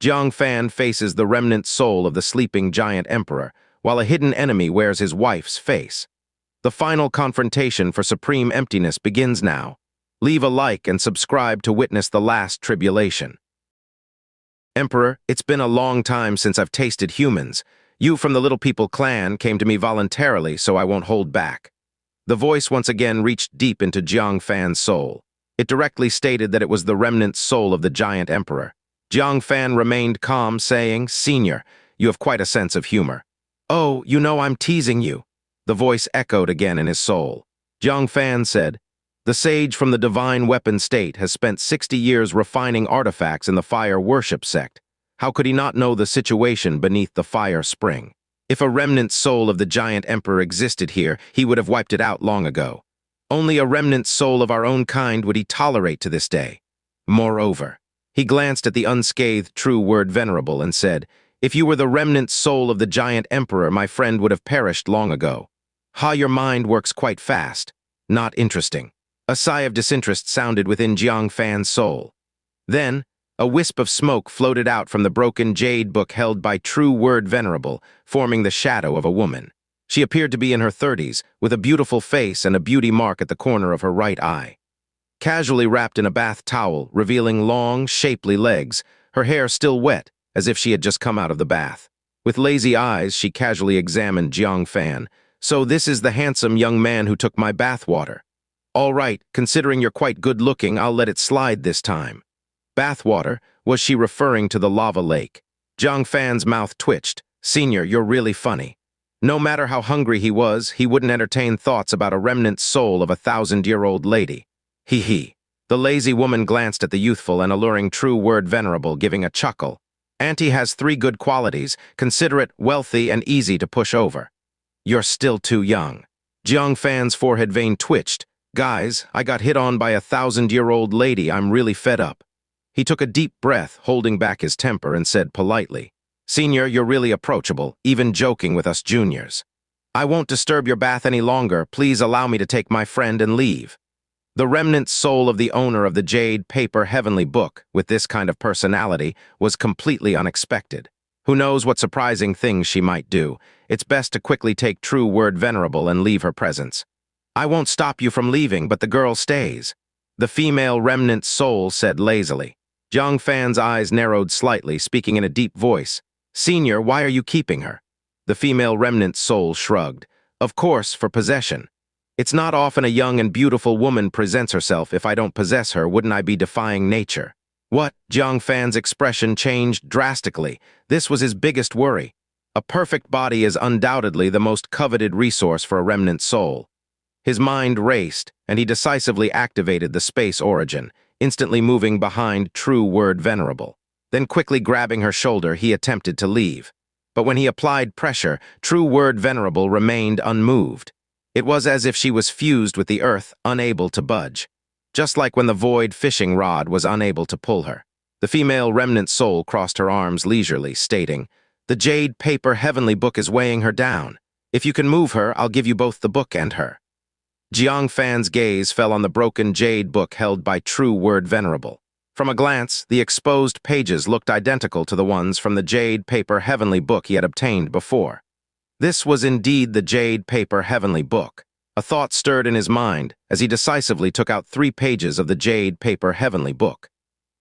Jiang Fan faces the remnant soul of the sleeping giant emperor, while a hidden enemy wears his wife's face. The final confrontation for supreme emptiness begins now. Leave a like and subscribe to witness the last tribulation. Emperor, it's been a long time since I've tasted humans. You from the Little People clan came to me voluntarily, so I won't hold back. The voice once again reached deep into Jiang Fan's soul. It directly stated that it was the remnant soul of the giant emperor. Jiang Fan remained calm, saying, "Senior, you have quite a sense of humor." "Oh, you know I'm teasing you." The voice echoed again in his soul. Jiang Fan said, "The sage from the divine weapon state has spent 60 years refining artifacts in the fire worship sect. How could he not know the situation beneath the fire spring? If a remnant soul of the giant emperor existed here, he would have wiped it out long ago. Only a remnant soul of our own kind would he tolerate to this day. Moreover," he glanced at the unscathed true word venerable and said, "If you were the remnant soul of the giant emperor, my friend would have perished long ago. Ha, your mind works quite fast. Not interesting." A sigh of disinterest sounded within Jiang Fan's soul. Then, a wisp of smoke floated out from the broken jade book held by true word venerable, forming the shadow of a woman. She appeared to be in her 30s, with a beautiful face and a beauty mark at the corner of her right eye. Casually wrapped in a bath towel, revealing long, shapely legs, her hair still wet, as if she had just come out of the bath. With lazy eyes, she casually examined Jiang Fan. "So this is the handsome young man who took my bath water. All right, considering you're quite good-looking, I'll let it slide this time." Bathwater? Was she referring to the lava lake? Jiang Fan's mouth twitched. "Senior, you're really funny." No matter how hungry he was, he wouldn't entertain thoughts about a remnant soul of a 1,000-year-old lady. He. The lazy woman glanced at the youthful and alluring true word venerable, giving a chuckle. "Auntie has 3 good qualities: considerate, wealthy, and easy to push over." "You're still too young." Jiang Fan's forehead vein twitched. "Guys, I got hit on by a 1,000-year-old lady. I'm really fed up." He took a deep breath, holding back his temper, and said politely, "Senior, you're really approachable, even joking with us juniors. I won't disturb your bath any longer. Please allow me to take my friend and leave." The remnant soul of the owner of the Jade paper heavenly book, with this kind of personality, was completely unexpected. Who knows what surprising things she might do? It's best to quickly take true word venerable and leave her presence. "I won't stop you from leaving, but the girl stays," the female remnant soul said lazily. Jiang Fan's eyes narrowed slightly, speaking in a deep voice. "Senior, why are you keeping her?" The female remnant soul shrugged. "Of course, for possession. It's not often a young and beautiful woman presents herself. If I don't possess her, wouldn't I be defying nature?" "What?" Jiang Fan's expression changed drastically. This was his biggest worry. A perfect body is undoubtedly the most coveted resource for a remnant soul. His mind raced, and he decisively activated the space origin, instantly moving behind true word venerable. Then quickly grabbing her shoulder, he attempted to leave. But when he applied pressure, true word venerable remained unmoved. It was as if she was fused with the earth, unable to budge. Just like when the void fishing rod was unable to pull her. The female remnant soul crossed her arms leisurely, stating, "The Jade paper heavenly book is weighing her down. If you can move her, I'll give you both the book and her." Jiang Fan's gaze fell on the broken jade book held by true word venerable. From a glance, the exposed pages looked identical to the ones from the Jade paper heavenly book he had obtained before. This was indeed the Jade paper heavenly book. A thought stirred in his mind as he decisively took out 3 pages of the Jade paper heavenly book.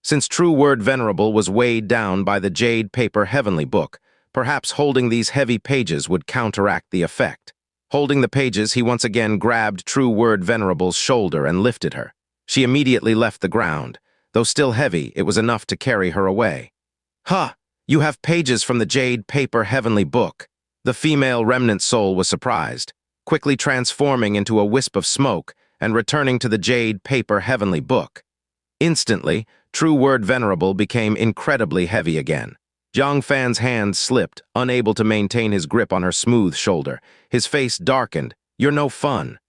Since true word venerable was weighed down by the Jade paper heavenly book, perhaps holding these heavy pages would counteract the effect. Holding the pages, he once again grabbed true word venerable's shoulder and lifted her. She immediately left the ground. Though still heavy, it was enough to carry her away. "Ha! You have pages from the Jade paper heavenly book." The female remnant soul was surprised, quickly transforming into a wisp of smoke and returning to the Jade paper heavenly book. Instantly, true word venerable became incredibly heavy again. Jiang Fan's hand slipped, unable to maintain his grip on her smooth shoulder. His face darkened. "You're no fun.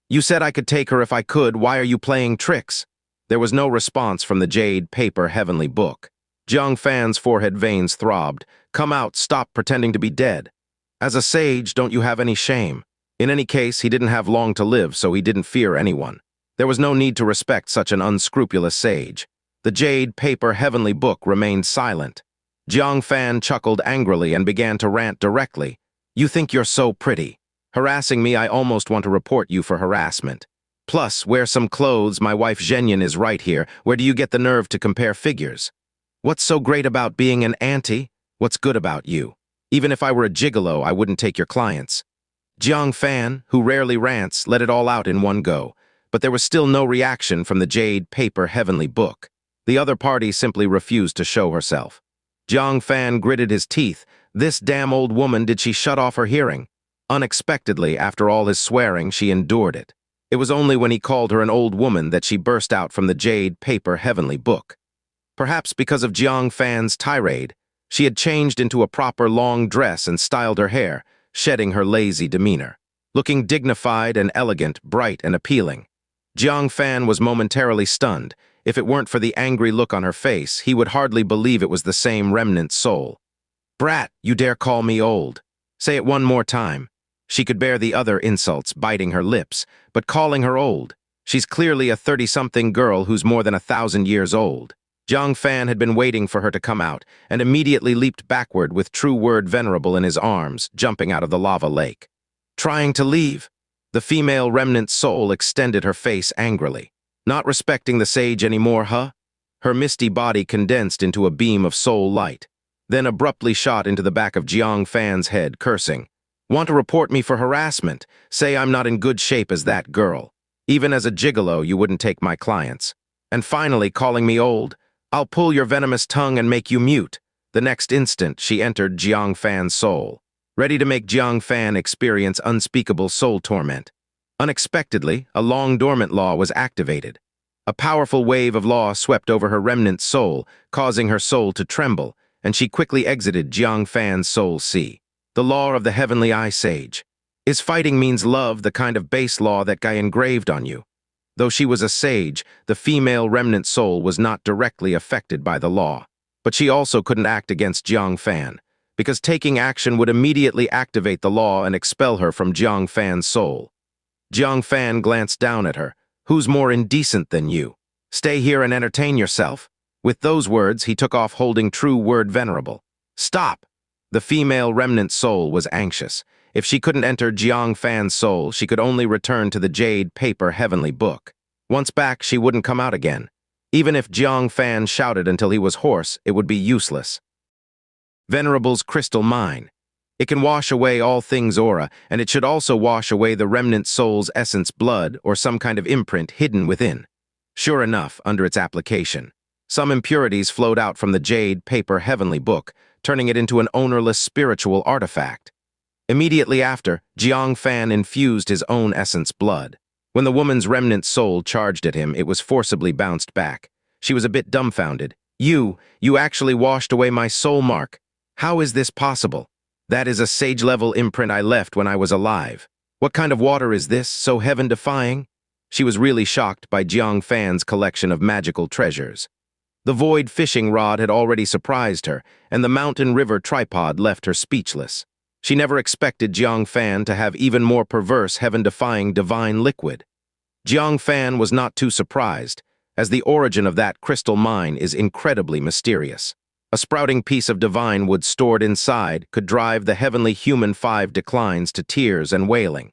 You said I could take her if I could. Why are you playing tricks?" There was no response from the Jade paper heavenly book. Jiang Fan's forehead veins throbbed. "Come out, stop pretending to be dead. As a sage, don't you have any shame?" In any case, he didn't have long to live, so he didn't fear anyone. There was no need to respect such an unscrupulous sage. The Jade paper heavenly book remained silent. Jiang Fan chuckled angrily and began to rant directly. You think you're so pretty. Harassing me, I almost want to report you for harassment. Plus, wear some clothes, my wife Zhenyan is right here. Where do you get the nerve to compare figures? What's so great about being an auntie? What's good about you? Even if I were a gigolo, I wouldn't take your clients. Jiang Fan, who rarely rants, let it all out in one go, but there was still no reaction from the Jade paper heavenly book. The other party simply refused to show herself. Jiang Fan gritted his teeth. This damn old woman, did she shut off her hearing? Unexpectedly, after all his swearing, she endured it. It was only when he called her an old woman that she burst out from the Jade paper heavenly book. Perhaps because of Jiang Fan's tirade, she had changed into a proper long dress and styled her hair, shedding her lazy demeanor. Looking dignified and elegant, bright and appealing. Jiang Fan was momentarily stunned. If it weren't for the angry look on her face, he would hardly believe it was the same remnant soul. Brat, you dare call me old? Say it one more time. She could bear the other insults, biting her lips, but calling her old. She's clearly a 30-something girl who's more than 1,000 years old. Jiang Fan had been waiting for her to come out, and immediately leaped backward with true word venerable in his arms, jumping out of the lava lake. Trying to leave? The female remnant soul extended her face angrily. Not respecting the sage anymore, huh? Her misty body condensed into a beam of soul light, then abruptly shot into the back of Jiang Fan's head, cursing. Want to report me for harassment? Say I'm not in good shape as that girl. Even as a gigolo, you wouldn't take my clients. And finally, calling me old, I'll pull your venomous tongue and make you mute. The next instant, she entered Jiang Fan's soul, ready to make Jiang Fan experience unspeakable soul torment. Unexpectedly, a long-dormant law was activated. A powerful wave of law swept over her remnant soul, causing her soul to tremble, and she quickly exited Jiang Fan's soul sea. The law of the heavenly eye sage. Is fighting means love the kind of base law that guy engraved on you? Though she was a sage, the female remnant soul was not directly affected by the law. But she also couldn't act against Jiang Fan, because taking action would immediately activate the law and expel her from Jiang Fan's soul. Jiang Fan glanced down at her. Who's more indecent than you? Stay here and entertain yourself. With those words, he took off holding true word venerable. Stop! The female remnant soul was anxious. If she couldn't enter Jiang Fan's soul, she could only return to the Jade paper heavenly book. Once back, she wouldn't come out again. Even if Jiang Fan shouted until he was hoarse, it would be useless. Venerable's crystal mine. It can wash away all things aura, and it should also wash away the remnant soul's essence blood or some kind of imprint hidden within. Sure enough, under its application, some impurities flowed out from the Jade paper heavenly book, turning it into an ownerless spiritual artifact. Immediately after, Jiang Fan infused his own essence blood. When the woman's remnant soul charged at him, it was forcibly bounced back. She was a bit dumbfounded. You actually washed away my soul mark. How is this possible? That is a sage-level imprint I left when I was alive. What kind of water is this, so heaven-defying? She was really shocked by Jiang Fan's collection of magical treasures. The void fishing rod had already surprised her, and the mountain river tripod left her speechless. She never expected Jiang Fan to have even more perverse, heaven-defying divine liquid. Jiang Fan was not too surprised, as the origin of that crystal mine is incredibly mysterious. A sprouting piece of divine wood stored inside could drive the heavenly human 5 declines to tears and wailing.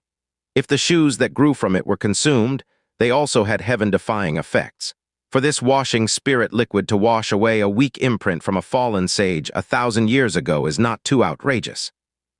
If the shoes that grew from it were consumed, they also had heaven-defying effects. For this washing spirit liquid to wash away a weak imprint from a fallen sage 1,000 years ago is not too outrageous.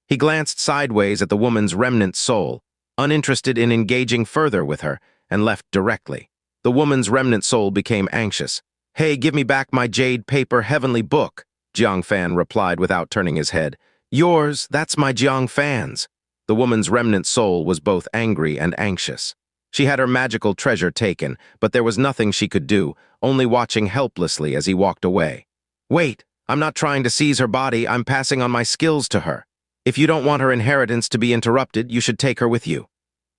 He glanced sideways at the woman's remnant soul, uninterested in engaging further with her, and left directly. The woman's remnant soul became anxious. Hey, give me back my Jade paper heavenly book, Jiang Fan replied without turning his head. Yours, that's my Jiang Fan's. The woman's remnant soul was both angry and anxious. She had her magical treasure taken, but there was nothing she could do, only watching helplessly as he walked away. Wait, I'm not trying to seize her body, I'm passing on my skills to her. If you don't want her inheritance to be interrupted, you should take her with you.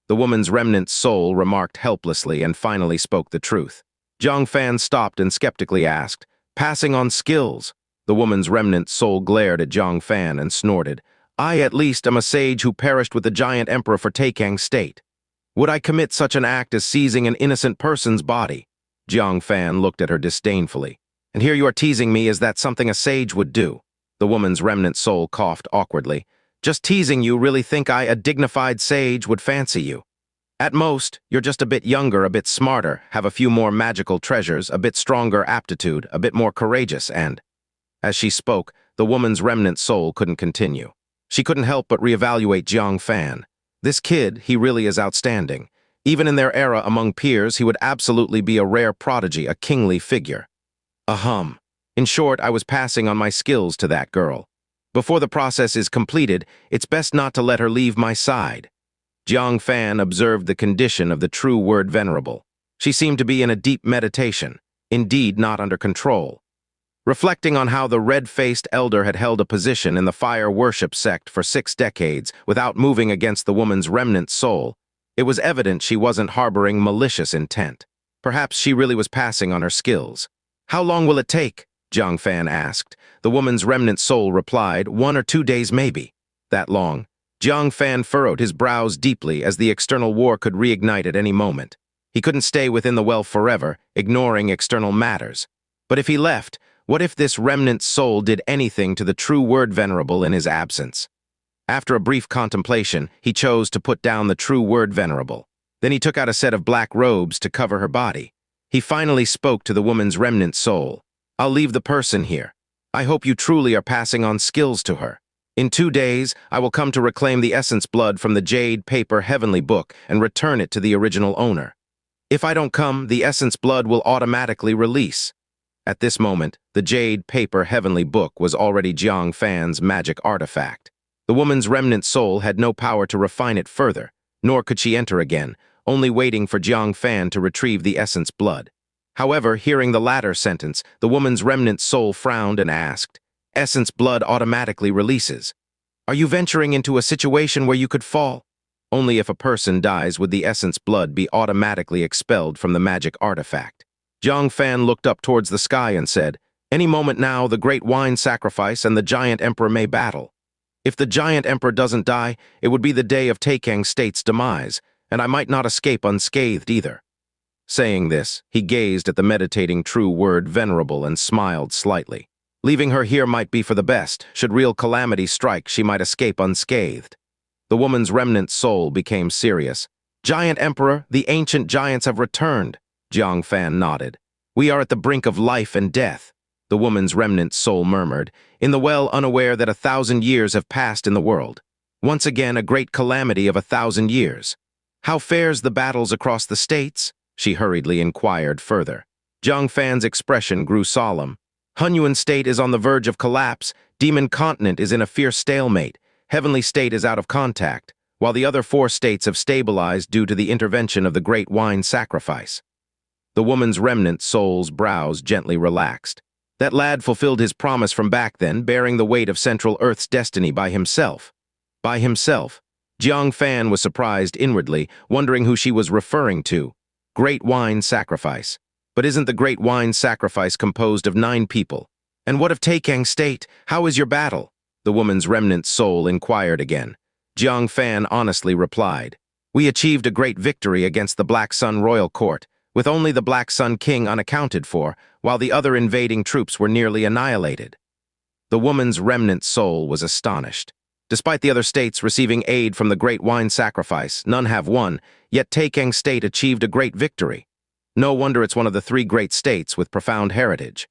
The woman's remnant soul remarked helplessly and finally spoke the truth. Jiang Fan stopped and skeptically asked, passing on skills? The woman's remnant soul glared at Jiang Fan and snorted. I at least am a sage who perished with the giant emperor for Tekken state. Would I commit such an act as seizing an innocent person's body? Jiang Fan looked at her disdainfully. And here you are teasing me, is that something a sage would do? The woman's remnant soul coughed awkwardly. Just teasing you. Really think a dignified sage, would fancy you. At most, you're just a bit younger, a bit smarter, have a few more magical treasures, a bit stronger aptitude, a bit more courageous, and... As she spoke, the woman's remnant soul couldn't continue. She couldn't help but reevaluate Jiang Fan. This kid, he really is outstanding. Even in their era among peers, he would absolutely be a rare prodigy, a kingly figure. Ahem. In short, I was passing on my skills to that girl. Before the process is completed, it's best not to let her leave my side. Jang Fan observed the condition of the true word venerable. She seemed to be in a deep meditation, indeed not under control. Reflecting on how the red-faced elder had held a position in the fire worship sect for 6 decades without moving against the woman's remnant soul, it was evident she wasn't harboring malicious intent. Perhaps she really was passing on her skills. How long will it take? Jiang Fan asked. The woman's remnant soul replied, 1 or 2 days maybe. That long. Jiang Fan furrowed his brows deeply as the external war could reignite at any moment. He couldn't stay within the well forever, ignoring external matters. But if he left, what if this remnant soul did anything to the true word venerable in his absence? After a brief contemplation, he chose to put down the true word venerable. Then he took out a set of black robes to cover her body. He finally spoke to the woman's remnant soul. I'll leave the person here. I hope you truly are passing on skills to her. In 2 days, I will come to reclaim the essence blood from the Jade paper heavenly book and return it to the original owner. If I don't come, the essence blood will automatically release. At this moment, the Jade paper heavenly book was already Jiang Fan's magic artifact. The woman's remnant soul had no power to refine it further, nor could she enter again, only waiting for Jiang Fan to retrieve the essence blood. However, hearing the latter sentence, the woman's remnant soul frowned and asked, Essence blood automatically releases. Are you venturing into a situation where you could fall? Only if a person dies would the essence blood be automatically expelled from the magic artifact. Jang Fan looked up towards the sky and said, Any moment now, the great wine sacrifice and the giant emperor may battle. If the giant emperor doesn't die, it would be the day of Tekken State's demise, and I might not escape unscathed either. Saying this, he gazed at the meditating true word venerable and smiled slightly. Leaving her here might be for the best. Should real calamity strike, she might escape unscathed. The woman's remnant soul became serious. Giant Emperor, the ancient giants have returned. Jiang Fan nodded. We are at the brink of life and death. The woman's remnant soul murmured, in the well unaware that 1,000 years have passed in the world. Once again, a great calamity of 1,000 years. How fares the battles across the states? She hurriedly inquired further. Jiang Fan's expression grew solemn. Hunyuan State is on the verge of collapse, Demon Continent is in a fierce stalemate, Heavenly State is out of contact, while the other 4 states have stabilized due to the intervention of the Great Wine Sacrifice. The woman's remnant soul's brows gently relaxed. That lad fulfilled his promise from back then, bearing the weight of Central Earth's destiny by himself. By himself. Jiang Fan was surprised inwardly, wondering who she was referring to. Great Wine Sacrifice. But isn't the Great Wine Sacrifice composed of 9 people? And what of Tekken State? How is your battle? The woman's remnant soul inquired again. Jiang Fan honestly replied, We achieved a great victory against the Black Sun Royal Court, with only the Black Sun King unaccounted for, while the other invading troops were nearly annihilated. The woman's remnant soul was astonished. Despite the other states receiving aid from the Great Wine Sacrifice, none have won, yet Tekken State achieved a great victory. No wonder it's one of the 3 great states with profound heritage.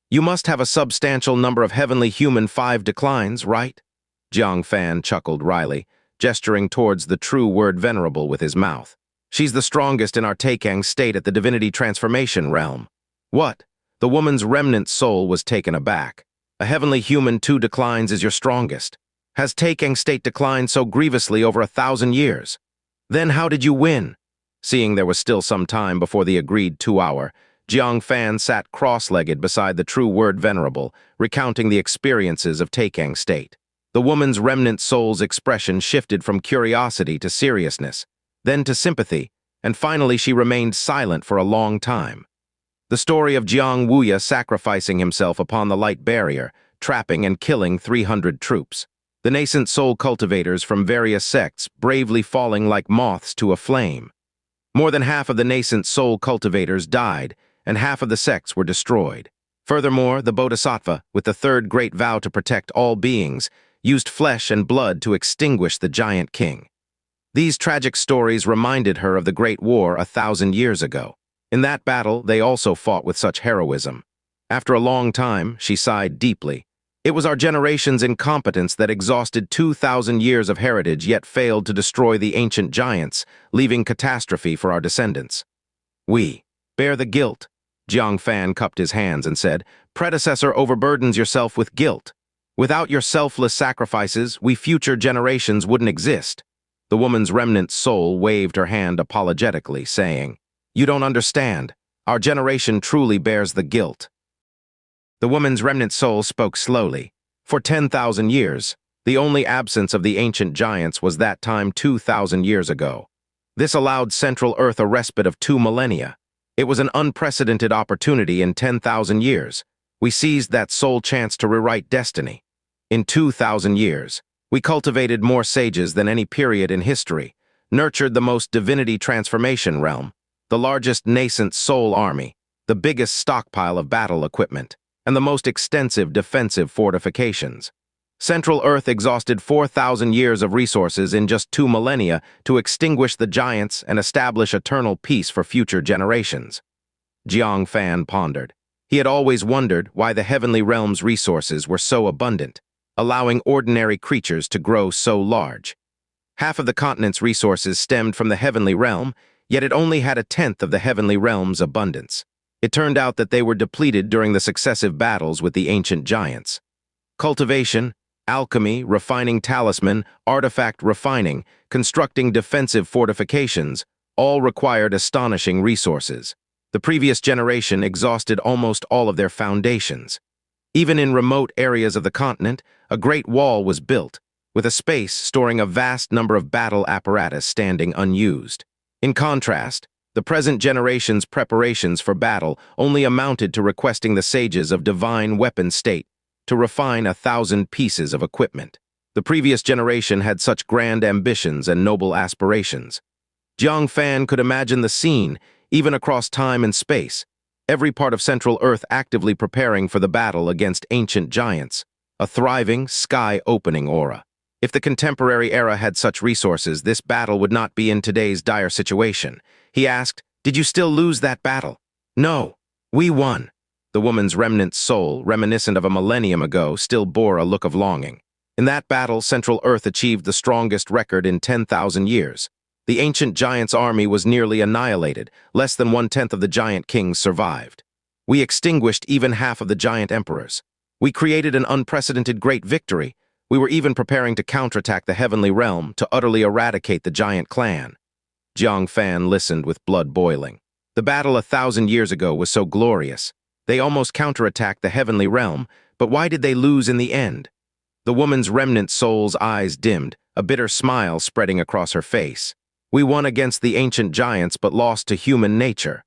You must have a substantial number of heavenly human 5 declines, right? Jiang Fan chuckled wryly, gesturing towards the true word venerable with his mouth. She's the strongest in our Tekken State at the divinity transformation realm. What? The woman's remnant soul was taken aback. A heavenly human 2 declines is your strongest. Has Tekken State declined so grievously over 1,000 years? Then how did you win? Seeing there was still some time before the agreed 2-hour, Jiang Fan sat cross-legged beside the true word venerable, recounting the experiences of Tekken State. The woman's remnant soul's expression shifted from curiosity to seriousness, then to sympathy, and finally she remained silent for a long time. The story of Jiang Wuya sacrificing himself upon the light barrier, trapping and killing 300 troops. The nascent soul cultivators from various sects bravely falling like moths to a flame. More than half of the nascent soul cultivators died, and half of the sects were destroyed. Furthermore, the Bodhisattva, with the third great vow to protect all beings, used flesh and blood to extinguish the giant king. These tragic stories reminded her of the Great War 1,000 years ago. In that battle, they also fought with such heroism. After a long time, she sighed deeply. It was our generation's incompetence that exhausted 2,000 years of heritage yet failed to destroy the ancient giants, leaving catastrophe for our descendants. We bear the guilt. Jiang Fan cupped his hands and said, "Predecessor overburdens yourself with guilt. Without your selfless sacrifices, we future generations wouldn't exist." The woman's remnant soul waved her hand apologetically, saying, "You don't understand. Our generation truly bears the guilt." The woman's remnant soul spoke slowly. For 10,000 years, the only absence of the ancient giants was that time 2,000 years ago. This allowed Central Earth a respite of 2 millennia. It was an unprecedented opportunity in 10,000 years. We seized that sole chance to rewrite destiny. In 2,000 years, we cultivated more sages than any period in history, nurtured the most divinity transformation realm, the largest nascent soul army, the biggest stockpile of battle equipment, and the most extensive defensive fortifications. Central Earth exhausted 4,000 years of resources in just 2 millennia to extinguish the giants and establish eternal peace for future generations. Jiang Fan pondered. He had always wondered why the heavenly realm's resources were so abundant, allowing ordinary creatures to grow so large. Half of the continent's resources stemmed from the heavenly realm, yet it only had 1/10 of the heavenly realm's abundance. It turned out that they were depleted during the successive battles with the ancient giants. Cultivation, alchemy, refining talisman, artifact refining, constructing defensive fortifications, all required astonishing resources. The previous generation exhausted almost all of their foundations. Even in remote areas of the continent, a great wall was built, with a space storing a vast number of battle apparatus standing unused. In contrast, the present generation's preparations for battle only amounted to requesting the sages of divine weapon state to refine 1,000 pieces of equipment. The previous generation had such grand ambitions and noble aspirations. Jiang Fan could imagine the scene, even across time and space, every part of Central Earth actively preparing for the battle against ancient giants, a thriving, sky-opening aura. If the contemporary era had such resources, this battle would not be in today's dire situation. He asked, "Did you still lose that battle?" "No, we won." The woman's remnant soul, reminiscent of a millennium ago, still bore a look of longing. In that battle, Central Earth achieved the strongest record in 10,000 years. The ancient giant's army was nearly annihilated. Less than 1/10 of the giant kings survived. We extinguished even half of the giant emperors. We created an unprecedented great victory. We were even preparing to counterattack the heavenly realm to utterly eradicate the giant clan. Jiang Fan listened with blood boiling. The battle 1,000 years ago was so glorious. They almost counterattacked the heavenly realm, but why did they lose in the end? The woman's remnant soul's eyes dimmed, a bitter smile spreading across her face. We won against the ancient giants but lost to human nature.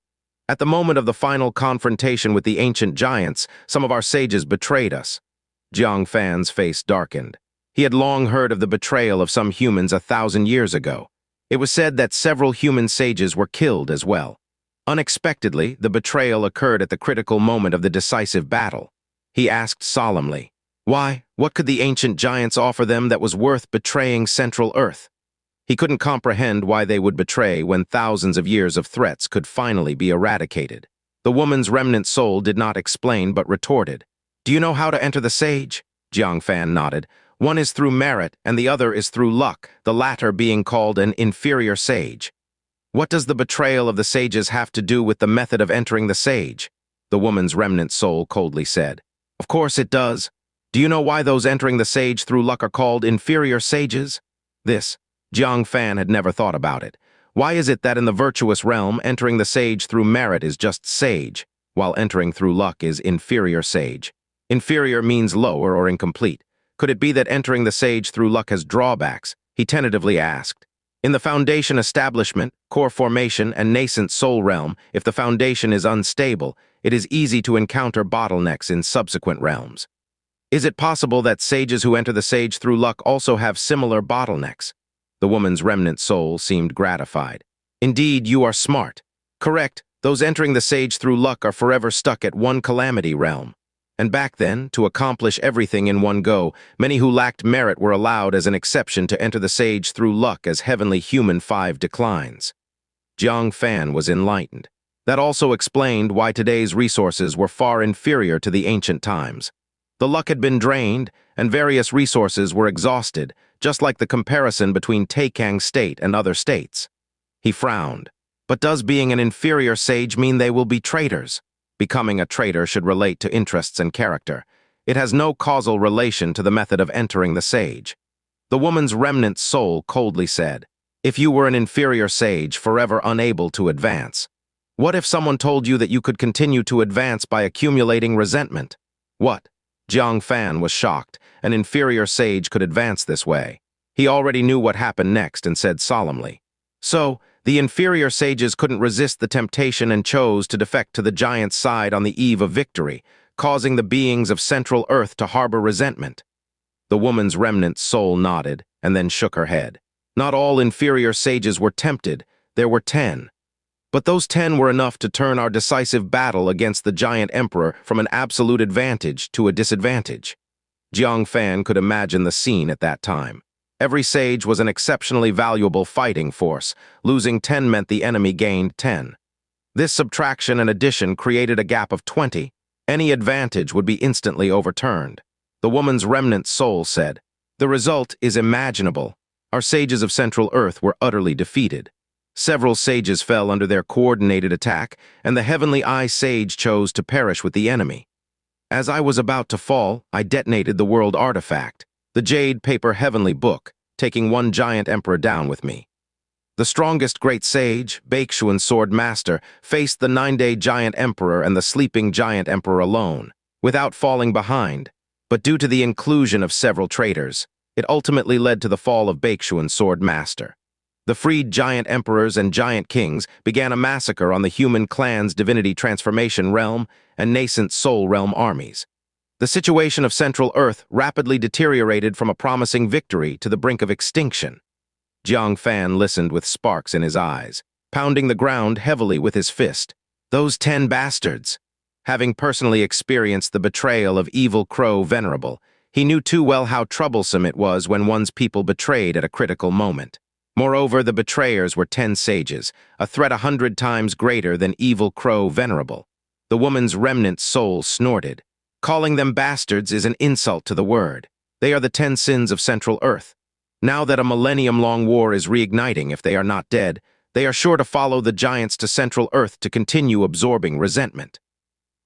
At the moment of the final confrontation with the ancient giants, some of our sages betrayed us. Jiang Fan's face darkened. He had long heard of the betrayal of some humans 1,000 years ago. It was said that several human sages were killed as well. Unexpectedly, the betrayal occurred at the critical moment of the decisive battle. He asked solemnly, "Why? What could the ancient giants offer them that was worth betraying Central Earth?" He couldn't comprehend why they would betray when thousands of years of threats could finally be eradicated. The woman's remnant soul did not explain but retorted, "Do you know how to enter the sage?" Jiang Fan nodded. "One is through merit and the other is through luck, the latter being called an inferior sage." "What does the betrayal of the sages have to do with the method of entering the sage?" The woman's remnant soul coldly said. "Of course it does. Do you know why those entering the sage through luck are called inferior sages?" Jiang Fan had never thought about it. Why is it that in the virtuous realm, entering the sage through merit is just sage, while entering through luck is inferior sage? Inferior means lower or incomplete. Could it be that entering the sage through luck has drawbacks? He tentatively asked. In the foundation establishment, core formation, and nascent soul realm, if the foundation is unstable, it is easy to encounter bottlenecks in subsequent realms. Is it possible that sages who enter the sage through luck also have similar bottlenecks? The woman's remnant soul seemed gratified. "Indeed, you are smart. Correct, Those entering the sage through luck are forever stuck at one calamity realm. And back then, to accomplish everything in one go, many who lacked merit were allowed as an exception to enter the sage through luck as heavenly human 5 declines. Jiang Fan was enlightened. That also explained why today's resources were far inferior to the ancient times. The luck had been drained, and various resources were exhausted, just like the comparison between Tekken state and other states. He frowned. But does being an inferior sage mean they will be traitors? Becoming a traitor should relate to interests and character. It has no causal relation to the method of entering the sage. The woman's remnant soul coldly said, "If you were an inferior sage, forever unable to advance. What if someone told you that you could continue to advance by accumulating resentment?" What? Jiang Fan was shocked. An inferior sage could advance this way. He already knew what happened next and said solemnly, "So, the inferior sages couldn't resist the temptation and chose to defect to the giant's side on the eve of victory, causing the beings of Central Earth to harbor resentment." The woman's remnant soul nodded and then shook her head. Not all inferior sages were tempted. There were 10. But those 10 were enough to turn our decisive battle against the giant emperor from an absolute advantage to a disadvantage. Jiang Fan could imagine the scene at that time. Every sage was an exceptionally valuable fighting force. Losing 10 meant the enemy gained 10. This subtraction and addition created a gap of 20. Any advantage would be instantly overturned. The woman's remnant soul said, "The result is imaginable. Our sages of Central Earth were utterly defeated. Several sages fell under their coordinated attack, and the Heavenly Eye sage chose to perish with the enemy. As I was about to fall, I detonated the world artifact, the Jade paper heavenly book, taking one giant emperor down with me. The strongest great sage, Baeksuan sword master, faced the 9-day giant emperor and the sleeping giant emperor alone, without falling behind. But due to the inclusion of several traitors, it ultimately led to the fall of Baeksuan sword master. The freed giant emperors and giant kings began a massacre on the human clan's divinity transformation realm and nascent soul realm armies. The situation of Central Earth rapidly deteriorated from a promising victory to the brink of extinction. Jiang Fan listened with sparks in his eyes, pounding the ground heavily with his fist. Those 10 bastards! Having personally experienced the betrayal of Evil Crow Venerable, he knew too well how troublesome it was when one's people betrayed at a critical moment. Moreover, the betrayers were 10 sages, a threat 100 times greater than Evil Crow Venerable. The woman's remnant soul snorted. Calling them bastards is an insult to the word. They are the 10 sins of Central Earth. Now that a millennium-long war is reigniting, if they are not dead, they are sure to follow the giants to Central Earth to continue absorbing resentment.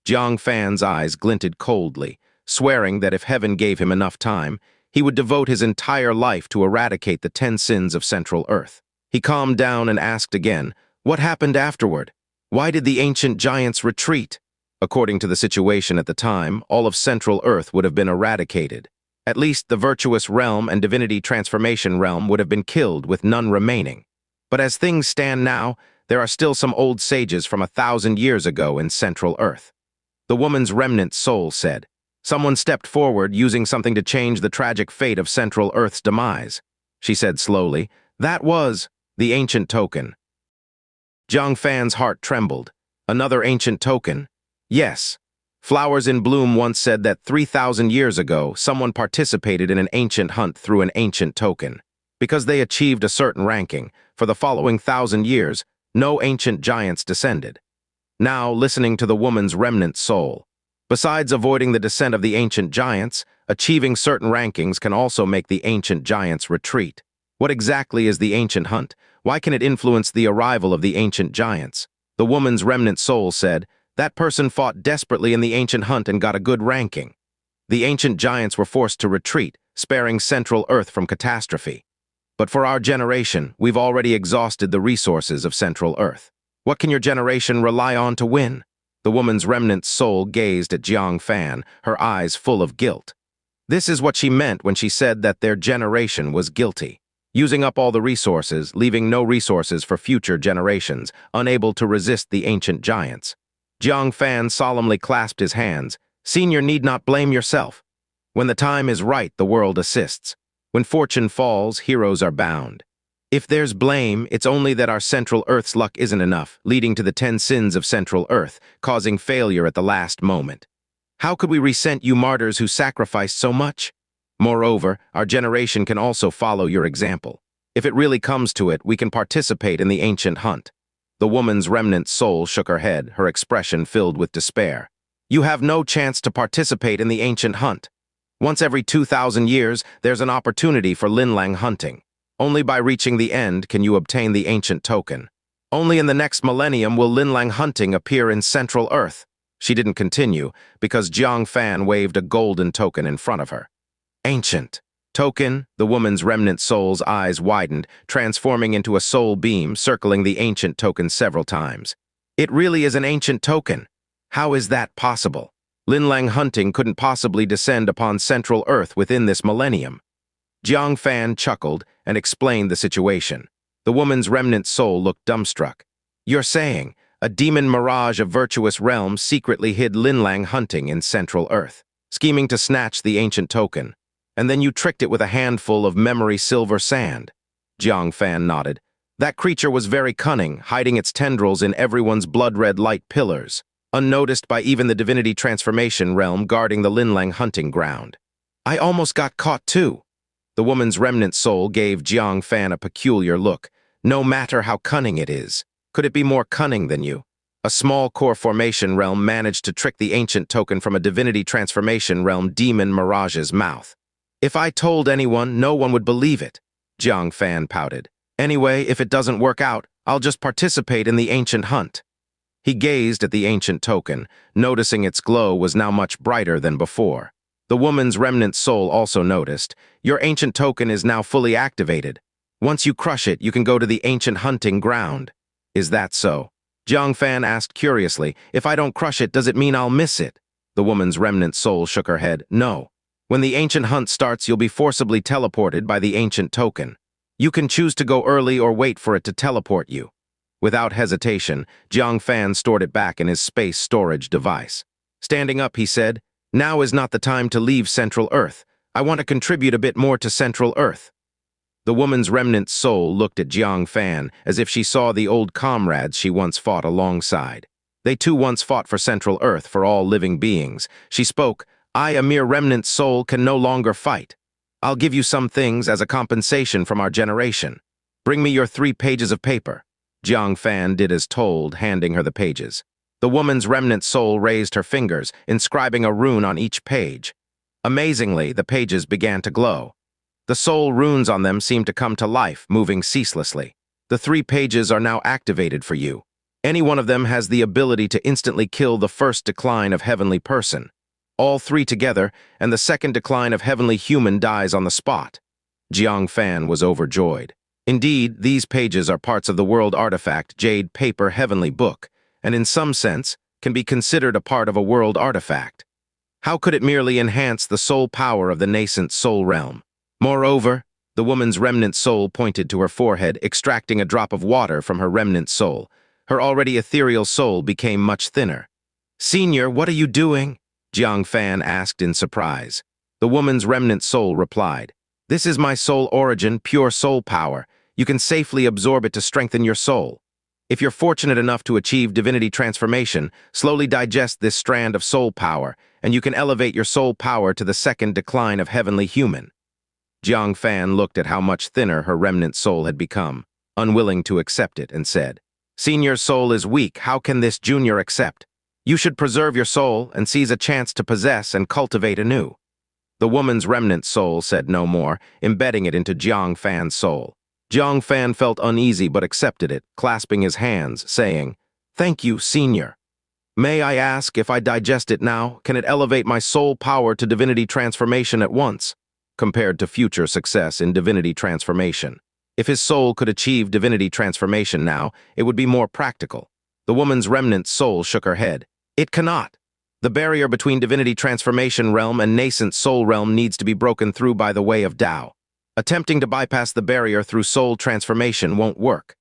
Jiang Fan's eyes glinted coldly, swearing that if heaven gave him enough time, he would devote his entire life to eradicate the 10 sins of Central Earth. He calmed down and asked again, what happened afterward? Why did the ancient giants retreat? According to the situation at the time, all of Central Earth would have been eradicated. At least the virtuous realm and divinity transformation realm would have been killed with none remaining. But as things stand now, there are still some old sages from 1,000 years ago in Central Earth. The woman's remnant soul said. Someone stepped forward using something to change the tragic fate of Central Earth's demise. She said slowly, that was the ancient token. Jang Fan's heart trembled. Another ancient token? Yes. Flowers in Bloom once said that 3,000 years ago, someone participated in an ancient hunt through an ancient token. Because they achieved a certain ranking, for the following 1,000 years, no ancient giants descended. Now, listening to the woman's remnant soul. Besides avoiding the descent of the ancient giants, achieving certain rankings can also make the ancient giants retreat. What exactly is the ancient hunt? Why can it influence the arrival of the ancient giants? The woman's remnant soul said, that person fought desperately in the ancient hunt and got a good ranking. The ancient giants were forced to retreat, sparing Central Earth from catastrophe. But for our generation, we've already exhausted the resources of Central Earth. What can your generation rely on to win? The woman's remnant soul gazed at Jiang Fan, her eyes full of guilt. This is what she meant when she said that their generation was guilty. Using up all the resources, leaving no resources for future generations, unable to resist the ancient giants. Jiang Fan solemnly clasped his hands. Senior need not blame yourself. When the time is right, the world assists. When fortune falls, heroes are bound. If there's blame, it's only that our Central Earth's luck isn't enough, leading to the 10 sins of Central Earth, causing failure at the last moment. How could we resent you martyrs who sacrificed so much? Moreover, our generation can also follow your example. If it really comes to it, we can participate in the ancient hunt. The woman's remnant soul shook her head, her expression filled with despair. You have no chance to participate in the ancient hunt. Once every 2,000 years, there's an opportunity for Linlang hunting. Only by reaching the end can you obtain the ancient token. Only in the next millennium will Linlang hunting appear in Central Earth. She didn't continue, because Jiang Fan waved a golden token in front of her. Ancient. Token, the woman's remnant soul's eyes widened, transforming into a soul beam, circling the ancient token several times. It really is an ancient token. How is that possible? Linlang hunting couldn't possibly descend upon Central Earth within this millennium. Jiang Fan chuckled and explained the situation. The woman's remnant soul looked dumbstruck. You're saying, a demon mirage of virtuous realms secretly hid Linlang hunting in Central Earth, scheming to snatch the ancient token, and then you tricked it with a handful of memory silver sand. Jiang Fan nodded. That creature was very cunning, hiding its tendrils in everyone's blood-red light pillars, unnoticed by even the divinity transformation realm guarding the Linlang hunting ground. I almost got caught too. The woman's remnant soul gave Jiang Fan a peculiar look. No matter how cunning it is, could it be more cunning than you? A small core formation realm managed to trick the ancient token from a divinity transformation realm demon mirage's mouth. If I told anyone, no one would believe it. Jiang Fan pouted. Anyway, if it doesn't work out, I'll just participate in the ancient hunt. He gazed at the ancient token, noticing its glow was now much brighter than before. The woman's remnant soul also noticed. Your ancient token is now fully activated. Once you crush it, you can go to the ancient hunting ground. Is that so? Jiang Fan asked curiously. If I don't crush it, does it mean I'll miss it? The woman's remnant soul shook her head. No. When the ancient hunt starts, you'll be forcibly teleported by the ancient token. You can choose to go early or wait for it to teleport you. Without hesitation, Jiang Fan stored it back in his space storage device. Standing up, he said, Now is not the time to leave Central Earth. I want to contribute a bit more to Central Earth. The woman's remnant soul looked at Jiang Fan as if she saw the old comrades she once fought alongside. They too once fought for Central Earth for all living beings. She spoke, I, a mere remnant soul, can no longer fight. I'll give you some things as a compensation from our generation. Bring me your 3 pages of paper. Jiang Fan did as told, handing her the pages. The woman's remnant soul raised her fingers, inscribing a rune on each page. Amazingly, the pages began to glow. The soul runes on them seemed to come to life, moving ceaselessly. The 3 pages are now activated for you. Any one of them has the ability to instantly kill the first decline of heavenly person. All 3 together, and the second decline of heavenly human dies on the spot. Jiang Fan was overjoyed. Indeed, these pages are parts of the world artifact Jade paper heavenly book, and in some sense, can be considered a part of a world artifact. How could it merely enhance the soul power of the nascent soul realm? Moreover, the woman's remnant soul pointed to her forehead, extracting a drop of water from her remnant soul. Her already ethereal soul became much thinner. Senior, what are you doing? Jiang Fan asked in surprise. The woman's remnant soul replied, This is my soul origin, pure soul power. You can safely absorb it to strengthen your soul. If you're fortunate enough to achieve divinity transformation, slowly digest this strand of soul power, and you can elevate your soul power to the second decline of heavenly human. Jiang Fan looked at how much thinner her remnant soul had become, unwilling to accept it, and said, Senior soul is weak, how can this junior accept? You should preserve your soul and seize a chance to possess and cultivate anew. The woman's remnant soul said no more, embedding it into Jiang Fan's soul. Jiang Fan felt uneasy but accepted it, clasping his hands, saying, Thank you, Senior. May I ask, if I digest it now, can it elevate my soul power to divinity transformation at once, compared to future success in divinity transformation? If his soul could achieve divinity transformation now, it would be more practical. The woman's remnant soul shook her head. It cannot. The barrier between divinity transformation realm and nascent soul realm needs to be broken through by the way of Tao. Attempting to bypass the barrier through soul transformation won't work.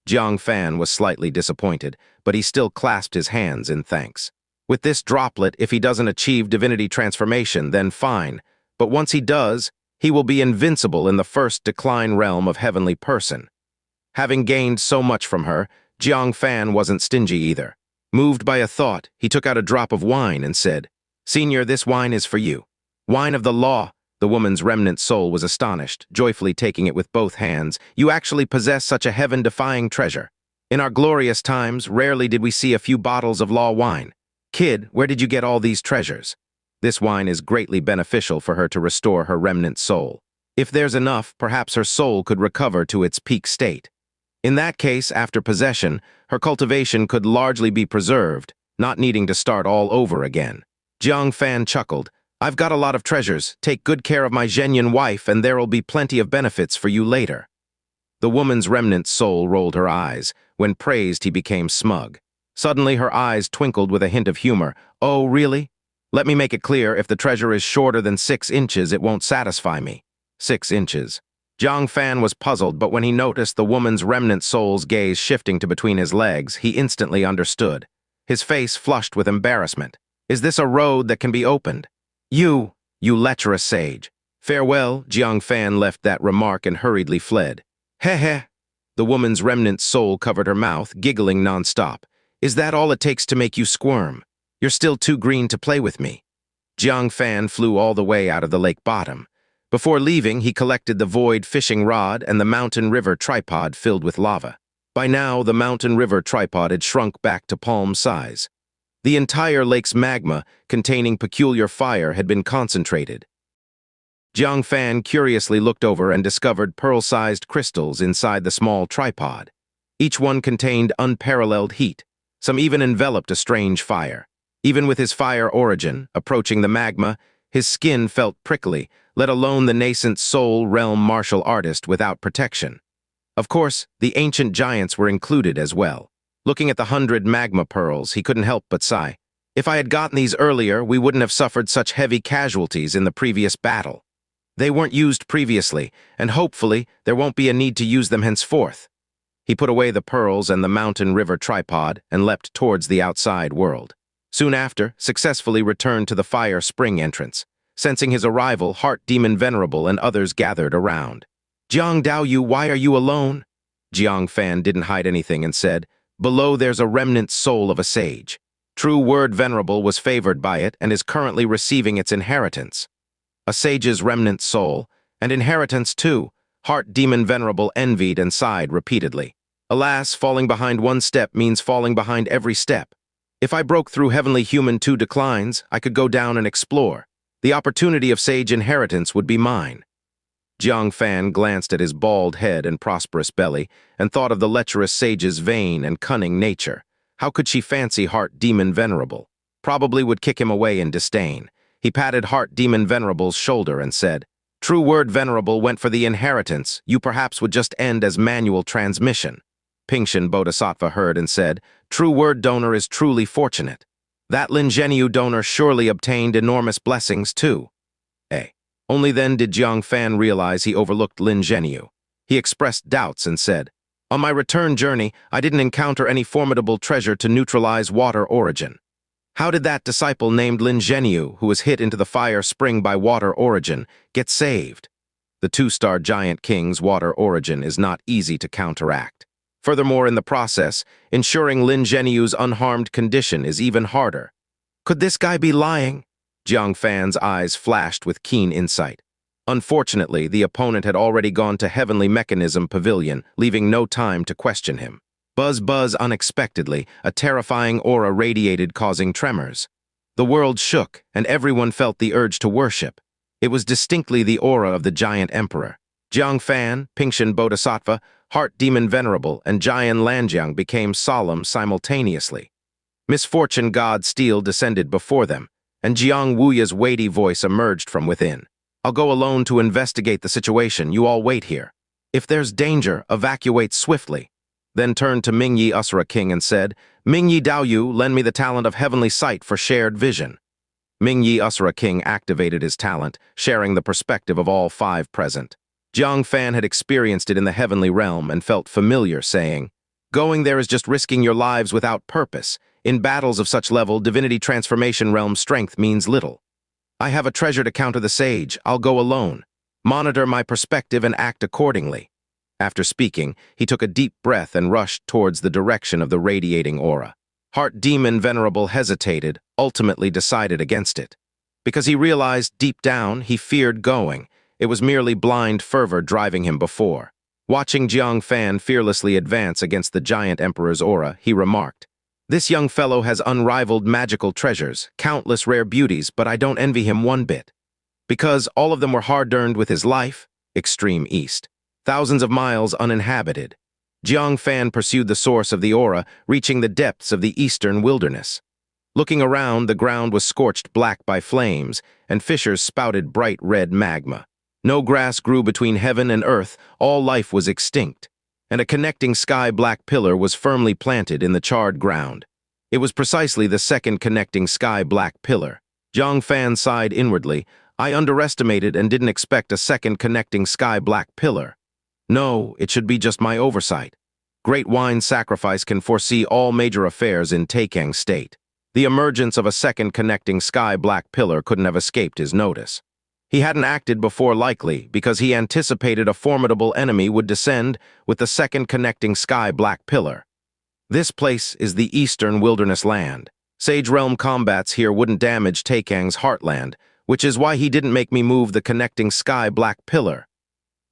Jiang Fan was slightly disappointed, but he still clasped his hands in thanks. With this droplet, if he doesn't achieve divinity transformation, then fine. But once he does, he will be invincible in the first decline realm of heavenly person. Having gained so much from her, Jiang Fan wasn't stingy either. Moved by a thought, he took out a drop of wine and said, "Senior, this wine is for you. Wine of the law." The woman's remnant soul was astonished, joyfully taking it with both hands. "You actually possess such a heaven-defying treasure. In our glorious times, rarely did we see a few bottles of law wine. Kid, where did you get all these treasures?" This wine is greatly beneficial for her to restore her remnant soul. If there's enough, perhaps her soul could recover to its peak state. In that case, after possession, her cultivation could largely be preserved, not needing to start all over again. Jiang Fan chuckled. "I've got a lot of treasures. Take good care of my Zhenyan wife and there'll be plenty of benefits for you later." The woman's remnant soul rolled her eyes. When praised, he became smug. Suddenly, her eyes twinkled with a hint of humor. "Oh, really? Let me make it clear, if the treasure is shorter than 6 inches, it won't satisfy me." 6 inches. Jang Fan was puzzled, but when he noticed the woman's remnant soul's gaze shifting to between his legs, he instantly understood. His face flushed with embarrassment. "Is this a road that can be opened?" You lecherous sage." "Farewell." Jiang Fan left that remark and hurriedly fled. "Heh." The woman's remnant soul covered her mouth, giggling nonstop. "Is that all it takes to make you squirm? You're still too green to play with me." Jiang Fan flew all the way out of the lake bottom. Before leaving, he collected the void fishing rod and the mountain river tripod filled with lava. By now, the mountain river tripod had shrunk back to palm size. The entire lake's magma, containing peculiar fire, had been concentrated. Jiang Fan curiously looked over and discovered pearl-sized crystals inside the small tripod. Each one contained unparalleled heat. Some even enveloped a strange fire. Even with his fire origin, approaching the magma, his skin felt prickly, let alone the nascent soul realm martial artist without protection. Of course, the ancient giants were included as well. Looking at the 100 magma pearls, he couldn't help but sigh. If I had gotten these earlier, we wouldn't have suffered such heavy casualties in the previous battle. They weren't used previously, and hopefully there won't be a need to use them henceforth. He put away the pearls and the mountain river tripod and leapt towards the outside world. Soon after, successfully returned to the fire spring entrance. Sensing his arrival, Heart Demon Venerable and others gathered around. "Jiang Daoyu, why are you alone?" Jiang Fan didn't hide anything and said, "Below there's a remnant soul of a sage. True Word Venerable was favored by it and is currently receiving its inheritance." A sage's remnant soul, and inheritance too. Heart Demon Venerable envied and sighed repeatedly. Alas, falling behind one step means falling behind every step. If I broke through Heavenly Human 2 declines, I could go down and explore. The opportunity of sage inheritance would be mine. Jiang Fan glanced at his bald head and prosperous belly and thought of the lecherous sage's vain and cunning nature. How could she fancy Heart Demon Venerable? Probably would kick him away in disdain. He patted Heart Demon Venerable's shoulder and said, "True Word Venerable went for the inheritance. You perhaps would just end as manual transmission." Pingshan Bodhisattva heard and said, "True Word donor is truly fortunate. That Lin Zhenyu donor surely obtained enormous blessings too." Only then did Jiang Fan realize he overlooked Lin Zhenyu. He expressed doubts and said, "On my return journey, I didn't encounter any formidable treasure to neutralize water origin. How did that disciple named Lin Zhenyu, who was hit into the fire spring by water origin, get saved?" The 2-star giant king's water origin is not easy to counteract. Furthermore, in the process, ensuring Lin Zhenyu's unharmed condition is even harder. Could this guy be lying? Jiang Fan's eyes flashed with keen insight. Unfortunately, the opponent had already gone to Heavenly Mechanism Pavilion, leaving no time to question him. Buzz unexpectedly, a terrifying aura radiated, causing tremors. The world shook, and everyone felt the urge to worship. It was distinctly the aura of the giant emperor. Jiang Fan, Pingshan Bodhisattva, Heart Demon Venerable, and Jian Lanjiang became solemn simultaneously. Misfortune God Steel descended before them, and Jiang Wuya's weighty voice emerged from within. "I'll go alone to investigate the situation. You all wait here. If there's danger, evacuate swiftly." Then turned to Mingyi Usura King and said, "Mingyi Daoyu, lend me the talent of heavenly sight for shared vision." Mingyi Usura King activated his talent, sharing the perspective of all 5 present. Jiang Fan had experienced it in the heavenly realm and felt familiar, saying, "Going there is just risking your lives without purpose. In battles of such level, divinity transformation realm strength means little. I have a treasure to counter the sage. I'll go alone. Monitor my perspective and act accordingly." After speaking, he took a deep breath and rushed towards the direction of the radiating aura. Heart Demon Venerable hesitated, ultimately decided against it. Because he realized deep down he feared going. It was merely blind fervor driving him before. Watching Jiang Fan fearlessly advance against the giant emperor's aura, he remarked, "This young fellow has unrivaled magical treasures, countless rare beauties, but I don't envy him one bit. Because all of them were hard-earned with his life, extreme east, thousands of miles uninhabited." Jiang Fan pursued the source of the aura, reaching the depths of the eastern wilderness. Looking around, the ground was scorched black by flames, and fissures spouted bright red magma. No grass grew between heaven and earth, all life was extinct, and a connecting sky-black pillar was firmly planted in the charred ground. It was precisely the second connecting sky-black pillar. Jiang Fan sighed inwardly. "I underestimated and didn't expect a second connecting sky-black pillar. No, it should be just my oversight. Great wine sacrifice can foresee all major affairs in Tekken state. The emergence of a second connecting sky-black pillar couldn't have escaped his notice. He hadn't acted before likely because he anticipated a formidable enemy would descend with the second connecting sky-black pillar. This place is the Eastern Wilderness Land. Sage Realm combats here wouldn't damage Tekkang's heartland, which is why he didn't make me move the connecting sky-black pillar."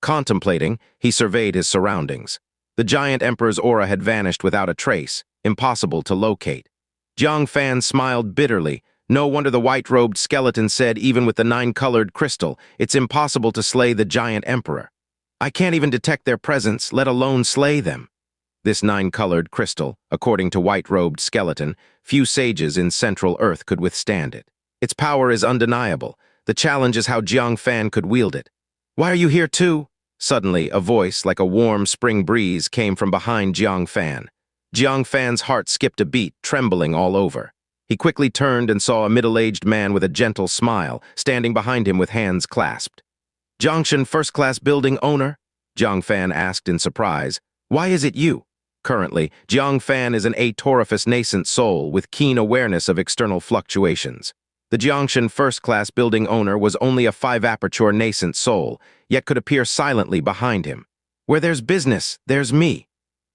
Contemplating, he surveyed his surroundings. The giant emperor's aura had vanished without a trace, impossible to locate. Jiang Fan smiled bitterly. No wonder the white-robed skeleton said, even with the 9-colored crystal, it's impossible to slay the giant emperor. I can't even detect their presence, let alone slay them. This 9-colored crystal, according to white-robed skeleton, few sages in Central Earth could withstand it. Its power is undeniable. The challenge is how Jiang Fan could wield it. "Why are you here too?" Suddenly, a voice like a warm spring breeze came from behind Jiang Fan. Jiang Fan's heart skipped a beat, trembling all over. He quickly turned and saw a middle-aged man with a gentle smile, standing behind him with hands clasped. "Jangshan first-class building owner?" Jiang Fan asked in surprise. "Why is it you?" Currently, Jiang Fan is an atorifious nascent soul with keen awareness of external fluctuations. The Jangshan first-class building owner was only a 5-aperture nascent soul, yet could appear silently behind him. "Where there's business, there's me."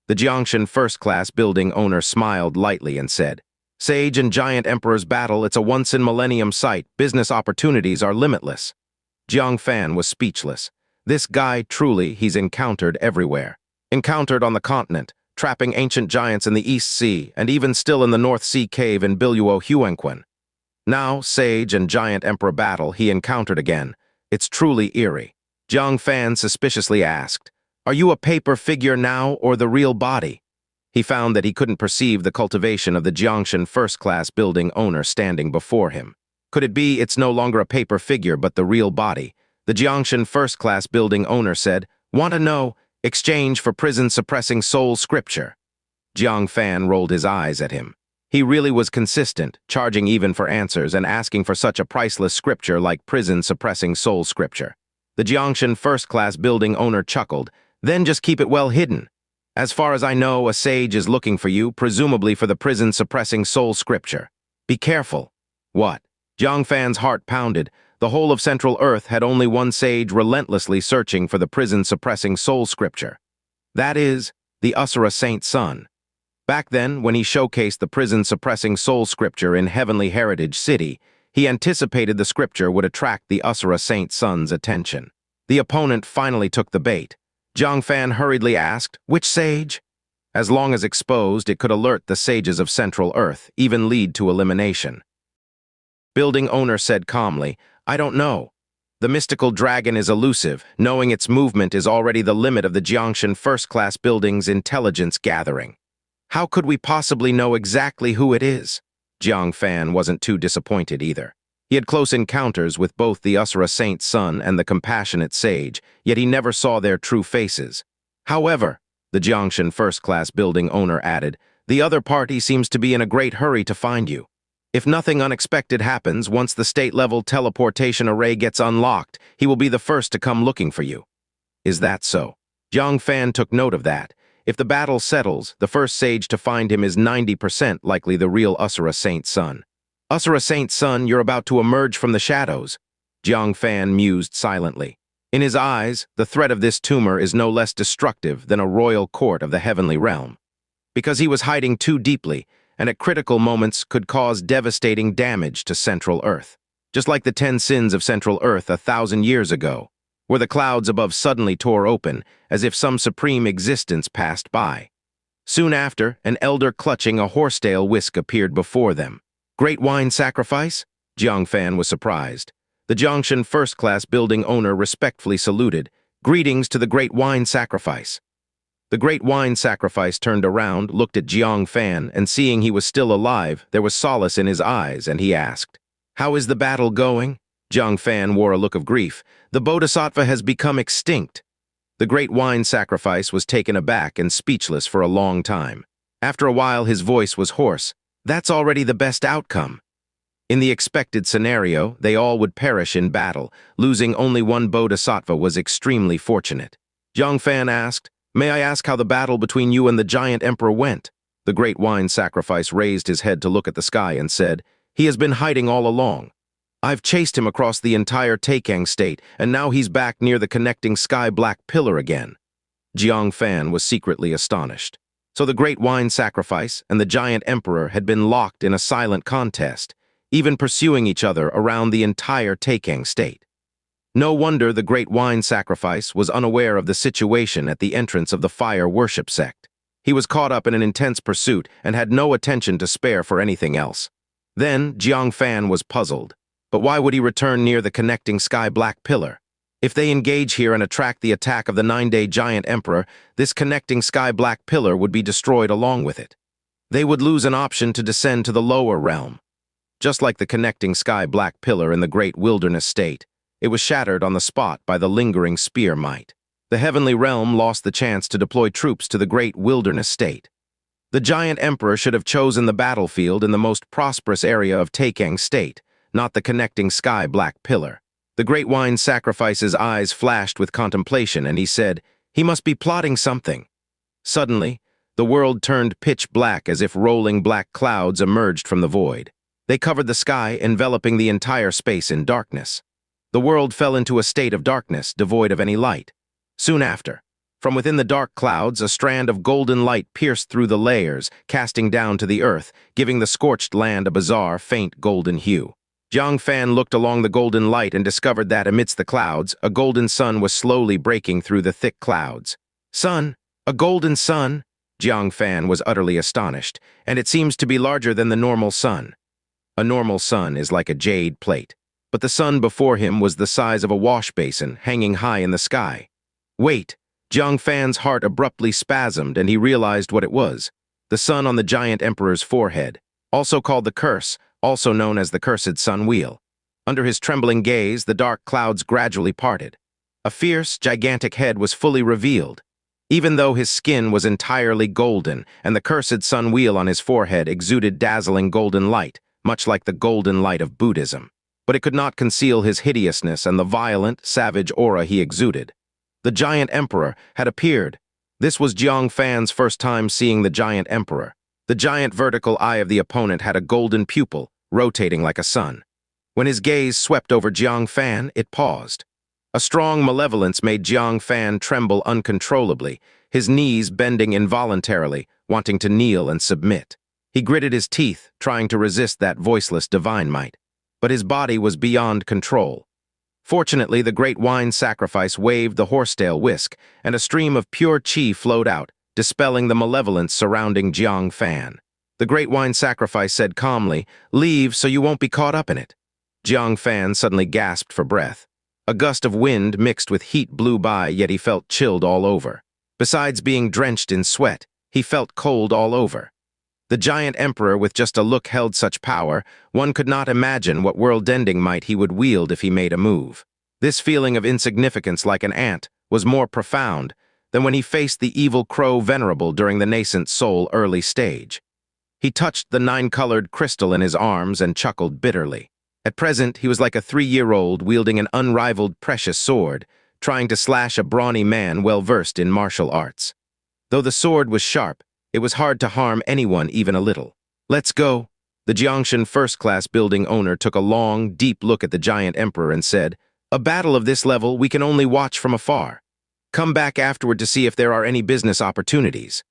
The Jangshan first-class building owner smiled lightly and said, "Sage and Giant Emperor's battle, it's a once-in-millennium sight. Business opportunities are limitless." Jiang Fan was speechless. This guy, truly, he's encountered everywhere. Encountered on the continent, trapping ancient giants in the East Sea, and even still in the North Sea cave in Biluo Huanquan. Now, Sage and Giant Emperor battle he encountered again. It's truly eerie. Jiang Fan suspiciously asked, "Are you a paper figure now or the real body?" He found that he couldn't perceive the cultivation of the Jangshan first-class building owner standing before him. Could it be it's no longer a paper figure but the real body? The Jangshan first-class building owner said, "Want to know? Exchange for prison-suppressing soul scripture." Jiang Fan rolled his eyes at him. He really was consistent, charging even for answers and asking for such a priceless scripture like prison-suppressing soul scripture. The Jangshan first-class building owner chuckled, "Then just keep it well hidden. As far as I know, a sage is looking for you, presumably for the prison-suppressing soul scripture. Be careful." What? Jiang Fan's heart pounded. The whole of Central Earth had only one sage relentlessly searching for the prison-suppressing soul scripture. That is, the Asura Saint Sun. Back then, when he showcased the prison-suppressing soul scripture in Heavenly Heritage City, he anticipated the scripture would attract the Asura Saint Sun's attention. The opponent finally took the bait. Jiang Fan hurriedly asked, "Which sage?" As long as exposed, it could alert the sages of Central Earth, even lead to elimination. Building owner said calmly, "I don't know. The mystical dragon is elusive. Knowing its movement is already the limit of the Jangshan first-class building's intelligence gathering. How could we possibly know exactly who it is?" Jiang Fan wasn't too disappointed either. He had close encounters with both the Asura Saint Sun and the compassionate sage, yet he never saw their true faces. However, the Jangshan first-class building owner added, "the other party seems to be in a great hurry to find you. If nothing unexpected happens, once the state-level teleportation array gets unlocked, he will be the first to come looking for you." Is that so? Jiang Fan took note of that. If the battle settles, the first sage to find him is 90% likely the real Asura Saint Sun. "Asura Saint Sun, you're about to emerge from the shadows." Jiang Fan mused silently. In his eyes, the threat of this tumor is no less destructive than a royal court of the heavenly realm. Because he was hiding too deeply, and at critical moments could cause devastating damage to Central Earth. Just like the 10 sins of Central Earth 1,000 years ago, where the clouds above suddenly tore open, as if some supreme existence passed by. Soon after, an elder clutching a horsetail whisk appeared before them. Great wine sacrifice? Jiang Fan was surprised. The Jangshan first-class building owner respectfully saluted. Greetings to the great wine sacrifice. The great wine sacrifice turned around, looked at Jiang Fan, and seeing he was still alive, there was solace in his eyes, and he asked, "How is the battle going?" Jiang Fan wore a look of grief. "The Bodhisattva has become extinct." The great wine sacrifice was taken aback and speechless for a long time. After a while, his voice was hoarse. "That's already the best outcome." In the expected scenario, they all would perish in battle. Losing only one Bodhisattva was extremely fortunate. Jang Fan asked, "May I ask how the battle between you and the giant emperor went?" The great wine sacrifice raised his head to look at the sky and said, "He has been hiding all along. I've chased him across the entire Tekken state, and now he's back near the connecting sky-black pillar again." Jiang Fan was secretly astonished. So the great wine sacrifice and the giant emperor had been locked in a silent contest, even pursuing each other around the entire Tekken state. No wonder the great wine sacrifice was unaware of the situation at the entrance of the fire worship sect. He was caught up in an intense pursuit and had no attention to spare for anything else. Then Jiang Fan was puzzled. But why would he return near the connecting sky-black pillar? If they engage here and attract the attack of the 9-day giant emperor, this connecting sky-black pillar would be destroyed along with it. They would lose an option to descend to the lower realm. Just like the connecting sky-black pillar in the great wilderness state, it was shattered on the spot by the lingering spear might. The heavenly realm lost the chance to deploy troops to the great wilderness state. The giant emperor should have chosen the battlefield in the most prosperous area of Tekken state, not the connecting sky-black pillar. The great wine sacrifice's eyes flashed with contemplation, and he said, "He must be plotting something." Suddenly, the world turned pitch black as if rolling black clouds emerged from the void. They covered the sky, enveloping the entire space in darkness. The world fell into a state of darkness, devoid of any light. Soon after, from within the dark clouds, a strand of golden light pierced through the layers, casting down to the earth, giving the scorched land a bizarre, faint golden hue. Jiang Fan looked along the golden light and discovered that amidst the clouds, a golden sun was slowly breaking through the thick clouds. "Sun? A golden sun?" Jiang Fan was utterly astonished, "and it seems to be larger than the normal sun." A normal sun is like a jade plate, but the sun before him was the size of a wash basin hanging high in the sky. Wait! Jiang Fan's heart abruptly spasmed and he realized what it was. The sun on the giant emperor's forehead, also called the curse, also known as the cursed sun wheel. Under his trembling gaze, the dark clouds gradually parted. A fierce, gigantic head was fully revealed. Even though his skin was entirely golden and the cursed sun wheel on his forehead exuded dazzling golden light, much like the golden light of Buddhism. But it could not conceal his hideousness and the violent, savage aura he exuded. The giant emperor had appeared. This was Jiang Fan's first time seeing the giant emperor. The giant vertical eye of the opponent had a golden pupil, rotating like a sun. When his gaze swept over Jiang Fan, it paused. A strong malevolence made Jiang Fan tremble uncontrollably, his knees bending involuntarily, wanting to kneel and submit. He gritted his teeth, trying to resist that voiceless divine might. But his body was beyond control. Fortunately, the great wine sacrifice waved the horsetail whisk, and a stream of pure qi flowed out, dispelling the malevolence surrounding Jiang Fan. The great wine sacrifice said calmly, "Leave so you won't be caught up in it." Jiang Fan suddenly gasped for breath. A gust of wind mixed with heat blew by, yet he felt chilled all over. Besides being drenched in sweat, he felt cold all over. The giant emperor with just a look held such power, one could not imagine what world-ending might he would wield if he made a move. This feeling of insignificance like an ant was more profound than when he faced the evil crow venerable during the nascent soul early stage. He touched the 9-colored crystal in his arms and chuckled bitterly. At present, he was like a 3-year-old wielding an unrivaled precious sword, trying to slash a brawny man well-versed in martial arts. Though the sword was sharp, it was hard to harm anyone even a little. "Let's go." The Jangshan first-class building owner took a long, deep look at the giant emperor and said, A battle of this level we can only watch from afar. Come back afterward to see if there are any business opportunities.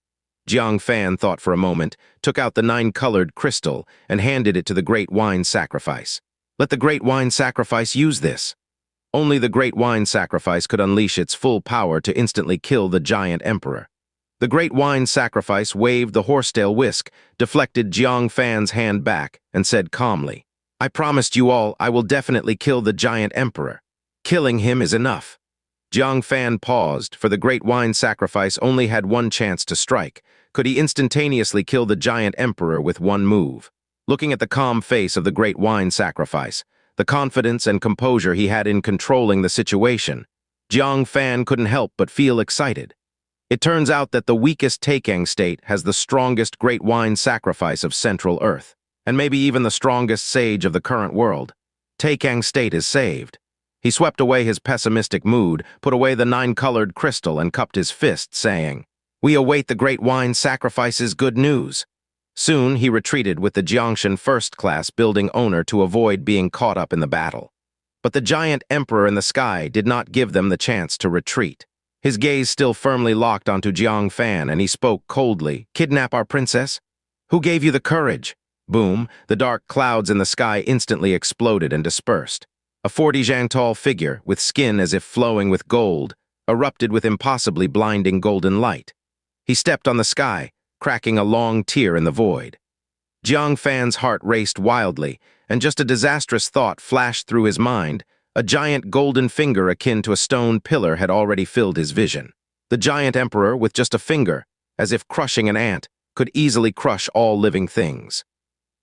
Jiang Fan thought for a moment, took out the 9-colored crystal, and handed it to the Great Wine Sacrifice. Let the Great Wine Sacrifice use this. Only the Great Wine Sacrifice could unleash its full power to instantly kill the giant emperor. The Great Wine Sacrifice waved the horsetail whisk, deflected Jiang Fan's hand back, and said calmly, "I promised you all I will definitely kill the giant emperor. Killing him is enough." Jiang Fan paused, for the Great Wine Sacrifice only had one chance to strike. Could he instantaneously kill the giant emperor with one move? Looking at the calm face of the Great Wine Sacrifice, the confidence and composure he had in controlling the situation, Jiang Fan couldn't help but feel excited. It turns out that the weakest Tekken state has the strongest Great Wine Sacrifice of Central Earth, and maybe even the strongest sage of the current world. Tekken state is saved. He swept away his pessimistic mood, put away the 9-colored crystal, and cupped his fist, saying, "We await the Great Wine Sacrifice's good news." Soon he retreated with the Jangshan first-class building owner to avoid being caught up in the battle. But the giant emperor in the sky did not give them the chance to retreat. His gaze still firmly locked onto Jiang Fan, and he spoke coldly, "Kidnap our princess? Who gave you the courage?" Boom, the dark clouds in the sky instantly exploded and dispersed. A 40-jang-tall figure, with skin as if flowing with gold, erupted with impossibly blinding golden light. He stepped on the sky, cracking a long tear in the void. Jiang Fan's heart raced wildly, and just a disastrous thought flashed through his mind. A giant golden finger akin to a stone pillar had already filled his vision. The giant emperor, with just a finger, as if crushing an ant, could easily crush all living things.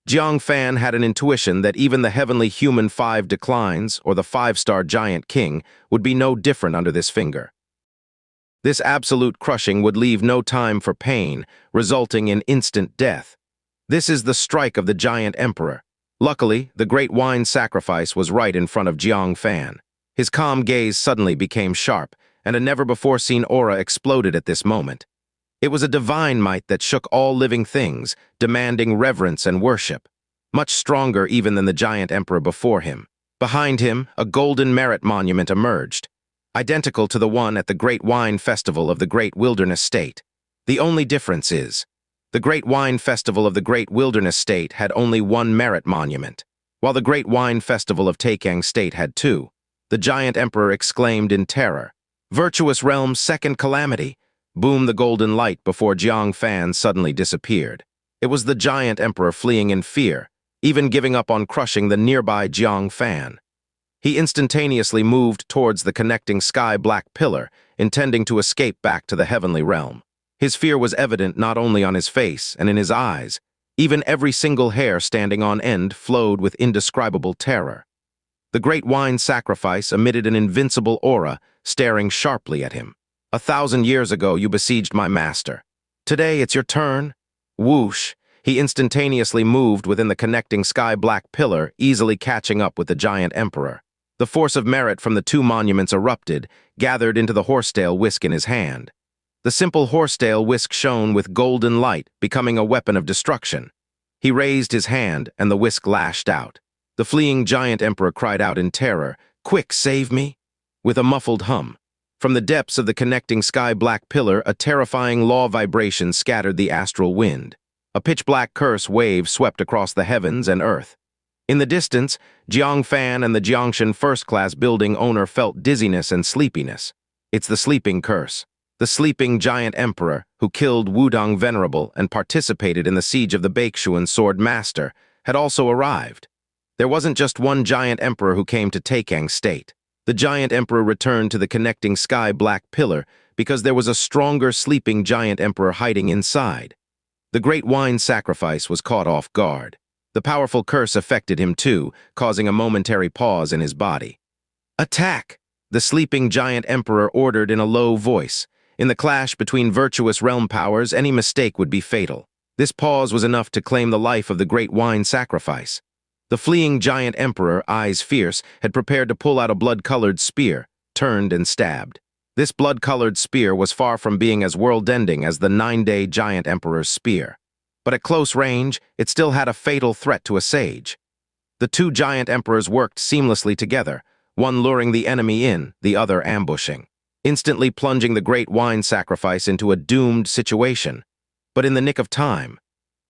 Jiang Fan had an intuition that even the heavenly human 5 declines, or the 5-star giant king, would be no different under this finger. This absolute crushing would leave no time for pain, resulting in instant death. This is the strike of the giant emperor. Luckily, the Great Wine Sacrifice was right in front of Jiang Fan. His calm gaze suddenly became sharp, and a never-before-seen aura exploded at this moment. It was a divine might that shook all living things, demanding reverence and worship, much stronger even than the giant emperor before him. Behind him, a golden merit monument emerged, identical to the one at the Great Wine Festival of the Great Wilderness State. The only difference is, the Great Wine Festival of the Great Wilderness State had only one merit monument, while the Great Wine Festival of Tekken State had 2. The giant emperor exclaimed in terror, "Virtuous Realm's second calamity!" Boomed the golden light before Jiang Fan suddenly disappeared. It was the giant emperor fleeing in fear, even giving up on crushing the nearby Jiang Fan. He instantaneously moved towards the connecting sky-black pillar, intending to escape back to the heavenly realm. His fear was evident not only on his face and in his eyes. Even every single hair standing on end flowed with indescribable terror. The Great Wine Sacrifice emitted an invincible aura, staring sharply at him. "1,000 years ago you besieged my master. Today it's your turn." Whoosh! He instantaneously moved within the connecting sky-black pillar, easily catching up with the giant emperor. The force of merit from the 2 monuments erupted, gathered into the horsetail whisk in his hand. The simple horsetail whisk shone with golden light, becoming a weapon of destruction. He raised his hand, and the whisk lashed out. The fleeing giant emperor cried out in terror, "Quick, save me!" With a muffled hum. From the depths of the connecting sky-black pillar, a terrifying law vibration scattered the astral wind. A pitch-black curse wave swept across the heavens and earth. In the distance, Jiang Fan and the Jangshan first-class building owner felt dizziness and sleepiness. It's the sleeping curse. The sleeping giant emperor, who killed Wudong Venerable and participated in the siege of the Baekshuan Sword Master, had also arrived. There wasn't just one giant emperor who came to Tekken State. The giant emperor returned to the connecting sky-black pillar because there was a stronger sleeping giant emperor hiding inside. The Great Wine Sacrifice was caught off guard. The powerful curse affected him too, causing a momentary pause in his body. "Attack!" the sleeping giant emperor ordered in a low voice. In the clash between virtuous realm powers, any mistake would be fatal. This pause was enough to claim the life of the Great Wine Sacrifice. The fleeing giant emperor, eyes fierce, had prepared to pull out a blood-colored spear, turned and stabbed. This blood-colored spear was far from being as world-ending as the 9-day giant emperor's spear. But at close range, it still had a fatal threat to a sage. The 2 giant emperors worked seamlessly together, one luring the enemy in, the other ambushing, instantly plunging the great wine sacrifice into a doomed situation. But in the nick of time,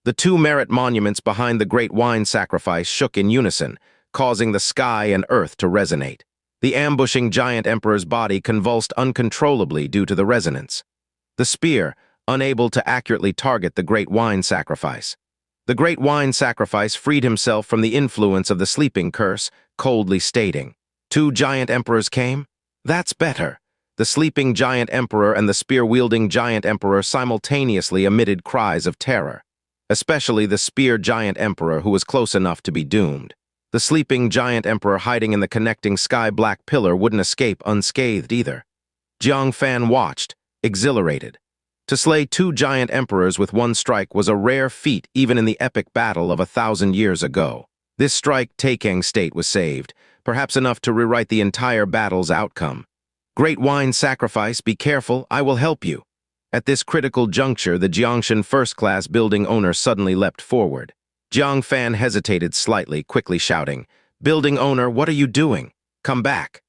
the two merit monuments behind the great wine sacrifice shook in unison, causing the sky and earth to resonate. The ambushing giant emperor's body convulsed uncontrollably due to the resonance. The spear, unable to accurately target the great wine sacrifice. The great wine sacrifice freed himself from the influence of the sleeping curse, coldly stating, "Two giant emperors came? That's better." The sleeping giant emperor and the spear-wielding giant emperor simultaneously emitted cries of terror, especially the spear giant emperor who was close enough to be doomed. The sleeping giant emperor hiding in the connecting sky-black pillar wouldn't escape unscathed either. Jiang Fan watched, exhilarated. To slay two giant emperors with one strike was a rare feat even in the epic battle of 1,000 years ago. This strike Tekken state was saved, perhaps enough to rewrite the entire battle's outcome. "Great wine sacrifice, be careful, I will help you." At this critical juncture, the Jangshan first-class building owner suddenly leapt forward. Jiang Fan hesitated slightly, quickly shouting, "Building owner, what are you doing? Come back."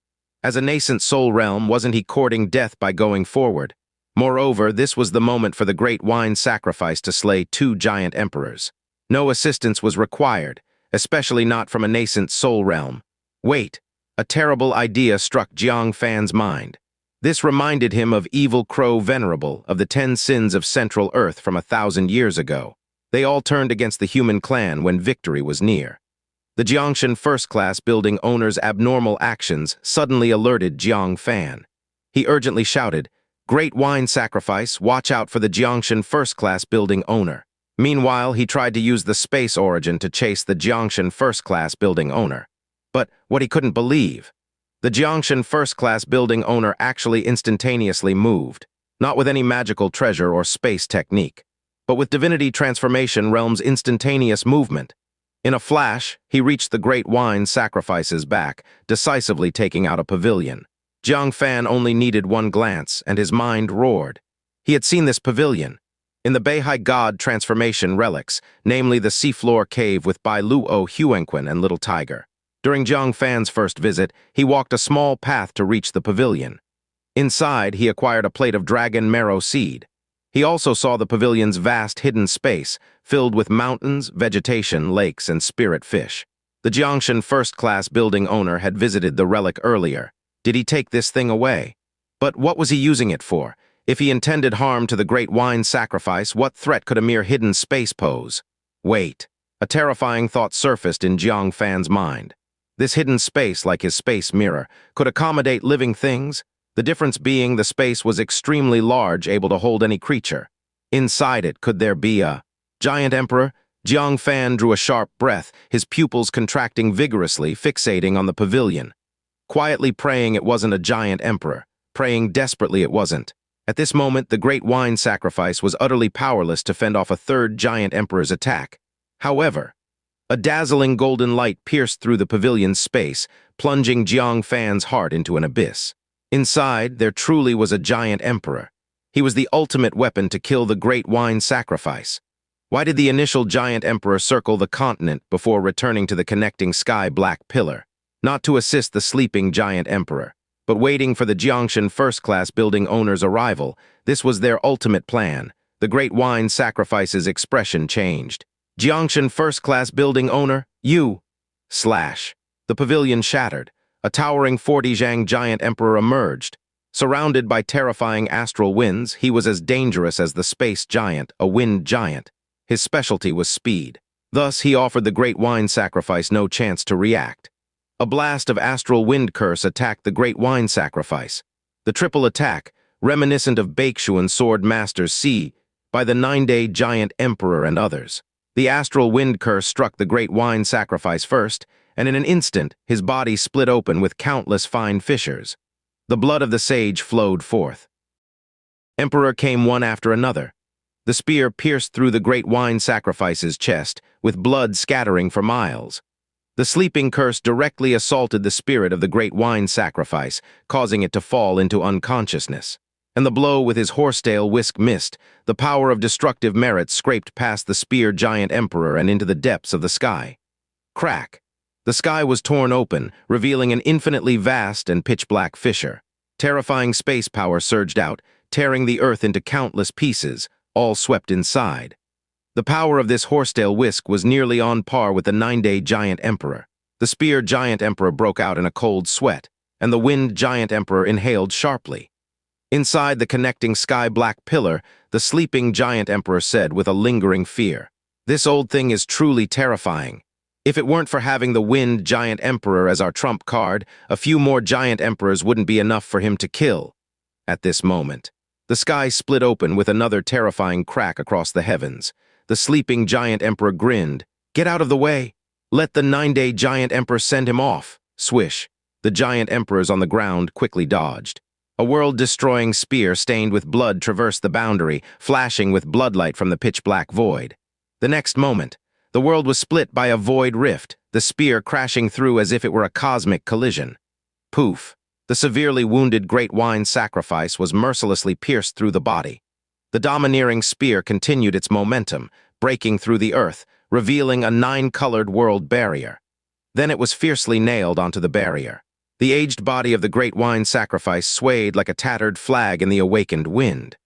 As a nascent soul realm, wasn't he courting death by going forward? Moreover, this was the moment for the great wine sacrifice to slay two giant emperors. No assistance was required, especially not from a nascent soul realm. Wait, a terrible idea struck Jiang Fan's mind. This reminded him of Evil Crow Venerable, of the 10 sins of Central Earth from 1,000 years ago. They all turned against the human clan when victory was near. The Jiangshan first-class building owner's abnormal actions suddenly alerted Jiang Fan. He urgently shouted, "Great wine sacrifice, watch out for the Jiangshan first-class building owner." Meanwhile, he tried to use the space origin to chase the Jiangshan first-class building owner. But what he couldn't believe, the Jiangshan first-class building owner actually instantaneously moved, not with any magical treasure or space technique, but with divinity transformation realm's instantaneous movement. In a flash, he reached the great wine sacrifice's back, decisively taking out a pavilion. Jiang Fan only needed one glance, and his mind roared. He had seen this pavilion in the Beihai God transformation relics, namely the seafloor cave with Bai Luo Huanquan and Little Tiger. During Jiang Fan's first visit, he walked a small path to reach the pavilion. Inside, he acquired a plate of dragon marrow seed. He also saw the pavilion's vast hidden space, filled with mountains, vegetation, lakes, and spirit fish. The Jiangshan first-class building owner had visited the relic earlier. Did he take this thing away? But what was he using it for? If he intended harm to the great wine sacrifice, what threat could a mere hidden space pose? Wait. A terrifying thought surfaced in Jiang Fan's mind. This hidden space, like his space mirror, could accommodate living things, the difference being the space was extremely large, able to hold any creature. Inside it, could there be a giant emperor? Jiang Fan drew a sharp breath, his pupils contracting vigorously, fixating on the pavilion. Quietly praying it wasn't a giant emperor, praying desperately it wasn't. At this moment, the great wine sacrifice was utterly powerless to fend off a third giant emperor's attack. However, a dazzling golden light pierced through the pavilion's space, plunging Jiang Fan's heart into an abyss. Inside, there truly was a giant emperor. He was the ultimate weapon to kill the great wine sacrifice. Why did the initial giant emperor circle the continent before returning to the connecting sky-black pillar? Not to assist the sleeping giant emperor, but waiting for the Jiangshan first-class building owner's arrival. This was their ultimate plan. The great wine sacrifice's expression changed. "Jiangshan first-class building owner, you!" Slash. The pavilion shattered. A towering 40-Zhang giant emperor emerged. Surrounded by terrifying astral winds, he was as dangerous as the space giant, a wind giant. His specialty was speed. Thus, he offered the great wine sacrifice no chance to react. A blast of astral wind curse attacked the great wine sacrifice. The triple attack, reminiscent of Baeksuan sword masters C by the 9-day giant emperor and others. The astral wind curse struck the great wine sacrifice first, and in an instant, his body split open with countless fine fissures. The blood of the sage flowed forth. Emperor came one after another. The spear pierced through the great wine sacrifice's chest, with blood scattering for miles. The sleeping curse directly assaulted the spirit of the great wine sacrifice, causing it to fall into unconsciousness. And the blow with his horsetail whisk missed. The power of destructive merit scraped past the spear giant emperor and into the depths of the sky. Crack. The sky was torn open, revealing an infinitely vast and pitch-black fissure. Terrifying space power surged out, tearing the earth into countless pieces, all swept inside. The power of this horsetail whisk was nearly on par with the 9-day giant emperor. The spear giant emperor broke out in a cold sweat, and the wind giant emperor inhaled sharply. Inside the connecting sky-black pillar, the sleeping giant emperor said with a lingering fear, "This old thing is truly terrifying. If it weren't for having the wind giant emperor as our trump card, a few more giant emperors wouldn't be enough for him to kill." At this moment, the sky split open with another terrifying crack across the heavens. The sleeping giant emperor grinned. "Get out of the way. Let the 9-day giant emperor send him off." Swish. The giant emperors on the ground quickly dodged. A world-destroying spear stained with blood traversed the boundary, flashing with bloodlight from the pitch-black void. The next moment, the world was split by a void rift, the spear crashing through as if it were a cosmic collision. Poof! The severely wounded great wine sacrifice was mercilessly pierced through the body. The domineering spear continued its momentum, breaking through the earth, revealing a 9-colored world barrier. Then it was fiercely nailed onto the barrier. The aged body of the great wine sacrifice swayed like a tattered flag in the awakened wind.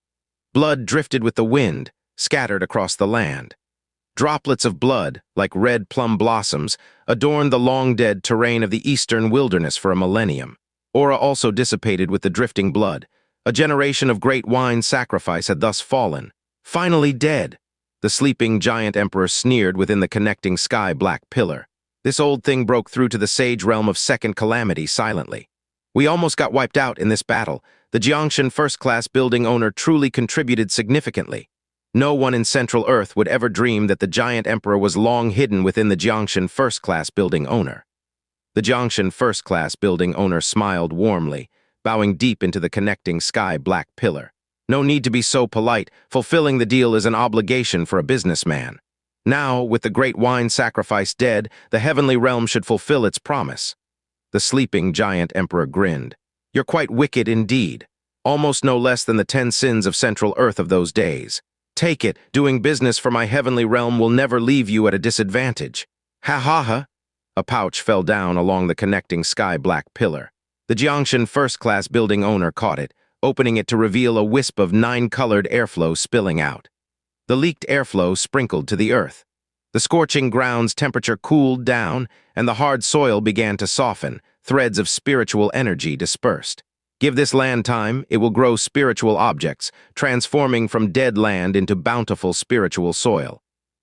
Blood drifted with the wind, scattered across the land. Droplets of blood, like red plum blossoms, adorned the long-dead terrain of the eastern wilderness for a millennium. Aura also dissipated with the drifting blood. A generation of great wine sacrifice had thus fallen. Finally dead. The sleeping giant emperor sneered within the connecting sky-black pillar. This old thing broke through to the sage realm of second calamity silently. "We almost got wiped out in this battle. The Jangshan first-class building owner truly contributed significantly. No one in Central Earth would ever dream that the giant emperor was long hidden within the Jangshan first-class building owner." The Jangshan first-class building owner smiled warmly, bowing deep into the connecting sky-black pillar. "No need to be so polite. Fulfilling the deal is an obligation for a businessman. Now, with the great wine sacrifice dead, the heavenly realm should fulfill its promise." The sleeping giant emperor grinned. "You're quite wicked indeed. Almost no less than the 10 sins of Central Earth of those days. Take it, doing business for my heavenly realm will never leave you at a disadvantage." "Ha ha ha!" A pouch fell down along the connecting sky-black pillar. The Jiangshan first-class building owner caught it, opening it to reveal a wisp of 9-colored airflow spilling out. The leaked airflow sprinkled to the earth. The scorching ground's temperature cooled down, and the hard soil began to soften, threads of spiritual energy dispersed. Give this land time, it will grow spiritual objects, transforming from dead land into bountiful spiritual soil.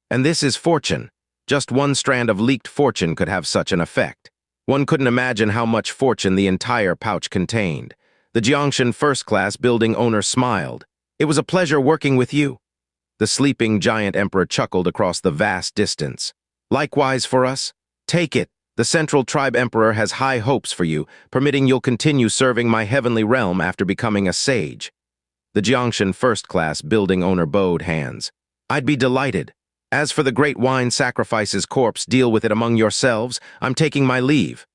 And this is fortune. Just one strand of leaked fortune could have such an effect. One couldn't imagine how much fortune the entire pouch contained. The Jiangshan first-class building owner smiled. "It was a pleasure working with you." The sleeping giant emperor chuckled across the vast distance. "Likewise for us. Take it. The Central Tribe Emperor has high hopes for you, permitting you'll continue serving my heavenly realm after becoming a sage." The Jiangshan first-class building owner bowed hands. "I'd be delighted. As for the great wine sacrifice's corpse, deal with it among yourselves. I'm taking my leave."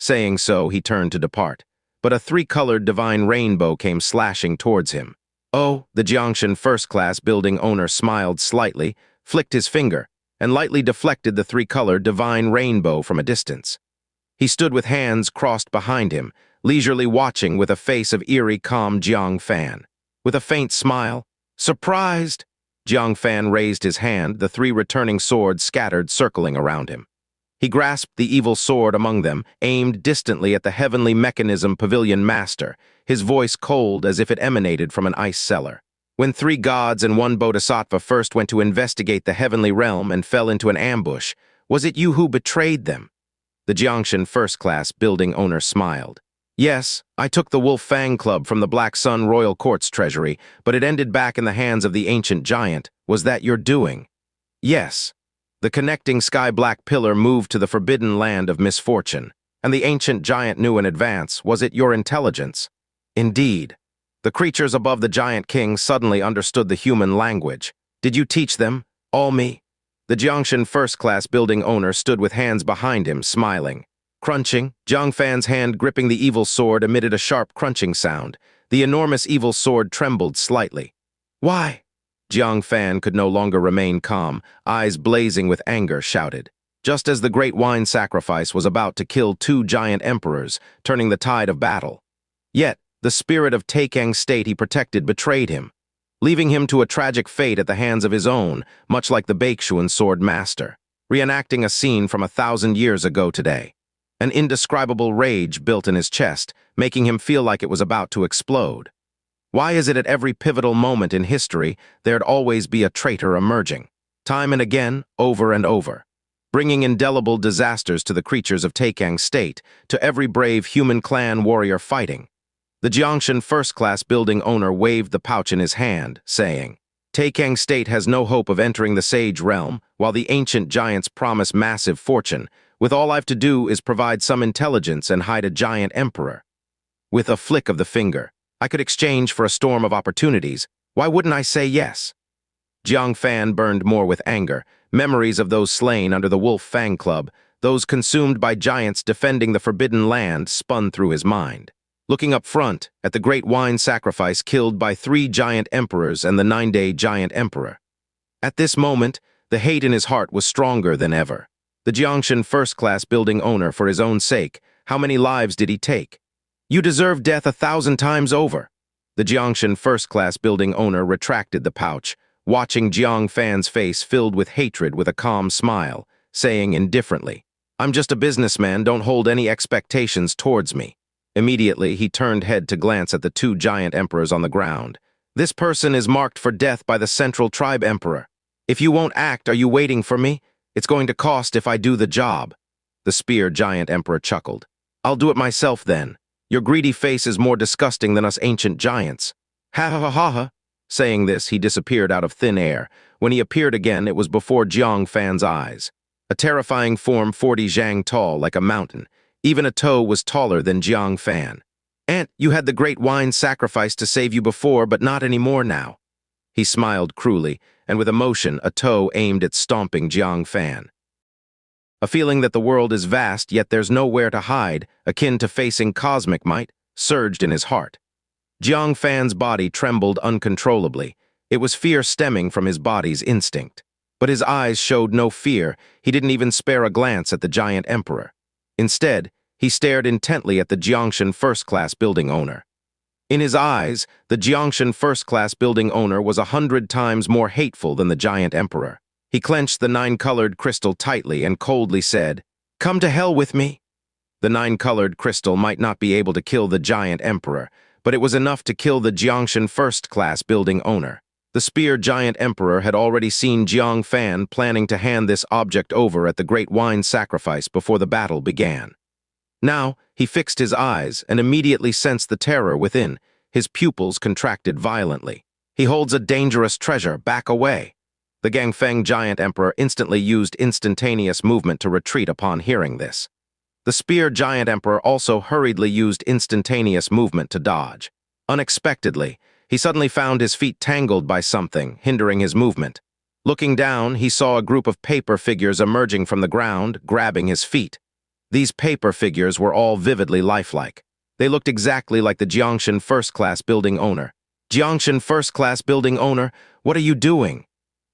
Saying so, he turned to depart. But a 3-colored divine rainbow came slashing towards him. "Oh," the Jiangshan first-class building owner smiled slightly, flicked his finger, and lightly deflected the 3-colored divine rainbow from a distance. He stood with hands crossed behind him, leisurely watching with a face of eerie calm Jiang Fan. With a faint smile, "Surprised?" Jang Fan raised his hand, the 3 returning swords scattered, circling around him. He grasped the evil sword among them, aimed distantly at the heavenly mechanism pavilion master, his voice cold as if it emanated from an ice cellar. "When 3 gods and 1 bodhisattva first went to investigate the heavenly realm and fell into an ambush, was it you who betrayed them?" The Jiangshan first-class building owner smiled. "Yes, I took the Wolf Fang Club from the Black Sun Royal Court's treasury, but it ended back in the hands of the ancient giant. Was that your doing?" "Yes." The connecting sky-black pillar moved to the forbidden land of misfortune, and the ancient giant knew in advance. "Was it your intelligence?" "Indeed." The creatures above the giant king suddenly understood the human language. "Did you teach them? All me?" The Jiangshan first-class building owner stood with hands behind him, smiling. Crunching, Jang Fan's hand gripping the evil sword emitted a sharp crunching sound. The enormous evil sword trembled slightly. "Why?" Jiang Fan could no longer remain calm, eyes blazing with anger, shouted. just as the great wine sacrifice was about to kill two giant emperors, turning the tide of battle. Yet, the spirit of Tekken state he protected betrayed him, leaving him to a tragic fate at the hands of his own, much like the Baeksuan sword master, reenacting a scene from 1,000 years ago today. An indescribable rage built in his chest, making him feel like it was about to explode. Why is it at every pivotal moment in history there'd always be a traitor emerging, time and again, over and over, bringing indelible disasters to the creatures of Tekken state, to every brave human clan warrior fighting? The Jangshan first-class building owner waved the pouch in his hand, saying, Tekken state has no hope of entering the Sage realm, while the ancient giants promise massive fortune. With all I've to do is provide some intelligence and hide a giant emperor. With a flick of the finger, I could exchange for a storm of opportunities. Why wouldn't I say yes? Jiang Fan burned more with anger, memories of those slain under the Wolf Fang Club, those consumed by giants defending the forbidden land, spun through his mind. Looking up front at the great wine sacrifice killed by 3 giant emperors and the 9-day giant emperor. At this moment, the hate in his heart was stronger than ever. The Jiangshan first-class building owner, for his own sake, how many lives did he take? You deserve death 1,000 times over. The Jiangshan first-class building owner retracted the pouch, watching Jiang Fan's face filled with hatred with a calm smile, saying indifferently, I'm just a businessman, don't hold any expectations towards me. Immediately, he turned head to glance at the 2 giant emperors on the ground. This person is marked for death by the Central Tribe Emperor. If you won't act, are you waiting for me? It's going to cost if I do the job. The spear giant emperor chuckled. I'll do it myself then. Your greedy face is more disgusting than us ancient giants. Ha ha ha ha ha. Saying this, he disappeared out of thin air. When he appeared again, it was before Jiang Fan's eyes. A terrifying form 40 zhang tall, like a mountain. Even a toe was taller than Jiang Fan. Aunt, you had the great wine sacrifice to save you before, but not anymore now. He smiled cruelly, and with emotion, a toe aimed at stomping Jiang Fan. A feeling that the world is vast, yet there's nowhere to hide, akin to facing cosmic might, surged in his heart. Jiang Fan's body trembled uncontrollably. It was fear stemming from his body's instinct. But his eyes showed no fear. He didn't even spare a glance at the giant emperor. Instead, he stared intently at the Jiangshan first-class building owner. In his eyes, the Jiangshan first-class building owner was 100 times more hateful than the giant emperor. He clenched the 9-colored crystal tightly and coldly said, Come to hell with me. The 9-colored crystal might not be able to kill the giant emperor, but it was enough to kill the Jiangshan first-class building owner. The spear giant emperor had already seen Jiang Fan planning to hand this object over at the great wine sacrifice before the battle began. Now, he fixed his eyes and immediately sensed the terror within. His pupils contracted violently. He holds a dangerous treasure, back away. The Gangfeng giant emperor instantly used instantaneous movement to retreat upon hearing this. The spear giant emperor also hurriedly used instantaneous movement to dodge. Unexpectedly, he suddenly found his feet tangled by something, hindering his movement. Looking down, he saw a group of paper figures emerging from the ground, grabbing his feet. These paper figures were all vividly lifelike. They looked exactly like the Jiangshan first-class building owner. Jiangshan first-class building owner, what are you doing?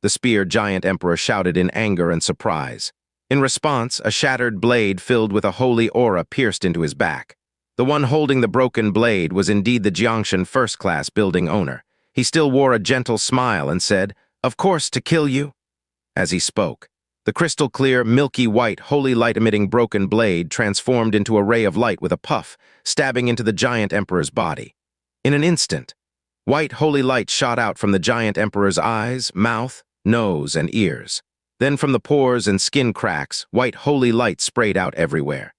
The spear giant emperor shouted in anger and surprise. In response, a shattered blade filled with a holy aura pierced into his back. The one holding the broken blade was indeed the Jiangshan first-class building owner. He still wore a gentle smile and said, Of course, to kill you. As he spoke, the crystal-clear, milky white, holy light-emitting broken blade transformed into a ray of light with a puff, stabbing into the giant emperor's body. In an instant, white holy light shot out from the giant emperor's eyes, mouth, nose, and ears. Then from the pores and skin cracks, white holy light sprayed out everywhere.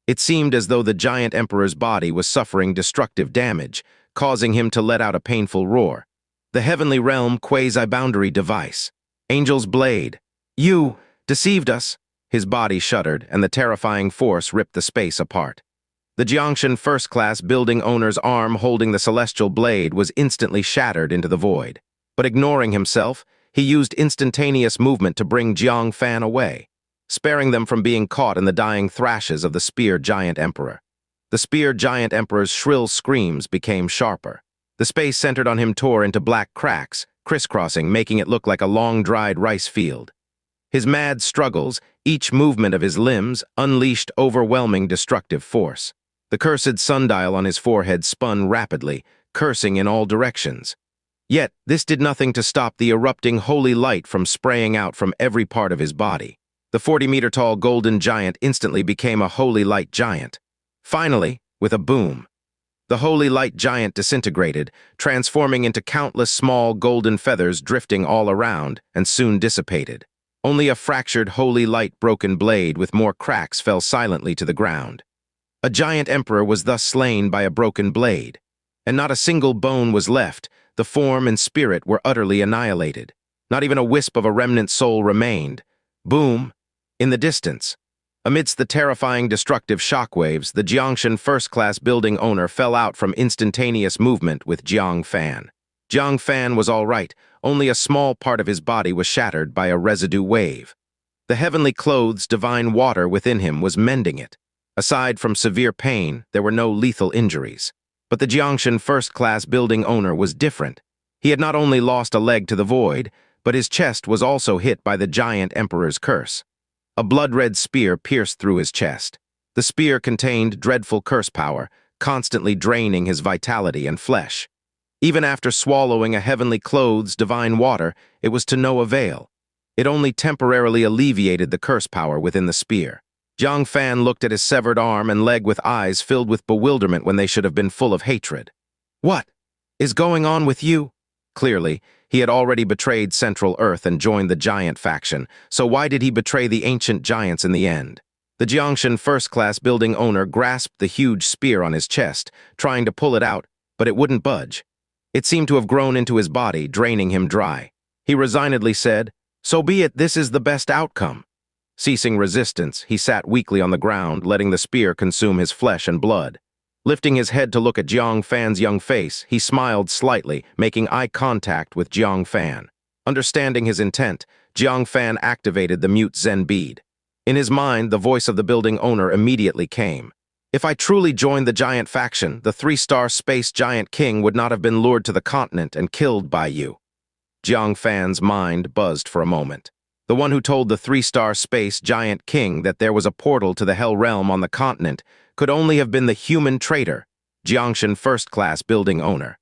It seemed as though the giant emperor's body was suffering destructive damage, causing him to let out a painful roar. The heavenly realm quasi-boundary device. Angel's blade. You deceived us. His body shuddered, and the terrifying force ripped the space apart. The Jiangshan first-class building owner's arm holding the celestial blade was instantly shattered into the void. But ignoring himself, he used instantaneous movement to bring Jiang Fan away, sparing them from being caught in the dying thrashes of the spear giant emperor. The spear giant emperor's shrill screams became sharper. The space centered on him tore into black cracks, crisscrossing, making it look like a long-dried rice field. His mad struggles, each movement of his limbs, unleashed overwhelming destructive force. The cursed sundial on his forehead spun rapidly, cursing in all directions. Yet, this did nothing to stop the erupting holy light from spraying out from every part of his body. The 40-meter-tall golden giant instantly became a holy light giant. Finally, with a boom, the holy light giant disintegrated, transforming into countless small golden feathers drifting all around, and soon dissipated. Only a fractured holy light broken blade with more cracks fell silently to the ground. A giant emperor was thus slain by a broken blade, and not a single bone was left. The form and spirit were utterly annihilated. Not even a wisp of a remnant soul remained. Boom! In the distance, amidst the terrifying destructive shockwaves, the Jangshan first-class building owner fell out from instantaneous movement with Jiang Fan. Jang Fan was all right, only a small part of his body was shattered by a residue wave. The heavenly clothes divine water within him was mending it. Aside from severe pain, there were no lethal injuries. But the Jiangshan first-class building owner was different. He had not only lost a leg to the void, but his chest was also hit by the giant emperor's curse. A blood-red spear pierced through his chest. The spear contained dreadful curse power, constantly draining his vitality and flesh. Even after swallowing a heavenly clothes divine water, it was to no avail. It only temporarily alleviated the curse power within the spear. Jang Fan looked at his severed arm and leg with eyes filled with bewilderment when they should have been full of hatred. "What is going on with you?" Clearly, he had already betrayed Central Earth and joined the giant faction, so why did he betray the ancient giants in the end? The Jiangshan first-class building owner grasped the huge spear on his chest, trying to pull it out, but it wouldn't budge. It seemed to have grown into his body, draining him dry. He resignedly said, "So be it, this is the best outcome." Ceasing resistance, he sat weakly on the ground, letting the spear consume his flesh and blood. Lifting his head to look at Jiang Fan's young face, he smiled slightly, making eye contact with Jiang Fan. Understanding his intent, Jiang Fan activated the mute Zen bead. In his mind, the voice of the building owner immediately came. "If I truly joined the giant faction, the 3-star space giant king would not have been lured to the continent and killed by you." Jiang Fan's mind buzzed for a moment. The one who told the 3-star space giant king that there was a portal to the Hell Realm on the continent could only have been the human traitor, Jiangshan first-class building owner.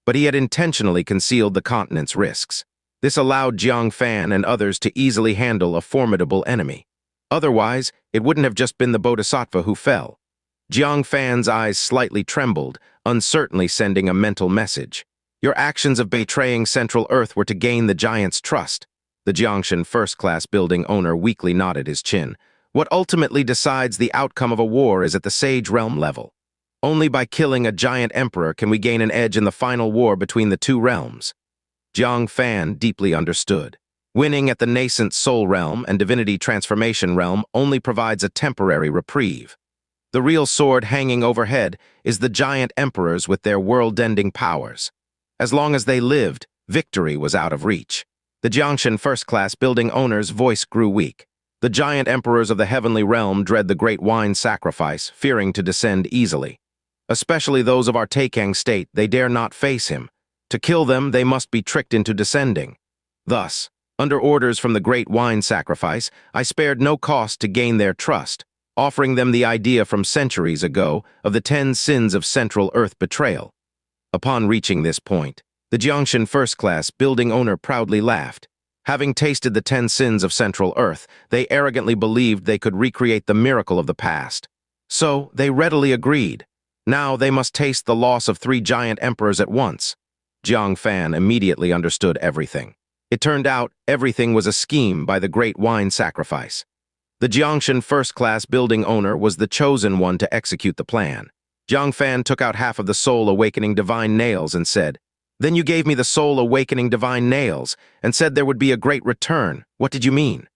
But he had intentionally concealed the continent's risks. This allowed Jiang Fan and others to easily handle a formidable enemy. Otherwise, it wouldn't have just been the Bodhisattva who fell. Jiang Fan's eyes slightly trembled, uncertainly sending a mental message. Your actions of betraying Central Earth were to gain the giant's trust. The Jiangshan first-class building owner weakly nodded his chin. What ultimately decides the outcome of a war is at the Sage Realm level. Only by killing a giant emperor can we gain an edge in the final war between the two realms. Jiang Fan deeply understood. Winning at the nascent Soul Realm and Divinity Transformation Realm only provides a temporary reprieve. The real sword hanging overhead is the giant emperors with their world-ending powers. As long as they lived, victory was out of reach. The Jiangshan first-class building owner's voice grew weak. The giant emperors of the heavenly realm dread the great wine sacrifice, fearing to descend easily. Especially those of our Tekken state, they dare not face him. To kill them, they must be tricked into descending. Thus, under orders from the great wine sacrifice, I spared no cost to gain their trust, offering them the idea from centuries ago of the 10 sins of Central Earth betrayal. Upon reaching this point, the Jiangshan first-class building owner proudly laughed. Having tasted the 10 sins of Central Earth, they arrogantly believed they could recreate the miracle of the past. So, they readily agreed. Now they must taste the loss of 3 giant emperors at once. Jiang Fan immediately understood everything. It turned out everything was a scheme by the great wine sacrifice. The Jiangshan first-class building owner was the chosen one to execute the plan. Jiang Fan took out half of the soul-awakening divine nails and said, "Then you gave me the soul-awakening divine nails and said there would be a great return. What did you mean?"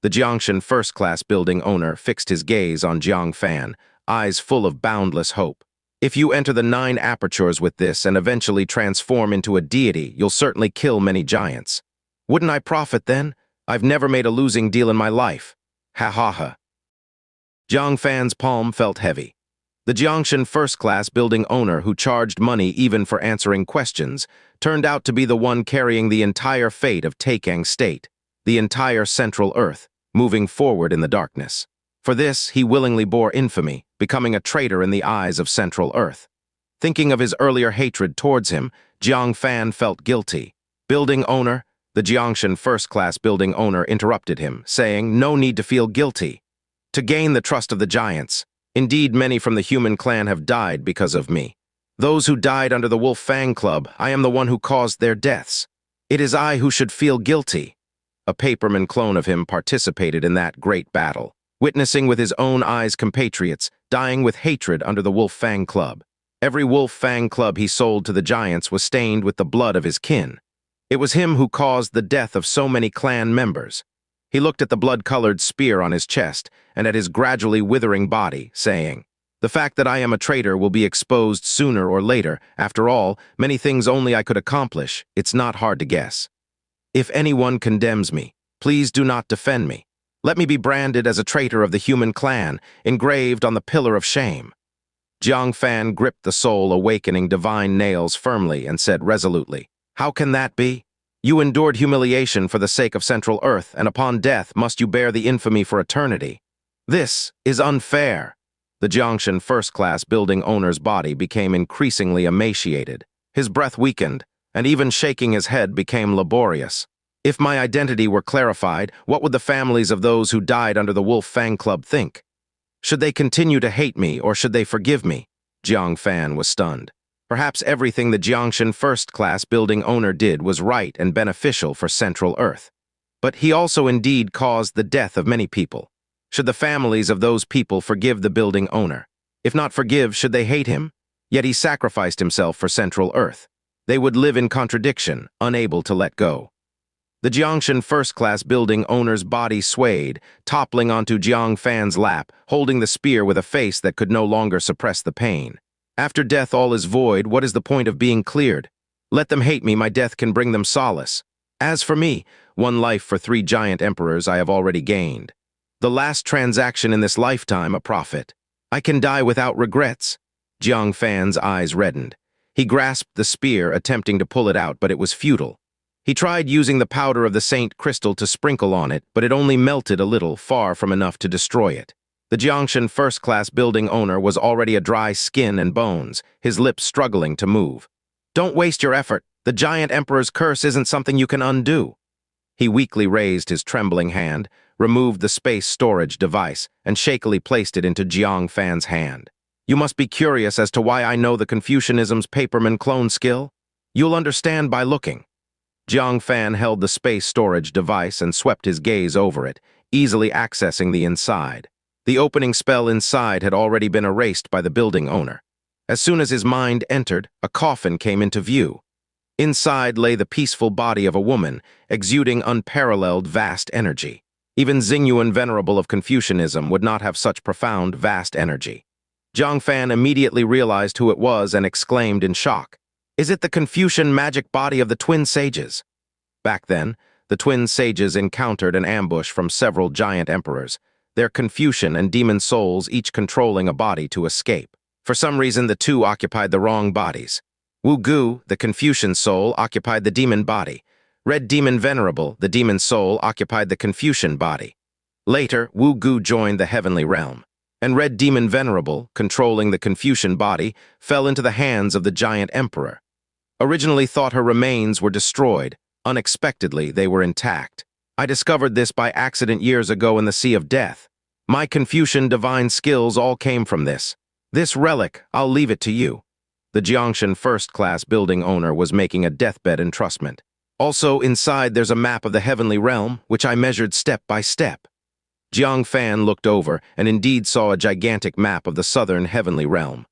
The Jiangshan first-class building owner fixed his gaze on Jiang Fan, eyes full of boundless hope. "If you enter the 9 apertures with this and eventually transform into a deity, you'll certainly kill many giants. Wouldn't I profit then? I've never made a losing deal in my life." Ha ha ha. Jiang Fan's palm felt heavy. The Jiangshan first-class building owner who charged money even for answering questions turned out to be the one carrying the entire fate of Tekken state. the entire Central Earth, moving forward in the darkness. For this, he willingly bore infamy, becoming a traitor in the eyes of Central Earth. Thinking of his earlier hatred towards him, Jiang Fan felt guilty. Building owner, the Jangshan first-class building owner interrupted him, saying, "No need to feel guilty. To gain the trust of the giants, indeed many from the human clan have died because of me. Those who died under the Wolf Fang Club, I am the one who caused their deaths. It is I who should feel guilty." A paperman clone of him participated in that great battle, witnessing with his own eyes compatriots dying with hatred under the Wolf Fang Club. Every Wolf Fang Club he sold to the giants was stained with the blood of his kin. It was him who caused the death of so many clan members. He looked at the blood-colored spear on his chest and at his gradually withering body, saying, "The fact that I am a traitor will be exposed sooner or later. After all, many things only I could accomplish. It's not hard to guess. If anyone condemns me, please do not defend me. Let me be branded as a traitor of the human clan, engraved on the pillar of shame." Jiang Fan gripped the soul-awakening divine nails firmly and said resolutely, "How can that be? You endured humiliation for the sake of Central Earth, and upon death must you bear the infamy for eternity. This is unfair." The Jangshan first-class building owner's body became increasingly emaciated. His breath weakened, and even shaking his head became laborious. "If my identity were clarified, what would the families of those who died under the Wolf Fang Club think? Should they continue to hate me, or should they forgive me?" Jiang Fan was stunned. Perhaps everything the Jangshan first-class building owner did was right and beneficial for Central Earth. But he also indeed caused the death of many people. Should the families of those people forgive the building owner? If not forgive, should they hate him? Yet he sacrificed himself for Central Earth. They would live in contradiction, unable to let go. The Jangshan first-class building owner's body swayed, toppling onto Jiang Fan's lap, holding the spear with a face that could no longer suppress the pain. "After death all is void, what is the point of being cleared? Let them hate me, my death can bring them solace. As for me, one life for 3 giant emperors I have already gained. The last transaction in this lifetime, a profit. I can die without regrets." Jiang Fan's eyes reddened. He grasped the spear, attempting to pull it out, but it was futile. He tried using the powder of the Saint Crystal to sprinkle on it, but it only melted a little, far from enough to destroy it. The Jangshan first-class building owner was already a dry skin and bones, his lips struggling to move. "Don't waste your effort. The giant emperor's curse isn't something you can undo." He weakly raised his trembling hand, removed the space storage device, and shakily placed it into Jiang Fan's hand. "You must be curious as to why I know the Confucianism's paperman clone skill. You'll understand by looking." Jiang Fan held the space storage device and swept his gaze over it, easily accessing the inside. The opening spell inside had already been erased by the building owner. As soon as his mind entered, a coffin came into view. Inside lay the peaceful body of a woman, exuding unparalleled vast energy. Even Xingyuan Venerable of Confucianism would not have such profound, vast energy. Jiang Fan immediately realized who it was and exclaimed in shock, "Is it the Confucian magic body of the twin sages?" Back then, the twin sages encountered an ambush from several giant emperors, their Confucian and demon souls each controlling a body to escape. For some reason, the two occupied the wrong bodies. Wu Gu, the Confucian soul, occupied the demon body. Red Demon Venerable, the demon soul, occupied the Confucian body. Later, Wu Gu joined the heavenly realm, and Red Demon Venerable, controlling the Confucian body, fell into the hands of the giant emperor. Originally thought her remains were destroyed, unexpectedly they were intact. I discovered this by accident years ago in the Sea of Death. My Confucian divine skills all came from this. This relic, I'll leave it to you." The Jangshan first-class building owner was making a deathbed entrustment. "Also, inside there's a map of the heavenly realm, which I measured step by step." Jiang Fan looked over and indeed saw a gigantic map of the southern heavenly realm.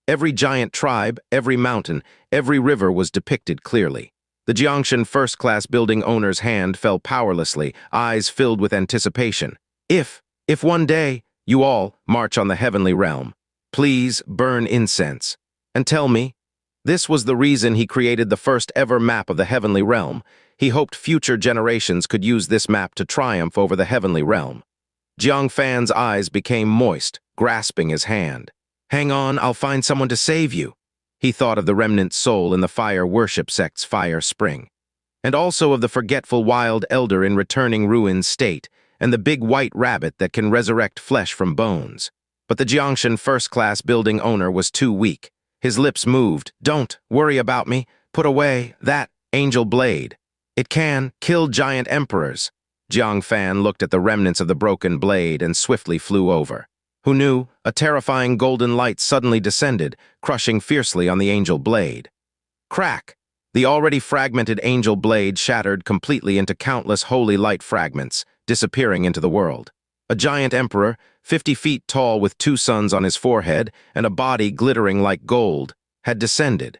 Every giant tribe, every mountain, every river was depicted clearly. The Jangshan first-class building owner's hand fell powerlessly, eyes filled with anticipation. If one day you all march on the heavenly realm, please burn incense. And tell me, this was the reason he created the first ever map of the heavenly realm. He hoped future generations could use this map to triumph over the heavenly realm. Jiang Fan's eyes became moist, grasping his hand. "Hang on, I'll find someone to save you." He thought of the remnant soul in the fire worship sect's fire spring. and also of the forgetful wild elder in returning ruined state, and the big white rabbit that can resurrect flesh from bones. But the Jangshan first-class building owner was too weak. His lips moved. "Don't worry about me. Put away that angel blade. It can kill giant emperors." Jiang Fan looked at the remnants of the broken blade and swiftly flew over. Who knew? A terrifying golden light suddenly descended, crushing fiercely on the angel blade. Crack! The already fragmented angel blade shattered completely into countless holy light fragments, disappearing into the world. A giant emperor, 50 feet tall with 2 suns on his forehead and a body glittering like gold, had descended.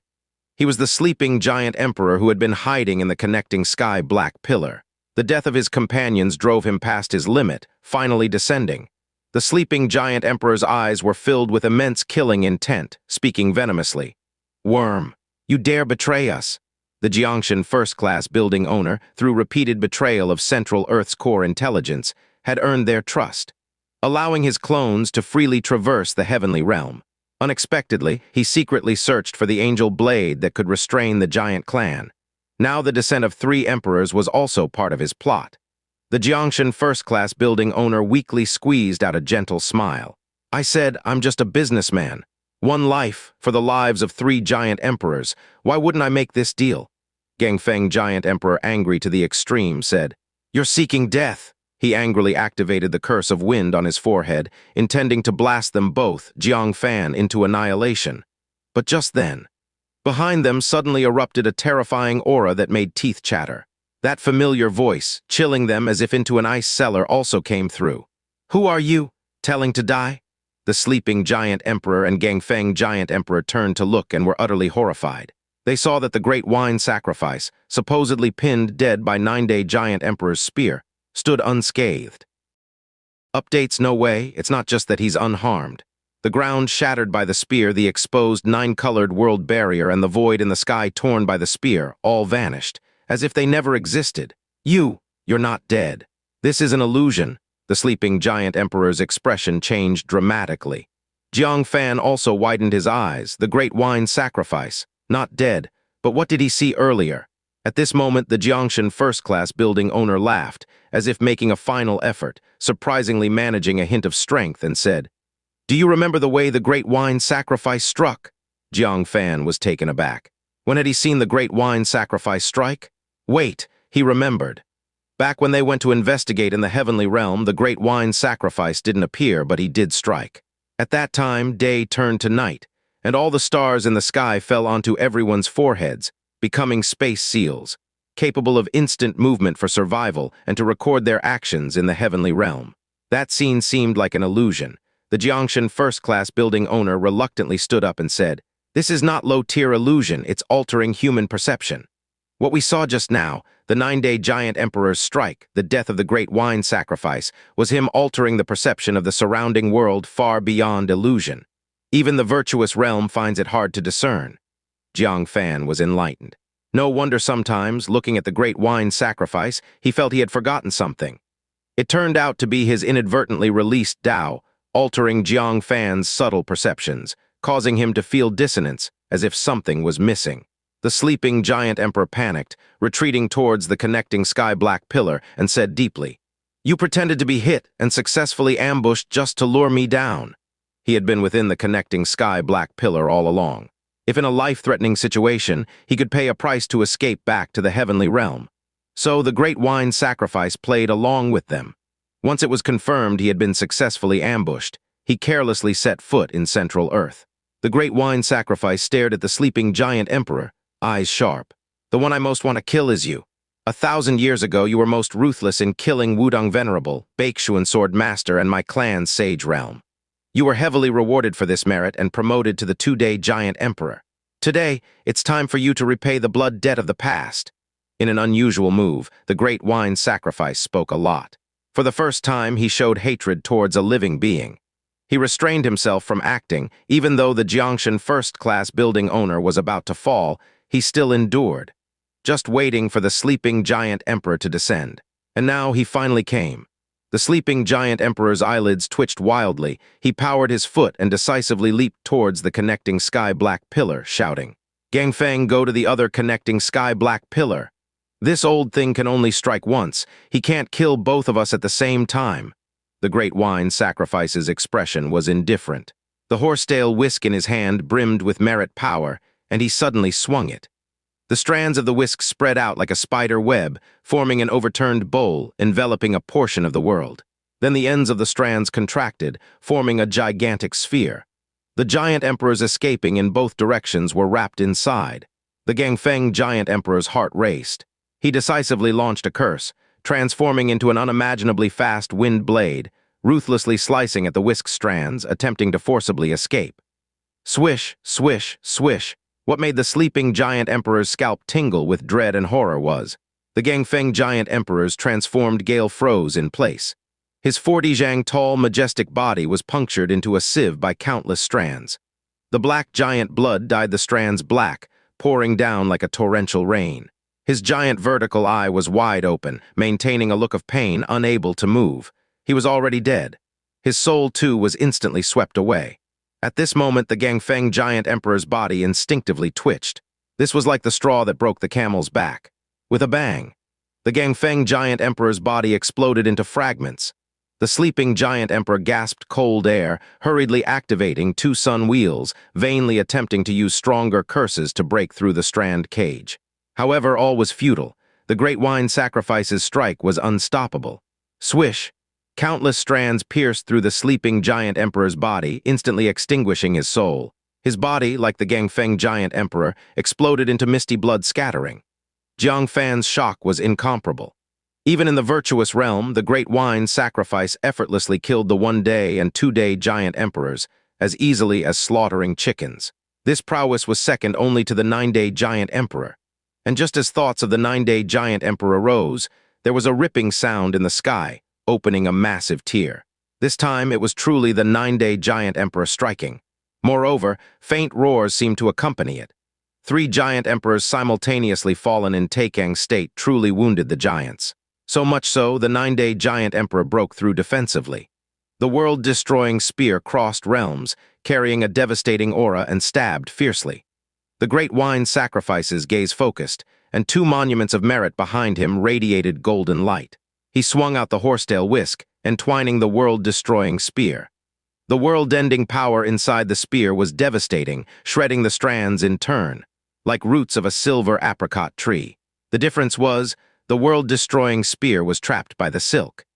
He was the sleeping giant emperor who had been hiding in the connecting sky black pillar. The death of his companions drove him past his limit, finally descending. The sleeping giant emperor's eyes were filled with immense killing intent, speaking venomously. "Worm, you dare betray us?" The Jiangshan first-class building owner, through repeated betrayal of Central Earth's core intelligence, had earned their trust, allowing his clones to freely traverse the heavenly realm. Unexpectedly, he secretly searched for the angel blade that could restrain the giant clan. Now the descent of 3 emperors was also part of his plot. The Jiangshan first-class building owner weakly squeezed out a gentle smile. "I said, I'm just a businessman. 1 life for the lives of 3 giant emperors. Why wouldn't I make this deal?" Jang Fan, giant emperor, angry to the extreme, said, "You're seeking death." He angrily activated the curse of wind on his forehead, intending to blast them both, Jiang Fan, into annihilation. But just then, behind them suddenly erupted a terrifying aura that made teeth chatter. That familiar voice, chilling them as if into an ice cellar, also came through. "Who are you? Telling to die?" The sleeping giant emperor and Jang Fan, giant emperor, turned to look and were utterly horrified. They saw that the great wine sacrifice, supposedly pinned dead by 9-day giant emperor's spear, stood unscathed. Updates: no way, it's not just that he's unharmed. The ground shattered by the spear, the exposed 9-colored world barrier, and the void in the sky torn by the spear, all vanished, as if they never existed. You're not dead. This is an illusion." The sleeping giant emperor's expression changed dramatically. Jiang Fan also widened his eyes. The great wine sacrifice. Not dead, but what did he see earlier? At this moment, the Jiangshan first-class building owner laughed, as if making a final effort, surprisingly managing a hint of strength, and said, "Do you remember the way the great wine sacrifice struck?" Jiang Fan was taken aback. When had he seen the great wine sacrifice strike? Wait, he remembered. Back when they went to investigate in the heavenly realm, the great wine sacrifice didn't appear, but he did strike. At that time, day turned to night, and all the stars in the sky fell onto everyone's foreheads, becoming space seals, capable of instant movement for survival and to record their actions in the heavenly realm. That scene seemed like an illusion. The Jiangshan first-class building owner reluctantly stood up and said, "This is not low-tier illusion, it's altering human perception. What we saw just now, the 9-day giant emperor's strike, the death of the great wine sacrifice, was him altering the perception of the surrounding world far beyond illusion. Even the virtuous realm finds it hard to discern." Jiang Fan was enlightened. No wonder sometimes, looking at the great wine sacrifice, he felt he had forgotten something. It turned out to be his inadvertently released Tao, altering Jiang Fan's subtle perceptions, causing him to feel dissonance, as if something was missing. The sleeping giant emperor panicked, retreating towards the connecting sky-black pillar, and said deeply, "You pretended to be hit and successfully ambushed just to lure me down." He had been within the connecting sky-black pillar all along. If in a life-threatening situation, he could pay a price to escape back to the heavenly realm. So the great wine sacrifice played along with them. Once it was confirmed he had been successfully ambushed, he carelessly set foot in Central Earth. The great wine sacrifice stared at the sleeping giant emperor, eyes sharp. "The one I most want to kill is you. 1,000 years ago, you were most ruthless in killing Wudong Venerable, Baeksuan Sword Master, and my clan's sage realm. You were heavily rewarded for this merit and promoted to the 2-day giant emperor. Today, it's time for you to repay the blood debt of the past." In an unusual move, the great wine sacrifice spoke a lot. For the first time, he showed hatred towards a living being. He restrained himself from acting, even though the Jiangshan first-class building owner was about to fall, he still endured, just waiting for the sleeping giant emperor to descend. And now he finally came. The sleeping giant emperor's eyelids twitched wildly. He powered his foot and decisively leaped towards the connecting sky-black pillar, shouting, "Jang Fan, go to the other connecting sky-black pillar." This old thing can only strike once. He can't kill both of us at the same time. The great wine sacrifice's expression was indifferent. The horsetail whisk in his hand brimmed with merit power, and he suddenly swung it. The strands of the whisk spread out like a spider web, forming an overturned bowl, enveloping a portion of the world. Then the ends of the strands contracted, forming a gigantic sphere. The giant emperors escaping in both directions were wrapped inside. The Gangfeng giant emperor's heart raced. He decisively launched a curse, transforming into an unimaginably fast wind blade, ruthlessly slicing at the whisk strands, attempting to forcibly escape. Swish, swish, swish. What made the sleeping giant emperor's scalp tingle with dread and horror was the Gangfeng giant emperor's transformed gale froze in place. His 40-zhang tall, majestic body was punctured into a sieve by countless strands. The black giant blood dyed the strands black, pouring down like a torrential rain. His giant vertical eye was wide open, maintaining a look of pain, unable to move. He was already dead. His soul, too, was instantly swept away. At this moment, the Gangfeng giant emperor's body instinctively twitched. This was like the straw that broke the camel's back. With a bang, the Gangfeng giant emperor's body exploded into fragments. The sleeping giant emperor gasped cold air, hurriedly activating 2 sun wheels, vainly attempting to use stronger curses to break through the strand cage. However, all was futile. The great wine sacrifice's strike was unstoppable. Swish! Countless strands pierced through the sleeping giant emperor's body, instantly extinguishing his soul. His body, like the Gangfeng giant emperor, exploded into misty blood scattering. Jiang Fan's shock was incomparable. Even in the virtuous realm, the great wine sacrifice effortlessly killed the 1-day and 2-day giant emperors, as easily as slaughtering chickens. This prowess was second only to the 9-day giant emperor. And just as thoughts of the 9-day giant emperor rose, there was a ripping sound in the sky, opening a massive tear. This time it was truly the 9-day giant emperor striking. Moreover, faint roars seemed to accompany it. 3 giant emperors simultaneously fallen in Tekken state truly wounded the giants. So much so, the 9-day giant emperor broke through defensively. The world-destroying spear crossed realms, carrying a devastating aura and stabbed fiercely. The great wine sacrifice's gaze focused, and 2 monuments of merit behind him radiated golden light. He swung out the horsetail whisk, entwining the world-destroying spear. The world-ending power inside the spear was devastating, shredding the strands in turn, like roots of a silver apricot tree. The difference was, the world-destroying spear was trapped by the silk.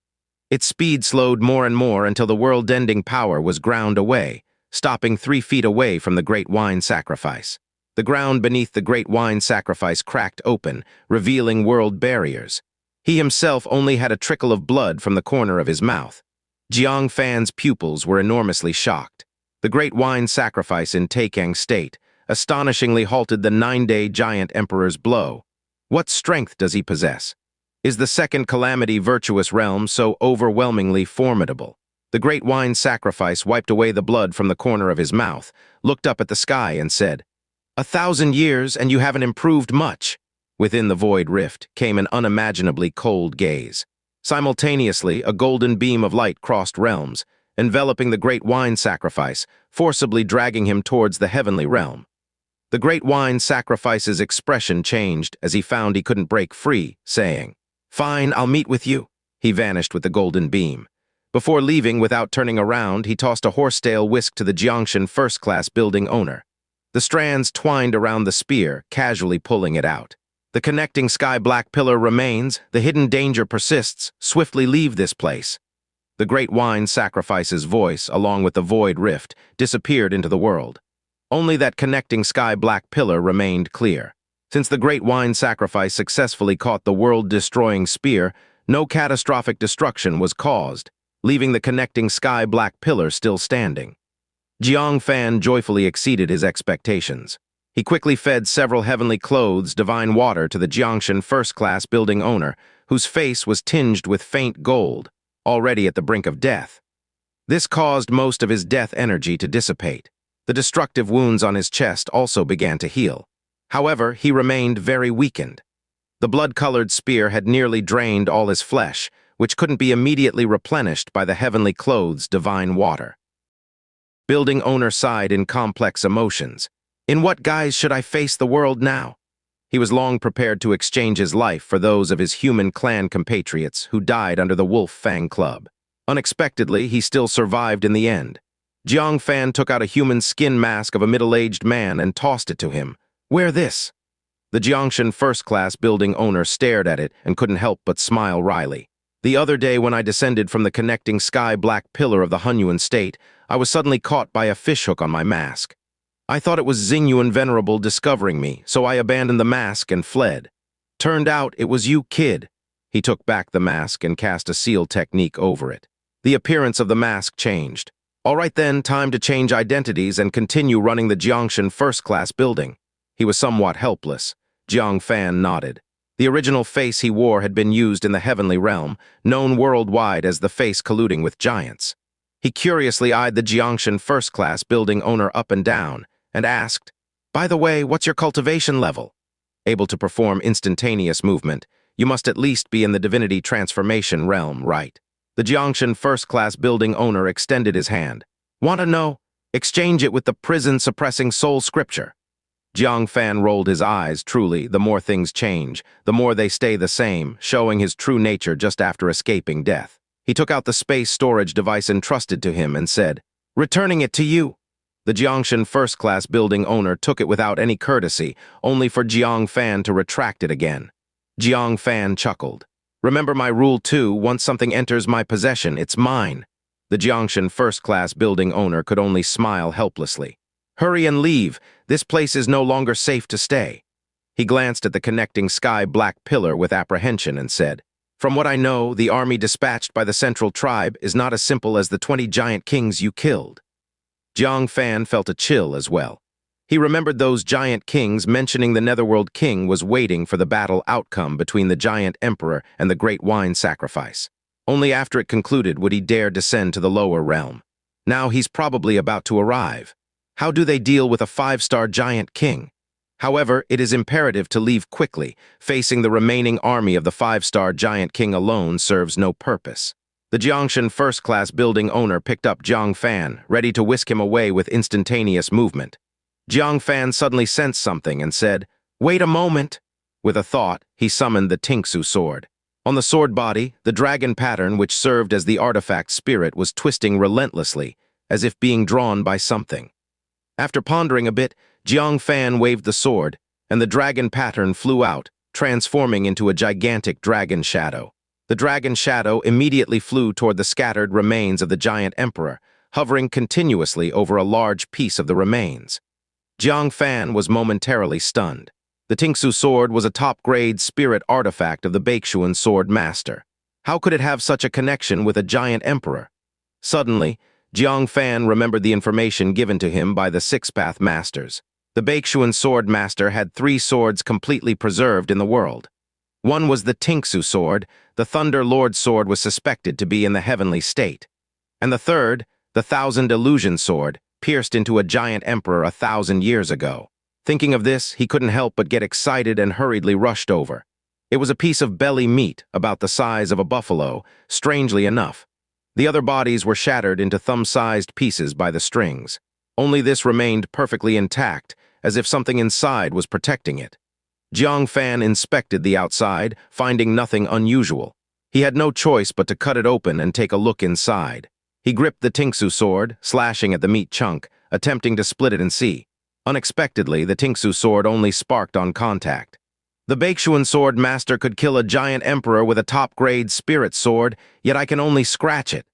Its speed slowed more and more until the world-ending power was ground away, stopping 3 feet away from the great wine sacrifice. The ground beneath the great wine sacrifice cracked open, revealing world barriers. He himself only had a trickle of blood from the corner of his mouth. Jiang Fan's pupils were enormously shocked. The great wine sacrifice in Tekken state astonishingly halted the 9-day giant emperor's blow. What strength does he possess? Is the second calamity virtuous realm so overwhelmingly formidable? The great wine sacrifice wiped away the blood from the corner of his mouth, looked up at the sky and said, "1,000 years and you haven't improved much." Within the void rift came an unimaginably cold gaze. Simultaneously, a golden beam of light crossed realms, enveloping the great wine sacrifice, forcibly dragging him towards the heavenly realm. The great wine sacrifice's expression changed as he found he couldn't break free, saying, "Fine, I'll meet with you." He vanished with the golden beam. Before leaving without turning around, he tossed a horsetail whisk to the Jangshan first-class building owner. The strands twined around the spear, casually pulling it out. The connecting sky-black pillar remains, the hidden danger persists, swiftly leave this place. The great wine sacrifice's voice, along with the void rift, disappeared into the world. Only that connecting sky-black pillar remained clear. Since the great wine sacrifice successfully caught the world-destroying spear, no catastrophic destruction was caused, leaving the connecting sky-black pillar still standing. Jiang Fan joyfully exceeded his expectations. He quickly fed several heavenly clothes, divine water to the Jangshan first-class building owner, whose face was tinged with faint gold, already at the brink of death. This caused most of his death energy to dissipate. The destructive wounds on his chest also began to heal. However, he remained very weakened. The blood-colored spear had nearly drained all his flesh, which couldn't be immediately replenished by the heavenly clothes' divine water. Building owner sighed in complex emotions. In what guise should I face the world now? He was long prepared to exchange his life for those of his human clan compatriots who died under the Wolf Fang Club. Unexpectedly, he still survived in the end. Jiang Fan took out a human skin mask of a middle-aged man and tossed it to him. "Wear this." The Jangshan first-class building owner stared at it and couldn't help but smile wryly. The other day when I descended from the connecting sky-black pillar of the Hunyuan state, I was suddenly caught by a fishhook on my mask. I thought it was Xingyuan Venerable discovering me, so I abandoned the mask and fled. Turned out it was you, kid. He took back the mask and cast a seal technique over it. The appearance of the mask changed. All right then, time to change identities and continue running the Jiangshan first-class building. He was somewhat helpless. Jiang Fan nodded. The original face he wore had been used in the heavenly realm, known worldwide as the face colluding with giants. He curiously eyed the Jiangshan first-class building owner up and down, and asked, "By the way, what's your cultivation level?" Able to perform instantaneous movement, you must at least be in the divinity transformation realm, right? The Jiangshan first-class building owner extended his hand. "Want to know? Exchange it with the prison-suppressing soul scripture." Jiang Fan rolled his eyes. Truly, the more things change, the more they stay the same, showing his true nature just after escaping death. He took out the space storage device entrusted to him and said, "Returning it to you." The Jiangshan first-class building owner took it without any courtesy, only for Jiang Fan to retract it again. Jiang Fan chuckled. "Remember my rule too, once something enters my possession, it's mine." The Jiangshan first-class building owner could only smile helplessly. "Hurry and leave. This place is no longer safe to stay." He glanced at the connecting sky-black pillar with apprehension and said, "From what I know, the army dispatched by the central tribe is not as simple as the 20 giant kings you killed." Jiang Fan felt a chill as well. He remembered those giant kings mentioning the Netherworld King was waiting for the battle outcome between the giant emperor and the great wine sacrifice. Only after it concluded would he dare descend to the lower realm. Now he's probably about to arrive. How do they deal with a 5-star giant king? However, it is imperative to leave quickly. Facing the remaining army of the 5-star giant king alone serves no purpose. The Jiangshan first-class building owner picked up Jiang Fan, ready to whisk him away with instantaneous movement. Jiang Fan suddenly sensed something and said, "Wait a moment." With a thought, he summoned the Tingsu sword. On the sword body, the dragon pattern which served as the artifact spirit was twisting relentlessly, as if being drawn by something. After pondering a bit, Jiang Fan waved the sword, and the dragon pattern flew out, transforming into a gigantic dragon shadow. The dragon shadow immediately flew toward the scattered remains of the giant emperor, hovering continuously over a large piece of the remains. Jiang Fan was momentarily stunned. The Tingsu sword was a top-grade spirit artifact of the Baishuan sword master. How could it have such a connection with a giant emperor? Suddenly, Jiang Fan remembered the information given to him by the Six-Path Masters. The Baishuan sword master had 3 swords completely preserved in the world. One was the Tingsu sword. The Thunder Lord sword was suspected to be in the heavenly state. And the third, the Thousand Illusion sword, pierced into a giant emperor 1,000 years ago. Thinking of this, he couldn't help but get excited and hurriedly rushed over. It was a piece of belly meat about the size of a buffalo, strangely enough. The other bodies were shattered into thumb-sized pieces by the strings. Only this remained perfectly intact, as if something inside was protecting it. Jiang Fan inspected the outside, finding nothing unusual. He had no choice but to cut it open and take a look inside. He gripped the Tingsu sword, slashing at the meat chunk, attempting to split it and see. Unexpectedly, the Tingsu sword only sparked on contact. The Baishuan sword master could kill a giant emperor with a top-grade spirit sword, yet I can only scratch it.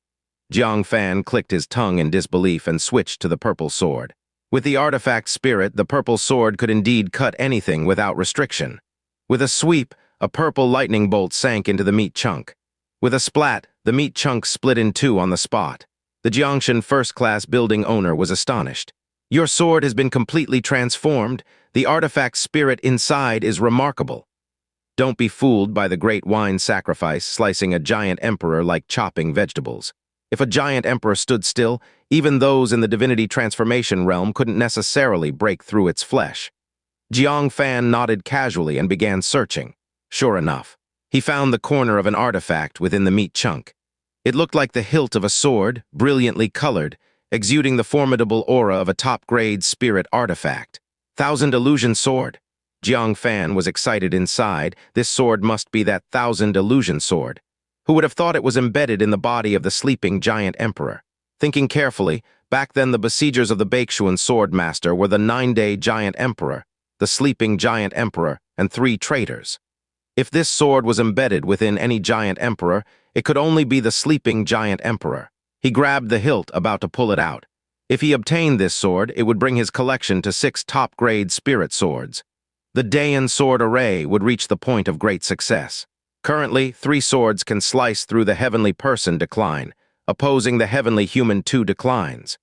Jiang Fan clicked his tongue in disbelief and switched to the purple sword. With the artifact spirit, the purple sword could indeed cut anything without restriction. With a sweep, a purple lightning bolt sank into the meat chunk. With a splat, the meat chunk split in 2 on the spot. The Jiangshan first-class building owner was astonished. "Your sword has been completely transformed. The artifact spirit inside is remarkable." Don't be fooled by the great wine sacrifice slicing a giant emperor like chopping vegetables. If a giant emperor stood still, even those in the divinity transformation realm couldn't necessarily break through its flesh. Jiang Fan nodded casually and began searching. Sure enough, he found the corner of an artifact within the meat chunk. It looked like the hilt of a sword, brilliantly colored, exuding the formidable aura of a top-grade spirit artifact. Thousand Illusion sword. Jiang Fan was excited inside. This sword must be that 1,000 illusion sword. Who would have thought it was embedded in the body of the sleeping giant emperor? Thinking carefully, back then the besiegers of the Baeksuan sword master were the 9-day giant emperor, the sleeping giant emperor, and 3 traitors. If this sword was embedded within any giant emperor, it could only be the sleeping giant emperor. He grabbed the hilt, about to pull it out. If he obtained this sword, it would bring his collection to 6 top-grade spirit swords. The Dayan sword array would reach the point of great success. Currently, 3 swords can slice through the heavenly person decline, opposing the heavenly human 2 declines.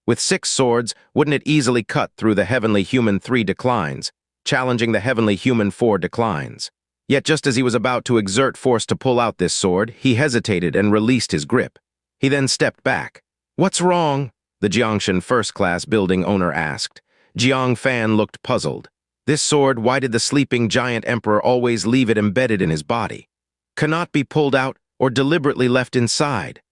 With 6 swords, wouldn't it easily cut through the heavenly human 3 declines, challenging the heavenly human 4 declines? Yet just as he was about to exert force to pull out this sword, he hesitated and released his grip. He then stepped back. "What's wrong?" the Jangshan first-class building owner asked. Jiang Fan looked puzzled. This sword, why did the sleeping giant emperor always leave it embedded in his body? Cannot be pulled out or deliberately left inside.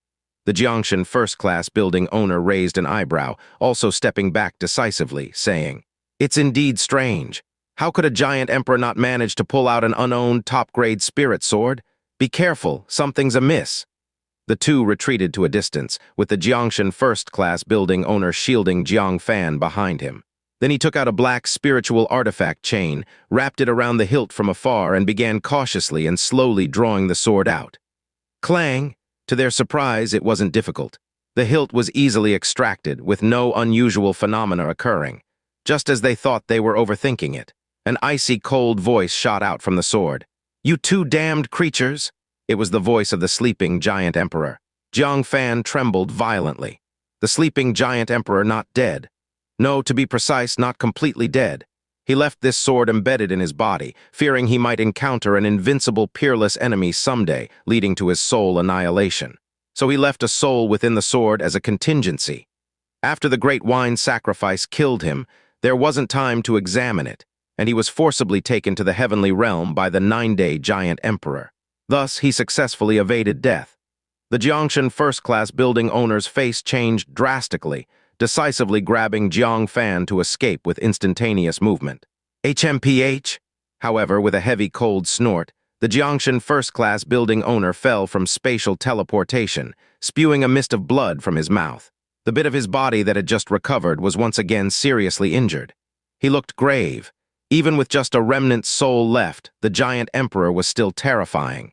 The Jangshan first-class building owner raised an eyebrow, also stepping back decisively, saying, "It's indeed strange. How could a giant emperor not manage to pull out an unowned top-grade spirit sword? Be careful, something's amiss." The 2 retreated to a distance, with the Jiangshan first-class building owner shielding Jiang Fan behind him. Then he took out a black spiritual artifact chain, wrapped it around the hilt from afar, and began cautiously and slowly drawing the sword out. Clang! To their surprise, it wasn't difficult. The hilt was easily extracted, with no unusual phenomena occurring. Just as they thought they were overthinking it, an icy cold voice shot out from the sword. "You 2 damned creatures!" It was the voice of the sleeping giant emperor. Jiang Fan trembled violently. The sleeping giant emperor not dead. No, to be precise, not completely dead. He left this sword embedded in his body, fearing he might encounter an invincible, peerless enemy someday, leading to his soul annihilation. So he left a soul within the sword as a contingency. After the great wine sacrifice killed him, there wasn't time to examine it, and he was forcibly taken to the heavenly realm by the 9-day giant emperor. Thus, he successfully evaded death. The Jiangshan first-class building owner's face changed drastically, decisively grabbing Jiang Fan to escape with instantaneous movement. HMPH! However, with a heavy cold snort, the Jiangshan first-class building owner fell from spatial teleportation, spewing a mist of blood from his mouth. The bit of his body that had just recovered was once again seriously injured. He looked grave. Even with just a remnant soul left, the giant emperor was still terrifying.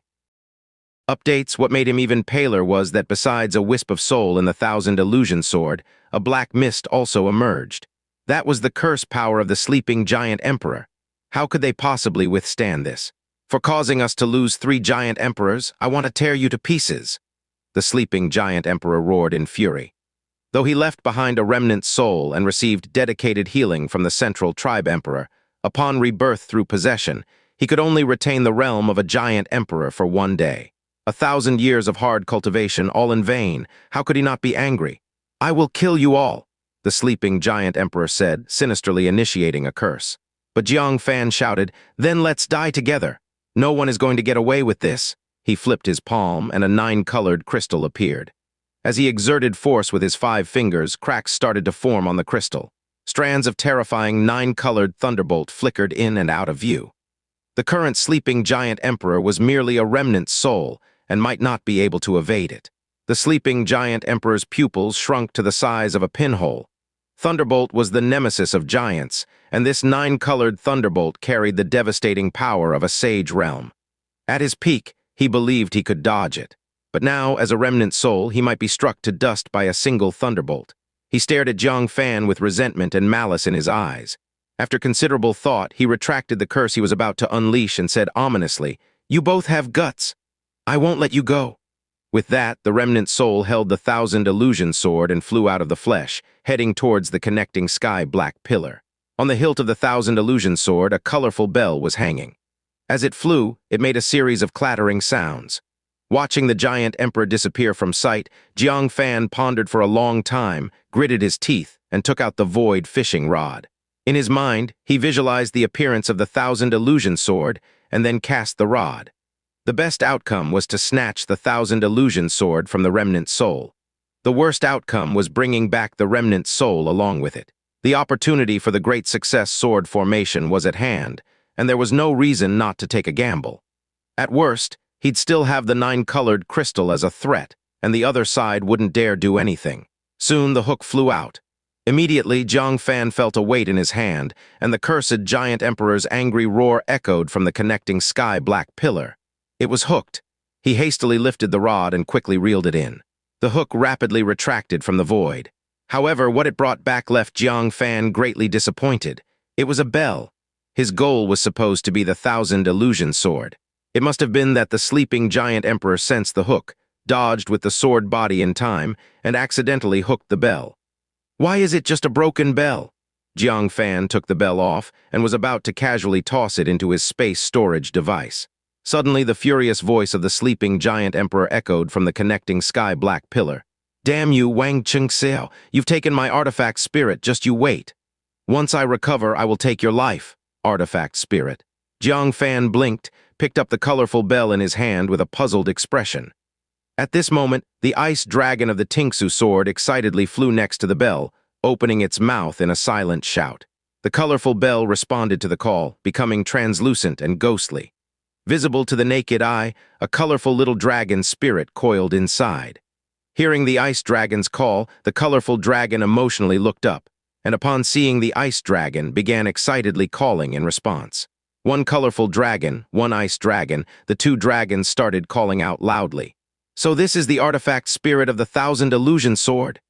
Updates: what made him even paler was that besides a wisp of soul in the 1,000 illusion sword, a black mist also emerged. That was the curse power of the sleeping giant emperor. How could they possibly withstand this? "For causing us to lose 3 giant emperors, I want to tear you to pieces," the sleeping giant emperor roared in fury. Though he left behind a remnant soul and received dedicated healing from the central tribe emperor, upon rebirth through possession, he could only retain the realm of a giant emperor for 1 day. 1,000 years of hard cultivation, all in vain. How could he not be angry? "I will kill you all," the sleeping giant emperor said, sinisterly initiating a curse. But Jiang Fan shouted, "Then let's die together. No one is going to get away with this." He flipped his palm, and a 9-colored crystal appeared. As he exerted force with his 5 fingers, cracks started to form on the crystal. Strands of terrifying 9-colored thunderbolt flickered in and out of view. The current sleeping giant emperor was merely a remnant soul and might not be able to evade it. The sleeping giant emperor's pupils shrunk to the size of a pinhole. Thunderbolt was the nemesis of giants, and this 9-colored thunderbolt carried the devastating power of a sage realm. At his peak, he believed he could dodge it. But now, as a remnant soul, he might be struck to dust by a single thunderbolt. He stared at Jang Fan with resentment and malice in his eyes. After considerable thought, he retracted the curse he was about to unleash and said ominously, "You both have guts. I won't let you go." With that, the remnant soul held the 1,000 illusion sword and flew out of the flesh, heading towards the connecting sky-black pillar. On the hilt of the 1,000 illusion sword, a colorful bell was hanging. As it flew, it made a series of clattering sounds. Watching the giant emperor disappear from sight, Jiang Fan pondered for a long time, gritted his teeth, and took out the void fishing rod. In his mind, he visualized the appearance of the 1,000 illusion sword, and then cast the rod. The best outcome was to snatch the 1,000 illusion sword from the remnant soul. The worst outcome was bringing back the remnant soul along with it. The opportunity for the great success sword formation was at hand, and there was no reason not to take a gamble. At worst, he'd still have the nine-colored crystal as a threat, and the other side wouldn't dare do anything. Soon the hook flew out. Immediately, Jiang Fan felt a weight in his hand, and the cursed giant emperor's angry roar echoed from the connecting sky-black pillar. It was hooked. He hastily lifted the rod and quickly reeled it in. The hook rapidly retracted from the void. However, what it brought back left Jiang Fan greatly disappointed. It was a bell. His goal was supposed to be the 1,000 illusion sword. It must have been that the sleeping giant emperor sensed the hook, dodged with the sword body in time, and accidentally hooked the bell. Why is it just a broken bell? Jiang Fan took the bell off and was about to casually toss it into his space storage device. Suddenly, the furious voice of the sleeping giant emperor echoed from the connecting sky-black pillar. Damn you, Wang Chengxiao, you've taken my artifact spirit, just you wait. Once I recover, I will take your life, artifact spirit. Jiang Fan blinked, picked up the colorful bell in his hand with a puzzled expression. At this moment, the ice dragon of the Tingsu sword excitedly flew next to the bell, opening its mouth in a silent shout. The colorful bell responded to the call, becoming translucent and ghostly. Visible to the naked eye, a colorful little dragon spirit coiled inside. Hearing the ice dragon's call, the colorful dragon emotionally looked up, and upon seeing the ice dragon, began excitedly calling in response. One colorful dragon, one ice dragon, the two dragons started calling out loudly. So this is the artifact spirit of the 1,000 illusion sword?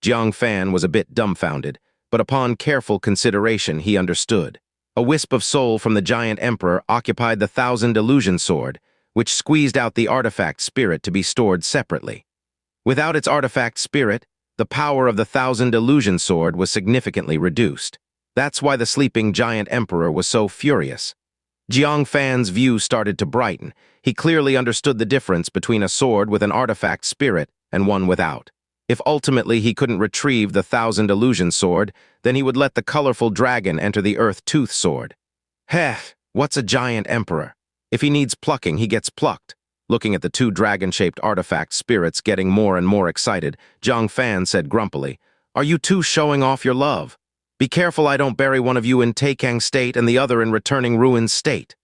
Jiang Fan was a bit dumbfounded, but upon careful consideration he understood. A wisp of soul from the giant emperor occupied the 1,000 illusion sword, which squeezed out the artifact spirit to be stored separately. Without its artifact spirit, the power of the 1,000 illusion sword was significantly reduced. That's why the sleeping giant emperor was so furious. Jiang Fan's view started to brighten. He clearly understood the difference between a sword with an artifact spirit and one without. If ultimately he couldn't retrieve the 1,000 illusion sword, then he would let the colorful dragon enter the Earth Tooth sword. Heh, what's a giant emperor? If he needs plucking, he gets plucked. Looking at the two dragon-shaped artifact spirits getting more and more excited, Jiang Fan said grumpily, "Are you two showing off your love? Be careful I don't bury one of you in Tekken state and the other in returning ruins state."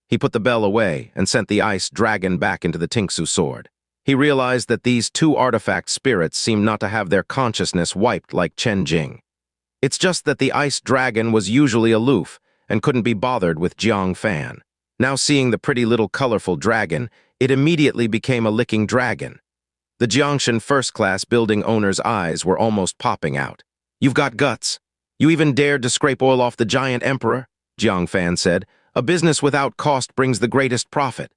He put the bell away and sent the ice dragon back into the Tingsu sword. He realized that these two artifact spirits seemed not to have their consciousness wiped like Chen Jing. It's just that the ice dragon was usually aloof and couldn't be bothered with Jiang Fan. Now seeing the pretty little colorful dragon, it immediately became a licking dragon. The Jangshan first-class building owner's eyes were almost popping out. "You've got guts. You even dared to scrape oil off the giant emperor," Jiang Fan said. "A business without cost brings the greatest profit.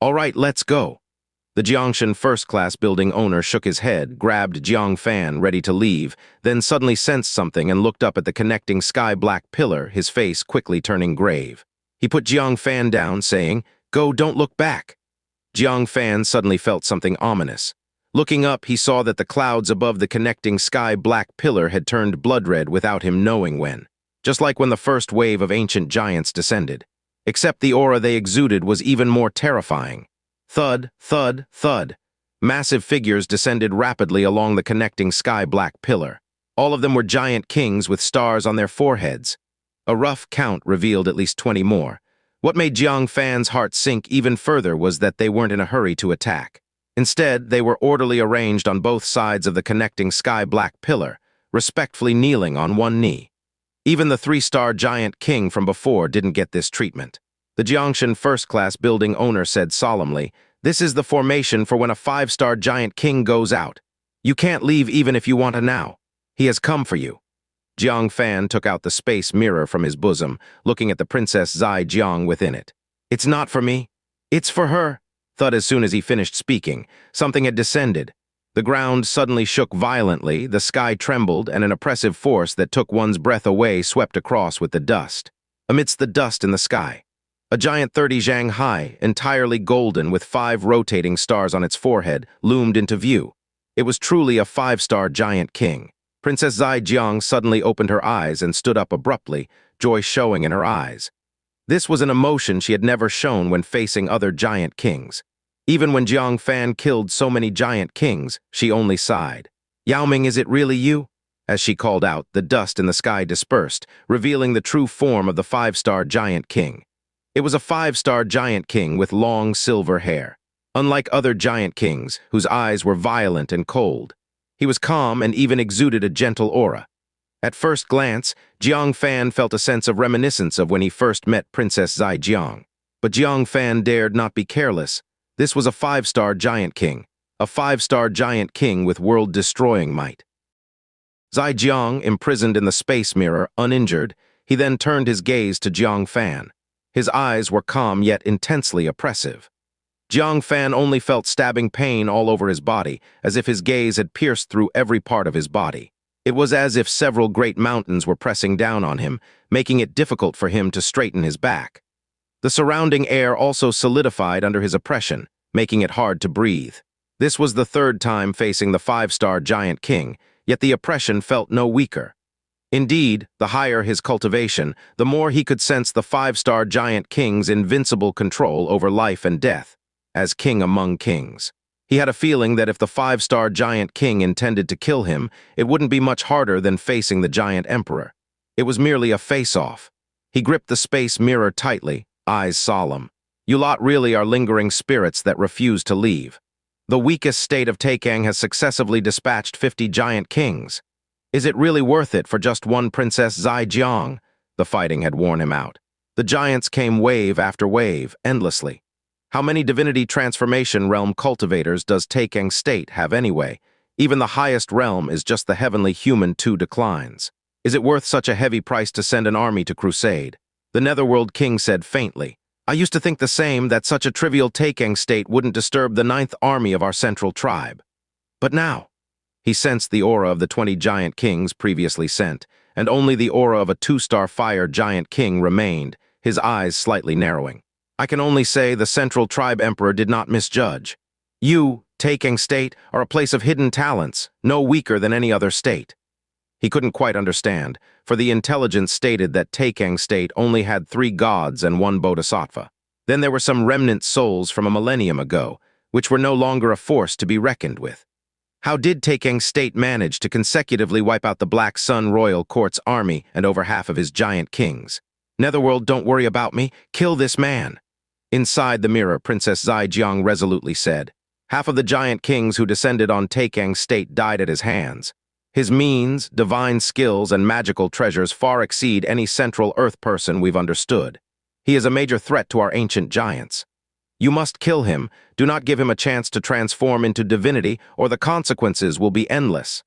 All right, let's go." The Jangshan first-class building owner shook his head, grabbed Jiang Fan, ready to leave, then suddenly sensed something and looked up at the connecting sky-black pillar, his face quickly turning grave. He put Jiang Fan down, saying, "Go, don't look back." Jiang Fan suddenly felt something ominous. Looking up, he saw that the clouds above the connecting sky-black pillar had turned blood-red without him knowing when, just like when the first wave of ancient giants descended. Except the aura they exuded was even more terrifying. Thud, thud, thud. Massive figures descended rapidly along the connecting sky-black pillar. All of them were giant kings with stars on their foreheads. A rough count revealed at least 20 more. What made Jiang Fan's heart sink even further was that they weren't in a hurry to attack. Instead, they were orderly arranged on both sides of the connecting sky-black pillar, respectfully kneeling on one knee. Even the 3-star giant king from before didn't get this treatment. The Jangshan first-class building owner said solemnly, "This is the formation for when a 5-star giant king goes out. You can't leave even if you want to now. He has come for you." Jiang Fan took out the space mirror from his bosom, looking at the Princess Zai Jiang within it. "It's not for me. It's for her." Thud as soon as he finished speaking. Something had descended. The ground suddenly shook violently, the sky trembled, and an oppressive force that took one's breath away swept across with the dust. Amidst the dust in the sky, a giant 30 zhang high, entirely golden with 5 rotating stars on its forehead, loomed into view. It was truly a 5-star giant king. Princess Zai Jiang suddenly opened her eyes and stood up abruptly, joy showing in her eyes. This was an emotion she had never shown when facing other giant kings. Even when Jiang Fan killed so many giant kings, she only sighed. "Yao Ming, is it really you?" As she called out, the dust in the sky dispersed, revealing the true form of the 5-star giant king. It was a five-star giant king with long silver hair. Unlike other giant kings, whose eyes were violent and cold, he was calm and even exuded a gentle aura. At first glance, Jiang Fan felt a sense of reminiscence of when he first met Princess Zaijiang. But Jiang Fan dared not be careless. This was a five-star giant king. A five-star giant king with world-destroying might. Zaijiang, imprisoned in the space mirror, uninjured, he then turned his gaze to Jiang Fan. His eyes were calm yet intensely oppressive. Jiang Fan only felt stabbing pain all over his body, as if his gaze had pierced through every part of his body. It was as if several great mountains were pressing down on him, making it difficult for him to straighten his back. The surrounding air also solidified under his oppression, making it hard to breathe. This was the third time facing the five-star giant king, yet the oppression felt no weaker. Indeed, the higher his cultivation, the more he could sense the five-star giant king's invincible control over life and death. As king among kings, he had a feeling that if the five-star giant king intended to kill him, it wouldn't be much harder than facing the giant emperor. It was merely a face-off. He gripped the space mirror tightly, eyes solemn. You lot really are lingering spirits that refuse to leave. The weakest state of Tekken has successively dispatched 50 giant kings. Is it really worth it for just one Princess Zaijiang? The fighting had worn him out. The giants came wave after wave, endlessly. How many divinity transformation realm cultivators does Tekken state have anyway? Even the highest realm is just the heavenly human 2 declines. Is it worth such a heavy price to send an army to crusade? The Netherworld King said faintly, I used to think the same, that such a trivial Tekken state wouldn't disturb the 9th army of our central tribe. But now, he sensed the aura of the 20 giant kings previously sent, and only the aura of a 2-star fire giant king remained, his eyes slightly narrowing. I can only say the Central Tribe Emperor did not misjudge. You, Tekken State, are a place of hidden talents, no weaker than any other state. He couldn't quite understand, for the intelligence stated that Tekken State only had 3 gods and 1 bodhisattva. Then there were some remnant souls from a millennium ago, which were no longer a force to be reckoned with. How did Tekken State manage to consecutively wipe out the Black Sun Royal Court's army and over half of his giant kings? Netherworld, don't worry about me. Kill this man. Inside the mirror, Princess Zaijiang resolutely said. Half of the giant kings who descended on Tekken State died at his hands. His means, divine skills, and magical treasures far exceed any Central Earth person we've understood. He is a major threat to our ancient giants. You must kill him. Do not give him a chance to transform into divinity, or the consequences will be endless.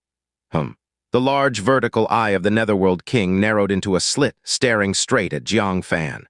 The large vertical eye of the Netherworld King narrowed into a slit, staring straight at Jiang Fan.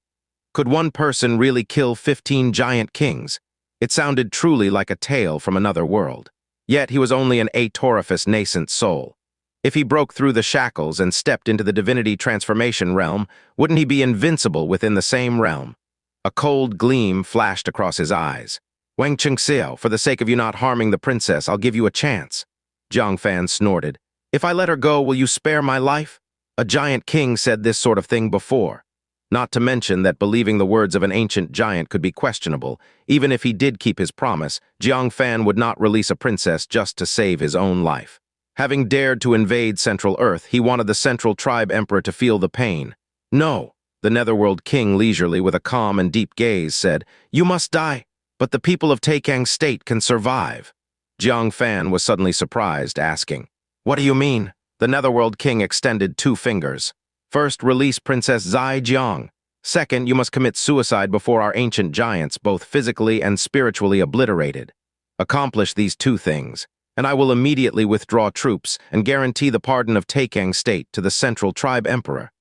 Could one person really kill 15 giant kings? It sounded truly like a tale from another world. Yet he was only an atorifious nascent soul. If he broke through the shackles and stepped into the divinity transformation realm, wouldn't he be invincible within the same realm? A cold gleam flashed across his eyes. Wang Chengxiao, for the sake of you not harming the princess, I'll give you a chance. Jiang Fan snorted. If I let her go, will you spare my life? A giant king said this sort of thing before. Not to mention that believing the words of an ancient giant could be questionable. Even if he did keep his promise, Jiang Fan would not release a princess just to save his own life. Having dared to invade Central Earth, he wanted the Central Tribe Emperor to feel the pain. No. The Netherworld King, leisurely, with a calm and deep gaze, said, You must die, but the people of Tekken State can survive. Jiang Fan was suddenly surprised, asking, What do you mean? The Netherworld King extended 2 fingers. First, release Princess Zaijiang. Second, you must commit suicide before our ancient giants, both physically and spiritually obliterated. Accomplish these 2 things, and I will immediately withdraw troops and guarantee the pardon of Tekken State to the Central Tribe Emperor.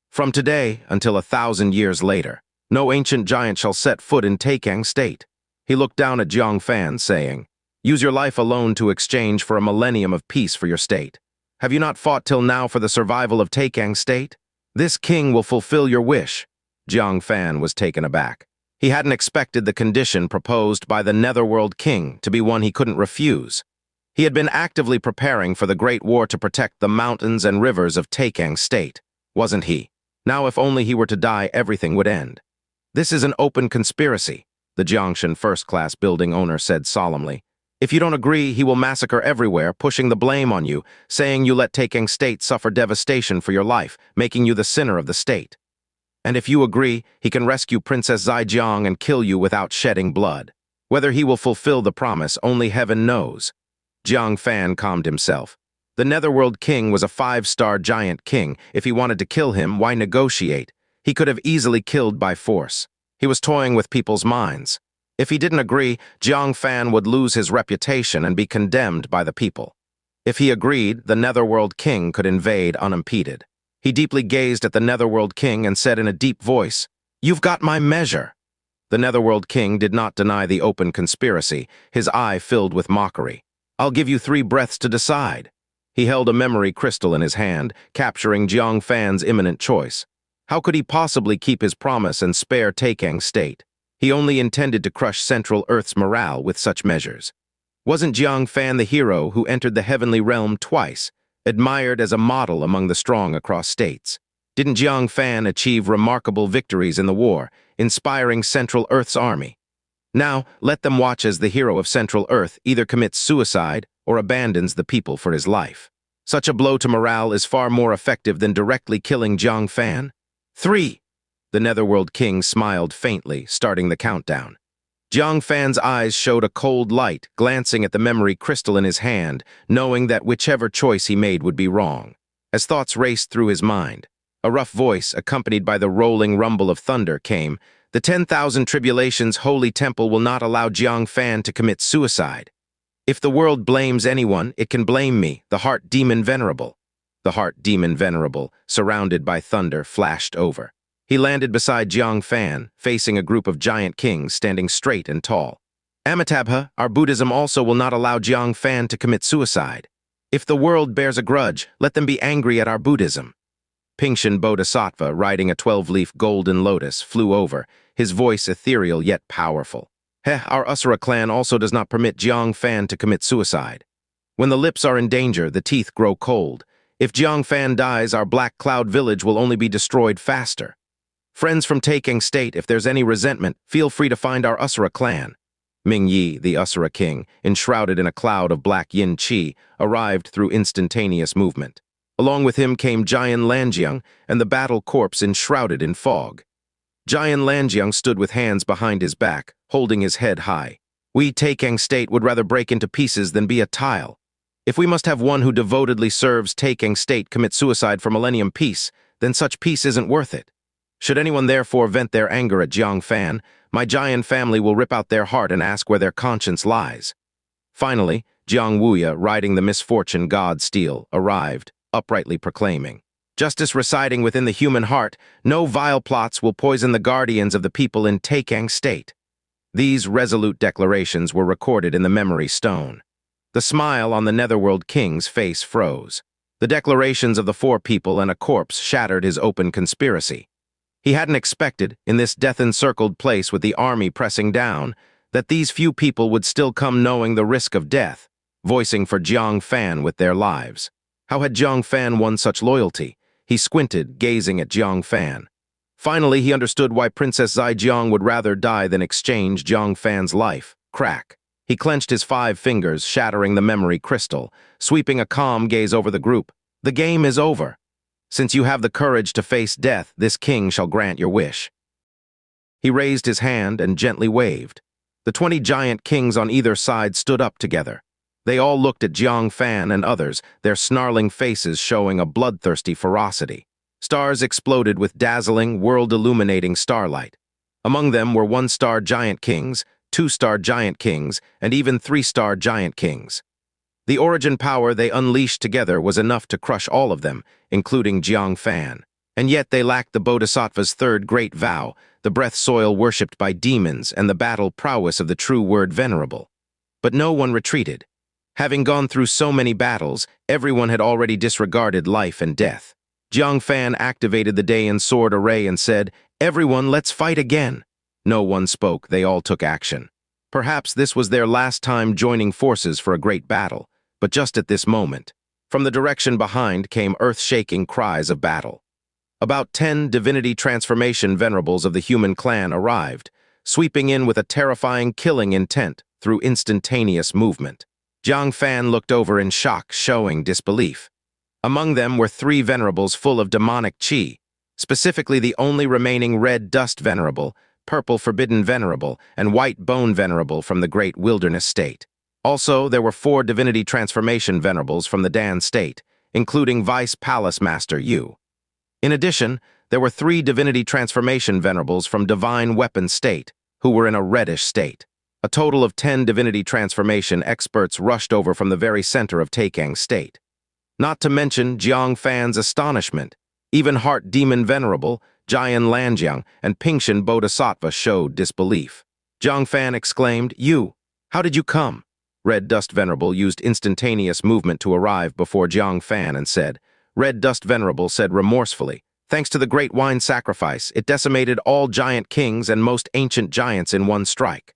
From today until 1,000 years later, no ancient giant shall set foot in Tekken State. He looked down at Jiang Fan, saying, Use your life alone to exchange for a millennium of peace for your state. Have you not fought till now for the survival of Tekken State? This king will fulfill your wish. Jiang Fan was taken aback. He hadn't expected the condition proposed by the Netherworld King to be one he couldn't refuse. He had been actively preparing for the Great War to protect the mountains and rivers of Tekken State, wasn't he? Now if only he were to die, everything would end. This is an open conspiracy, the Jangshan first-class building owner said solemnly. If you don't agree, he will massacre everywhere, pushing the blame on you, saying you let Tekken State suffer devastation for your life, making you the sinner of the state. And if you agree, he can rescue Princess Zaijiang and kill you without shedding blood. Whether he will fulfill the promise, only heaven knows." Jiang Fan calmed himself. The Netherworld King was a 5-star giant king. If he wanted to kill him, why negotiate? He could have easily killed by force. He was toying with people's minds. If he didn't agree, Jiang Fan would lose his reputation and be condemned by the people. If he agreed, the Netherworld King could invade unimpeded. He deeply gazed at the Netherworld King and said in a deep voice, "You've got my measure." The Netherworld King did not deny the open conspiracy, his eye filled with mockery. "I'll give you 3 breaths to decide." He held a memory crystal in his hand, capturing Jiang Fan's imminent choice. How could he possibly keep his promise and spare Tekken State? He only intended to crush Central Earth's morale with such measures. Wasn't Jiang Fan the hero who entered the heavenly realm twice, admired as a model among the strong across states? Didn't Jiang Fan achieve remarkable victories in the war, inspiring Central Earth's army? Now, let them watch as the hero of Central Earth either commits suicide or abandons the people for his life. Such a blow to morale is far more effective than directly killing Jiang Fan. 3. The Netherworld King smiled faintly, starting the countdown. Jiang Fan's eyes showed a cold light, glancing at the memory crystal in his hand, knowing that whichever choice he made would be wrong. As thoughts raced through his mind, a rough voice, accompanied by the rolling rumble of thunder, came. "The 10,000 Tribulations Holy Temple will not allow Jiang Fan to commit suicide. If the world blames anyone, it can blame me, the Heart Demon Venerable." The Heart Demon Venerable, surrounded by thunder, flashed over. He landed beside Jiang Fan, facing a group of giant kings standing straight and tall. "Amitabha, our Buddhism also will not allow Jiang Fan to commit suicide. If the world bears a grudge, let them be angry at our Buddhism." Pingshan Bodhisattva, riding a 12-leaf golden lotus, flew over, his voice ethereal yet powerful. Our Asura clan also does not permit Jiang Fan to commit suicide. When the lips are in danger, the teeth grow cold. If Jiang Fan dies, our Black Cloud village will only be destroyed faster. Friends from Tekken State, if there's any resentment, feel free to find our Asura clan. Ming Yi, the Asura king, enshrouded in a cloud of black yin qi, arrived through instantaneous movement. Along with him came Jian Lanjiang and the battle corpse enshrouded in fog. Jian Lanjiang stood with hands behind his back, holding his head high. "We Tekken State would rather break into pieces than be a tile. If we must have one who devotedly serves Tekken State commit suicide for millennium peace, then such peace isn't worth it. Should anyone therefore vent their anger at Jiang Fan, my giant family will rip out their heart and ask where their conscience lies." Finally, Jiang Wuya, riding the misfortune god Steel, arrived, uprightly proclaiming, "Justice residing within the human heart, no vile plots will poison the guardians of the people in Tekken State." These resolute declarations were recorded in the memory stone. The smile on the Netherworld King's face froze. The declarations of the 4 people and a corpse shattered his open conspiracy. He hadn't expected, in this death-encircled place with the army pressing down, that these few people would still come knowing the risk of death, voicing for Jiang Fan with their lives. How had Jiang Fan won such loyalty? He squinted, gazing at Jiang Fan. Finally, he understood why Princess Zaijiang would rather die than exchange Jiang Fan's life. Crack. He clenched his 5 fingers, shattering the memory crystal, sweeping a calm gaze over the group. "The game is over. Since you have the courage to face death, this king shall grant your wish." He raised his hand and gently waved. The 20 giant kings on either side stood up together. They all looked at Jiang Fan and others, their snarling faces showing a bloodthirsty ferocity. Stars exploded with dazzling, world-illuminating starlight. Among them were 1-star giant kings, 2-star giant kings, and even 3-star giant kings. The origin power they unleashed together was enough to crush all of them, including Jiang Fan. And yet they lacked the Bodhisattva's 3rd great vow, the breath soil worshipped by demons, and the battle prowess of the true word venerable. But no one retreated. Having gone through so many battles, everyone had already disregarded life and death. Jiang Fan activated the Dayan sword array and said, "Everyone, let's fight again." No one spoke, they all took action. Perhaps this was their last time joining forces for a great battle. But just at this moment, from the direction behind came earth-shaking cries of battle. About 10 divinity transformation venerables of the human clan arrived, sweeping in with a terrifying killing intent through instantaneous movement. Jang Fan looked over in shock, showing disbelief. Among them were 3 venerables full of demonic qi. specifically the only remaining red dust venerable, purple forbidden venerable, and white bone venerable from the great wilderness state. Also, there were 4 divinity transformation venerables from the Dan state, including Vice Palace Master Yu. In addition, there were 3 divinity transformation venerables from divine weapon state, who were in a reddish state. A total of 10 divinity transformation experts rushed over from the very center of Tekken state. Not to mention Jiang Fan's astonishment. Even Heart Demon Venerable, Jian Lanjiang, and Pingshan Bodhisattva showed disbelief. Jang Fan exclaimed, "You! How did you come?" Red Dust Venerable used instantaneous movement to arrive before Jiang Fan and said, Red Dust Venerable said remorsefully, "Thanks to the great wine sacrifice, it decimated all giant kings and most ancient giants in one strike.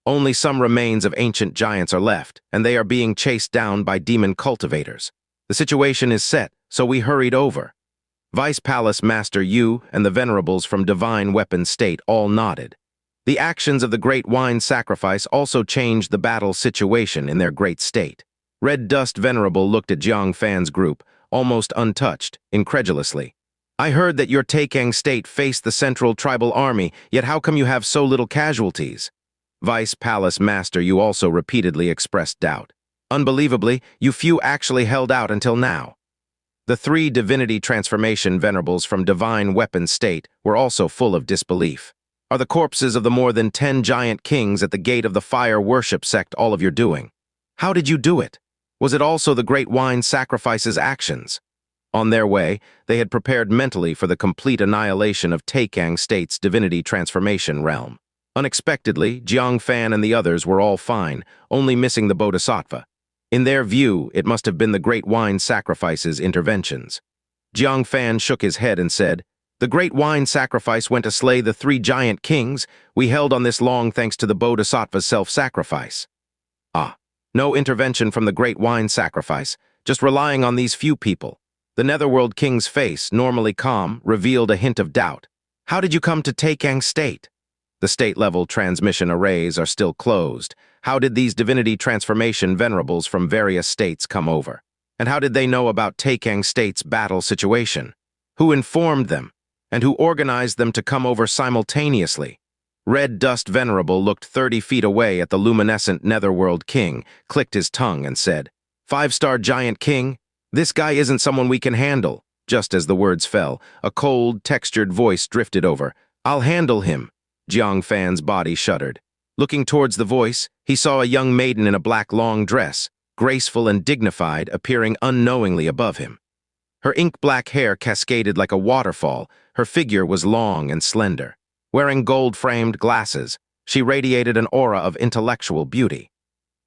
Only some remains of ancient giants are left, and they are being chased down by demon cultivators. The situation is set, so we hurried over." Vice Palace Master Yu and the venerables from Divine Weapon State all nodded. The actions of the great wine sacrifice also changed the battle situation in their great state. Red Dust Venerable looked at Jiang Fan's group, almost untouched, incredulously. "I heard that your Tekken state faced the Central Tribal Army, yet how come you have so little casualties?" Vice Palace Master Yu also repeatedly expressed doubt. "Unbelievably, you few actually held out until now." The 3 divinity transformation venerables from Divine Weapon State were also full of disbelief. "Are the corpses of the more than 10 giant kings at the gate of the fire worship sect all of your doing? How did you do it? Was it also the great wine sacrifice's actions?" On their way, they had prepared mentally for the complete annihilation of Tekken State's divinity transformation realm. Unexpectedly, Jiang Fan and the others were all fine, only missing the Bodhisattva. In their view, it must have been the great wine sacrifice's interventions. Jiang Fan shook his head and said, "The great wine sacrifice went to slay the 3 giant kings we held on this long thanks to the Bodhisattva's self-sacrifice." "Ah, no intervention from the great wine sacrifice, just relying on these few people." The Netherworld King's face, normally calm, revealed a hint of doubt. "How did you come to Tekken State? The state-level transmission arrays are still closed. How did these divinity transformation venerables from various states come over? And how did they know about Tekken State's battle situation? Who informed them? And who organized them to come over simultaneously?" Red Dust Venerable looked 30 feet away at the luminescent Netherworld King, clicked his tongue and said, "5-star giant king? This guy isn't someone we can handle." Just as the words fell, a cold, textured voice drifted over. "I'll handle him." Jiang Fan's body shuddered. Looking towards the voice, he saw a young maiden in a black long dress, graceful and dignified, appearing unknowingly above him. Her ink-black hair cascaded like a waterfall. Her figure was long and slender. Wearing gold-framed glasses, she radiated an aura of intellectual beauty.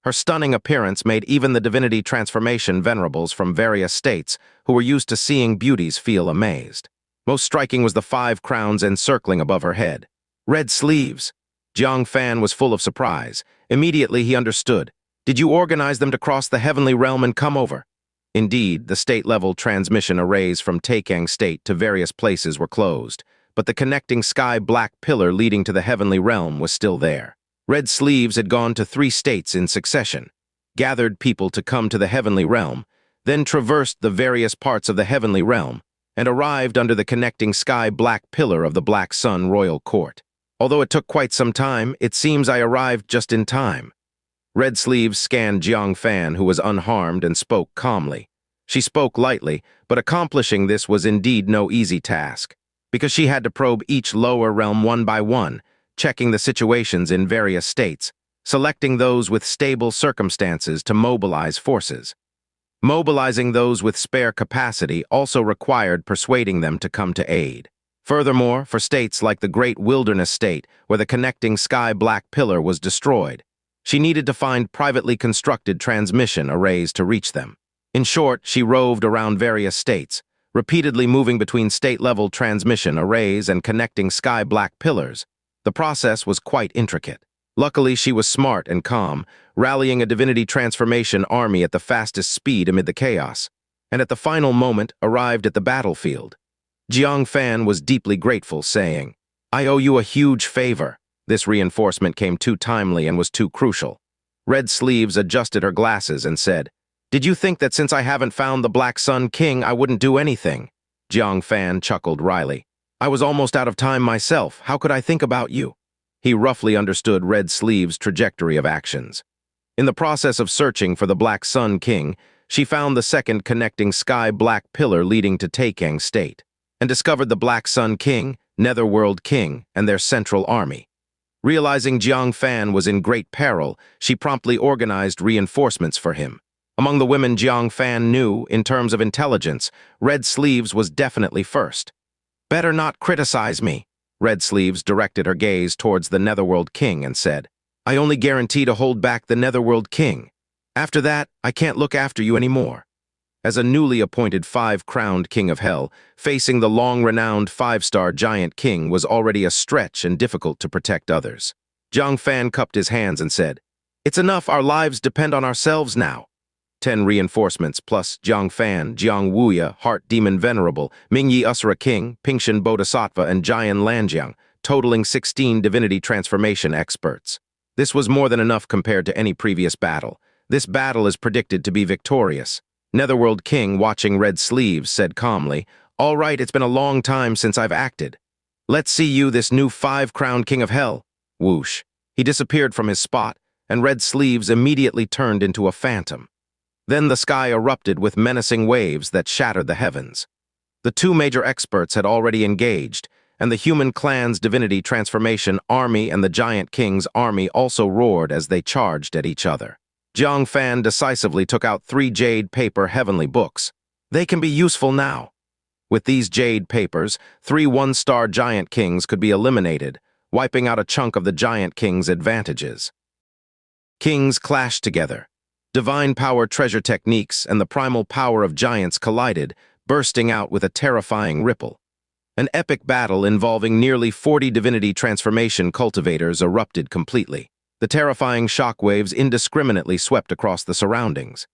Her stunning appearance made even the divinity transformation venerables from various states who were used to seeing beauties feel amazed. Most striking was the 5 crowns encircling above her head. Red sleeves. Jiang Fan was full of surprise. Immediately he understood. "Did you organize them to cross the heavenly realm and come over?" Indeed, the state-level transmission arrays from Tekken State to various places were closed, but the connecting sky-black pillar leading to the heavenly realm was still there. Red sleeves had gone to 3 states in succession, gathered people to come to the heavenly realm, then traversed the various parts of the heavenly realm, and arrived under the connecting sky-black pillar of the Black Sun Royal Court. Although it took quite some time, it seems I arrived just in time. Red Sleeves scanned Jiang Fan, who was unharmed, and spoke calmly. She spoke lightly, but accomplishing this was indeed no easy task, because she had to probe each lower realm one by one, checking the situations in various states, selecting those with stable circumstances to mobilize forces. Mobilizing those with spare capacity also required persuading them to come to aid. Furthermore, for states like the Great Wilderness State, where the connecting sky-black pillar was destroyed, she needed to find privately constructed transmission arrays to reach them. In short, she roved around various states, repeatedly moving between state-level transmission arrays and connecting sky-black pillars. The process was quite intricate. Luckily, she was smart and calm, rallying a divinity transformation army at the fastest speed amid the chaos, and at the final moment arrived at the battlefield. Jiang Fan was deeply grateful, saying, "I owe you a huge favor." This reinforcement came too timely and was too crucial. Red Sleeves adjusted her glasses and said, "Did you think that since I haven't found the Black Sun King, I wouldn't do anything?" Jiang Fan chuckled wryly. I was almost out of time myself. How could I think about you? He roughly understood Red Sleeve's trajectory of actions. In the process of searching for the Black Sun King, she found the second connecting sky-black pillar leading to Tekken State, and discovered the Black Sun King, Netherworld King, and their central army. Realizing Jiang Fan was in great peril, she promptly organized reinforcements for him. Among the women Jiang Fan knew, in terms of intelligence, Red Sleeves was definitely first. "Better not criticize me," Red Sleeves directed her gaze towards the Netherworld King and said, "I only guarantee to hold back the Netherworld King. After that, I can't look after you anymore." As a newly appointed five-crowned King of Hell, facing the long-renowned five-star Giant King was already a stretch and difficult to protect others. Jang Fan cupped his hands and said, "It's enough, our lives depend on ourselves now." 10 reinforcements plus Jiang Fan, Jiang Wuya, Heart Demon Venerable, Mingyi Usura King, Pingshan Bodhisattva, and Jian Lanjiang, totaling 16 divinity transformation experts. This was more than enough compared to any previous battle. This battle is predicted to be victorious. Netherworld King, watching Red Sleeves, said calmly, "All right, it's been a long time since I've acted. Let's see you, this new five-crowned King of Hell." Whoosh. He disappeared from his spot, and Red Sleeves immediately turned into a phantom. Then the sky erupted with menacing waves that shattered the heavens. The two major experts had already engaged, and the human clan's divinity transformation army and the Giant King's army also roared as they charged at each other. Jiang Fan decisively took out 3 jade paper heavenly books. They can be useful now. With these jade papers, 3 one-star Giant Kings could be eliminated, wiping out a chunk of the Giant King's advantages. Kings clashed together. Divine power treasure techniques and the primal power of giants collided, bursting out with a terrifying ripple. An epic battle involving nearly 40 divinity transformation cultivators erupted completely. The terrifying shockwaves indiscriminately swept across the surroundings.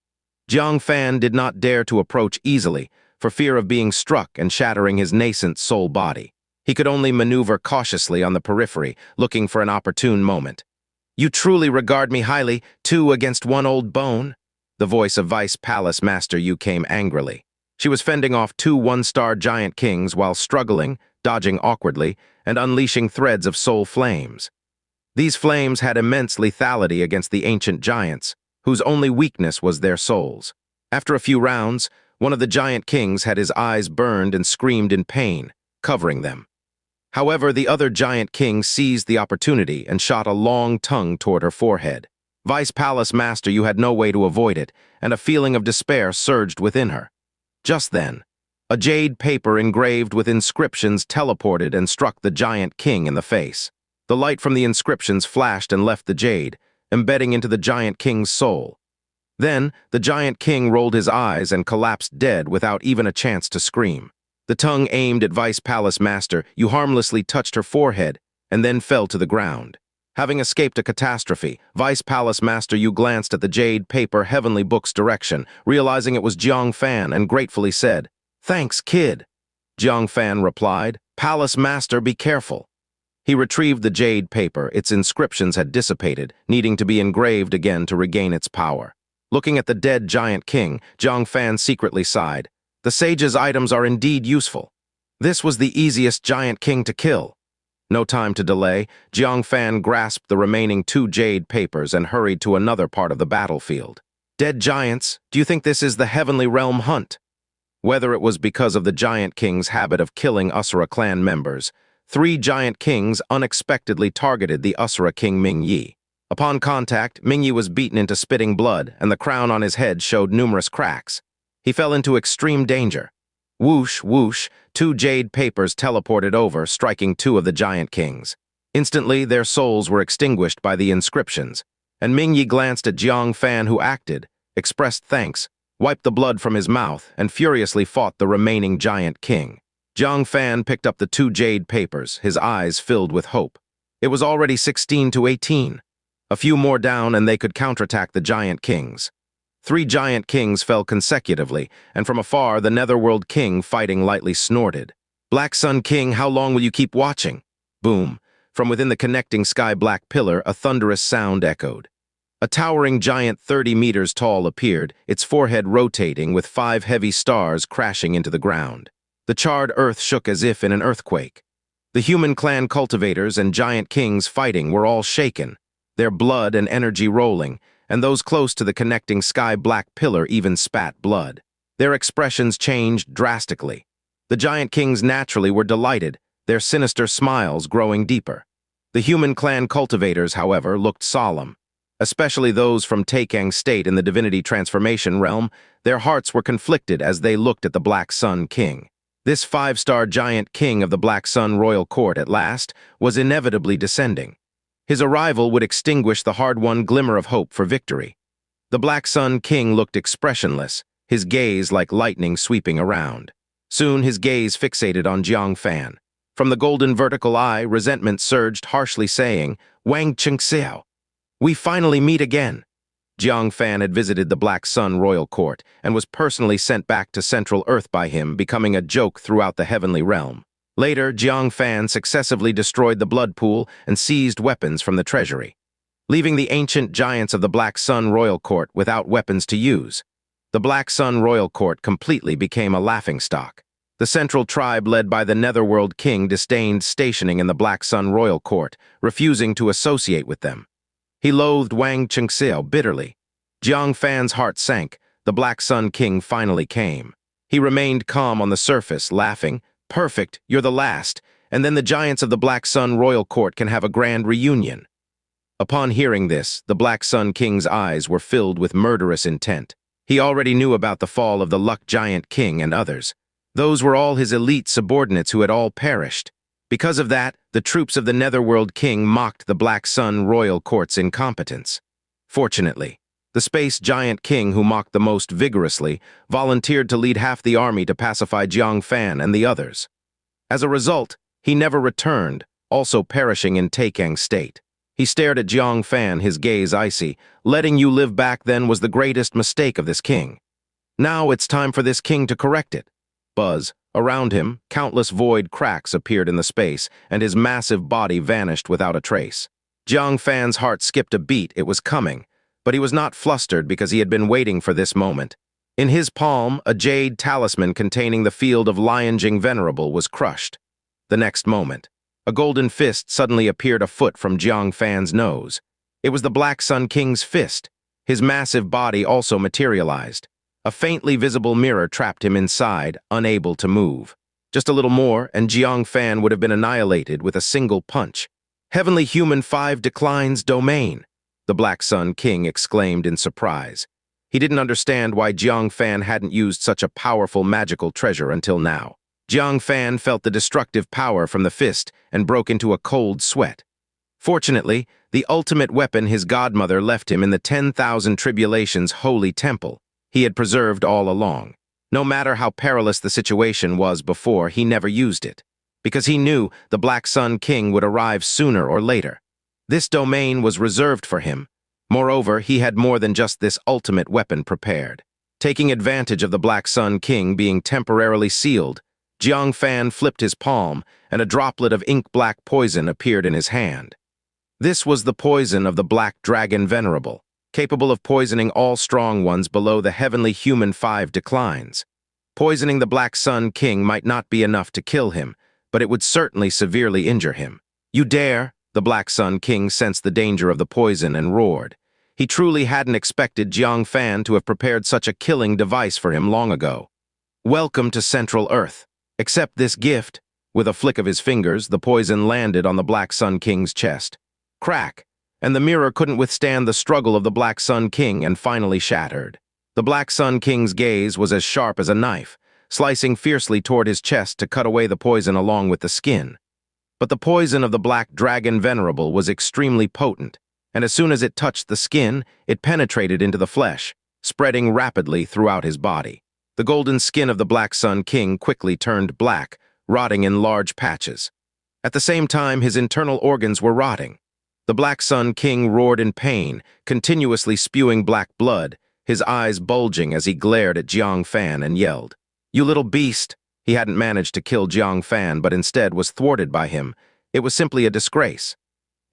Jiang Fan did not dare to approach easily, for fear of being struck and shattering his nascent soul body. He could only maneuver cautiously on the periphery, looking for an opportune moment. "You truly regard me highly, 2 against 1 old bone?" The voice of Vice Palace Master Yu came angrily. She was fending off 2 one-star Giant Kings while struggling, dodging awkwardly, and unleashing threads of soul flames. These flames had immense lethality against the ancient giants, whose only weakness was their souls. After a few rounds, one of the Giant Kings had his eyes burned and screamed in pain, covering them. However, the other Giant King seized the opportunity and shot a long tongue toward her forehead. Vice Palace Master, you had no way to avoid it, and a feeling of despair surged within her. Just then, a jade paper engraved with inscriptions teleported and struck the Giant King in the face. The light from the inscriptions flashed and left the jade, embedding into the Giant King's soul. Then, the Giant King rolled his eyes and collapsed dead without even a chance to scream. The tongue aimed at Vice Palace Master, you harmlessly touched her forehead, and then fell to the ground. Having escaped a catastrophe, Vice Palace Master, you glanced at the jade paper heavenly book's direction, realizing it was Jiang Fan, and gratefully said, "Thanks, kid." Jiang Fan replied, "Palace Master, be careful." He retrieved the jade paper. Its inscriptions had dissipated, needing to be engraved again to regain its power. Looking at the dead Giant King, Jiang Fan secretly sighed. The sage's items are indeed useful. This was the easiest Giant King to kill. No time to delay, Jiang Fan grasped the remaining 2 jade papers and hurried to another part of the battlefield. "Dead giants, do you think this is the Heavenly Realm hunt?" Whether it was because of the Giant King's habit of killing Usura clan members, 3 Giant Kings unexpectedly targeted the Usura King Mingyi. Upon contact, Mingyi was beaten into spitting blood, and the crown on his head showed numerous cracks. He fell into extreme danger. Whoosh, whoosh, 2 jade papers teleported over, striking 2 of the Giant Kings. Instantly, their souls were extinguished by the inscriptions, and Mingyi glanced at Jiang Fan, who acted, expressed thanks, wiped the blood from his mouth, and furiously fought the remaining Giant King. Jiang Fan picked up the 2 jade papers, his eyes filled with hope. It was already 16-18. A few more down and they could counterattack the Giant Kings. 3 Giant Kings fell consecutively, and from afar the Netherworld King fighting lightly snorted. "Black Sun King, how long will you keep watching?" Boom. From within the connecting sky-black pillar, a thunderous sound echoed. A towering giant 30 meters tall appeared, its forehead rotating with 5 heavy stars crashing into the ground. The charred earth shook as if in an earthquake. The human clan cultivators and giant kings fighting were all shaken, their blood and energy rolling, and those close to the connecting sky-black pillar even spat blood. Their expressions changed drastically. The giant kings naturally were delighted, their sinister smiles growing deeper. The human clan cultivators, however, looked solemn. Especially those from Tekken state in the divinity transformation realm, their hearts were conflicted as they looked at the Black Sun King. This five-star giant king of the Black Sun royal court at last was inevitably descending. His arrival would extinguish the hard-won glimmer of hope for victory. The Black Sun King looked expressionless, his gaze like lightning sweeping around. Soon his gaze fixated on Jiang Fan. From the golden vertical eye, resentment surged harshly saying, "Wang Chengxiao, we finally meet again." Jiang Fan had visited the Black Sun royal court and was personally sent back to Central Earth by him, becoming a joke throughout the heavenly realm. Later, Jiang Fan successively destroyed the blood pool and seized weapons from the treasury, leaving the ancient giants of the Black Sun royal court without weapons to use. The Black Sun royal court completely became a laughingstock. The central tribe led by the Netherworld King disdained stationing in the Black Sun royal court, refusing to associate with them. He loathed Wang Chengxiao bitterly. Jiang Fan's heart sank. The Black Sun King finally came. He remained calm on the surface, laughing, "Perfect, you're the last, and then the giants of the Black Sun royal court can have a grand reunion." Upon hearing this, the Black Sun King's eyes were filled with murderous intent. He already knew about the fall of the Luck Giant King and others. Those were all his elite subordinates who had all perished. Because of that, the troops of the Netherworld King mocked the Black Sun royal court's incompetence. Fortunately, the Space Giant King, who mocked the most vigorously, volunteered to lead half the army to pacify Jiang Fan and the others. As a result, he never returned, also perishing in Tekken state. He stared at Jiang Fan, his gaze icy. Letting you live back then was the greatest mistake of this king. Now it's time for this king to correct it. Buzz. Around him, countless void cracks appeared in the space, and his massive body vanished without a trace. Jiang Fan's heart skipped a beat. It was coming, but he was not flustered because he had been waiting for this moment. In his palm, a jade talisman containing the field of Lianjing Venerable was crushed. The next moment, a golden fist suddenly appeared a foot from Jiang Fan's nose. It was the Black Sun King's fist. His massive body also materialized. A faintly visible mirror trapped him inside, unable to move. Just a little more, and Jiang Fan would have been annihilated with a single punch. "Heavenly Human 5 declines domain," the Black Sun King exclaimed in surprise. He didn't understand why Jiang Fan hadn't used such a powerful magical treasure until now. Jiang Fan felt the destructive power from the fist and broke into a cold sweat. Fortunately, the ultimate weapon his godmother left him in the 10,000 Tribulations holy temple, he had preserved all along. No matter how perilous the situation was before, he never used it, because he knew the Black Sun King would arrive sooner or later. This domain was reserved for him. Moreover, he had more than just this ultimate weapon prepared. Taking advantage of the Black Sun King being temporarily sealed, Jiang Fan flipped his palm, and a droplet of ink-black poison appeared in his hand. This was the poison of the Black Dragon Venerable, capable of poisoning all strong ones below the Heavenly Human 5 declines. Poisoning the Black Sun King might not be enough to kill him, but it would certainly severely injure him. "You dare?" The Black Sun King sensed the danger of the poison and roared. He truly hadn't expected Jiang Fan to have prepared such a killing device for him long ago. "Welcome to Central Earth. Accept this gift." With a flick of his fingers, the poison landed on the Black Sun King's chest. Crack! And the mirror couldn't withstand the struggle of the Black Sun King and finally shattered. The Black Sun King's gaze was as sharp as a knife, slicing fiercely toward his chest to cut away the poison along with the skin. But the poison of the Black Dragon Venerable was extremely potent, and as soon as it touched the skin, it penetrated into the flesh, spreading rapidly throughout his body. The golden skin of the Black Sun King quickly turned black, rotting in large patches. At the same time, his internal organs were rotting. The Black Sun King roared in pain, continuously spewing black blood, his eyes bulging as he glared at Jiang Fan and yelled, "You little beast!" He hadn't managed to kill Jiang Fan, but instead was thwarted by him. It was simply a disgrace.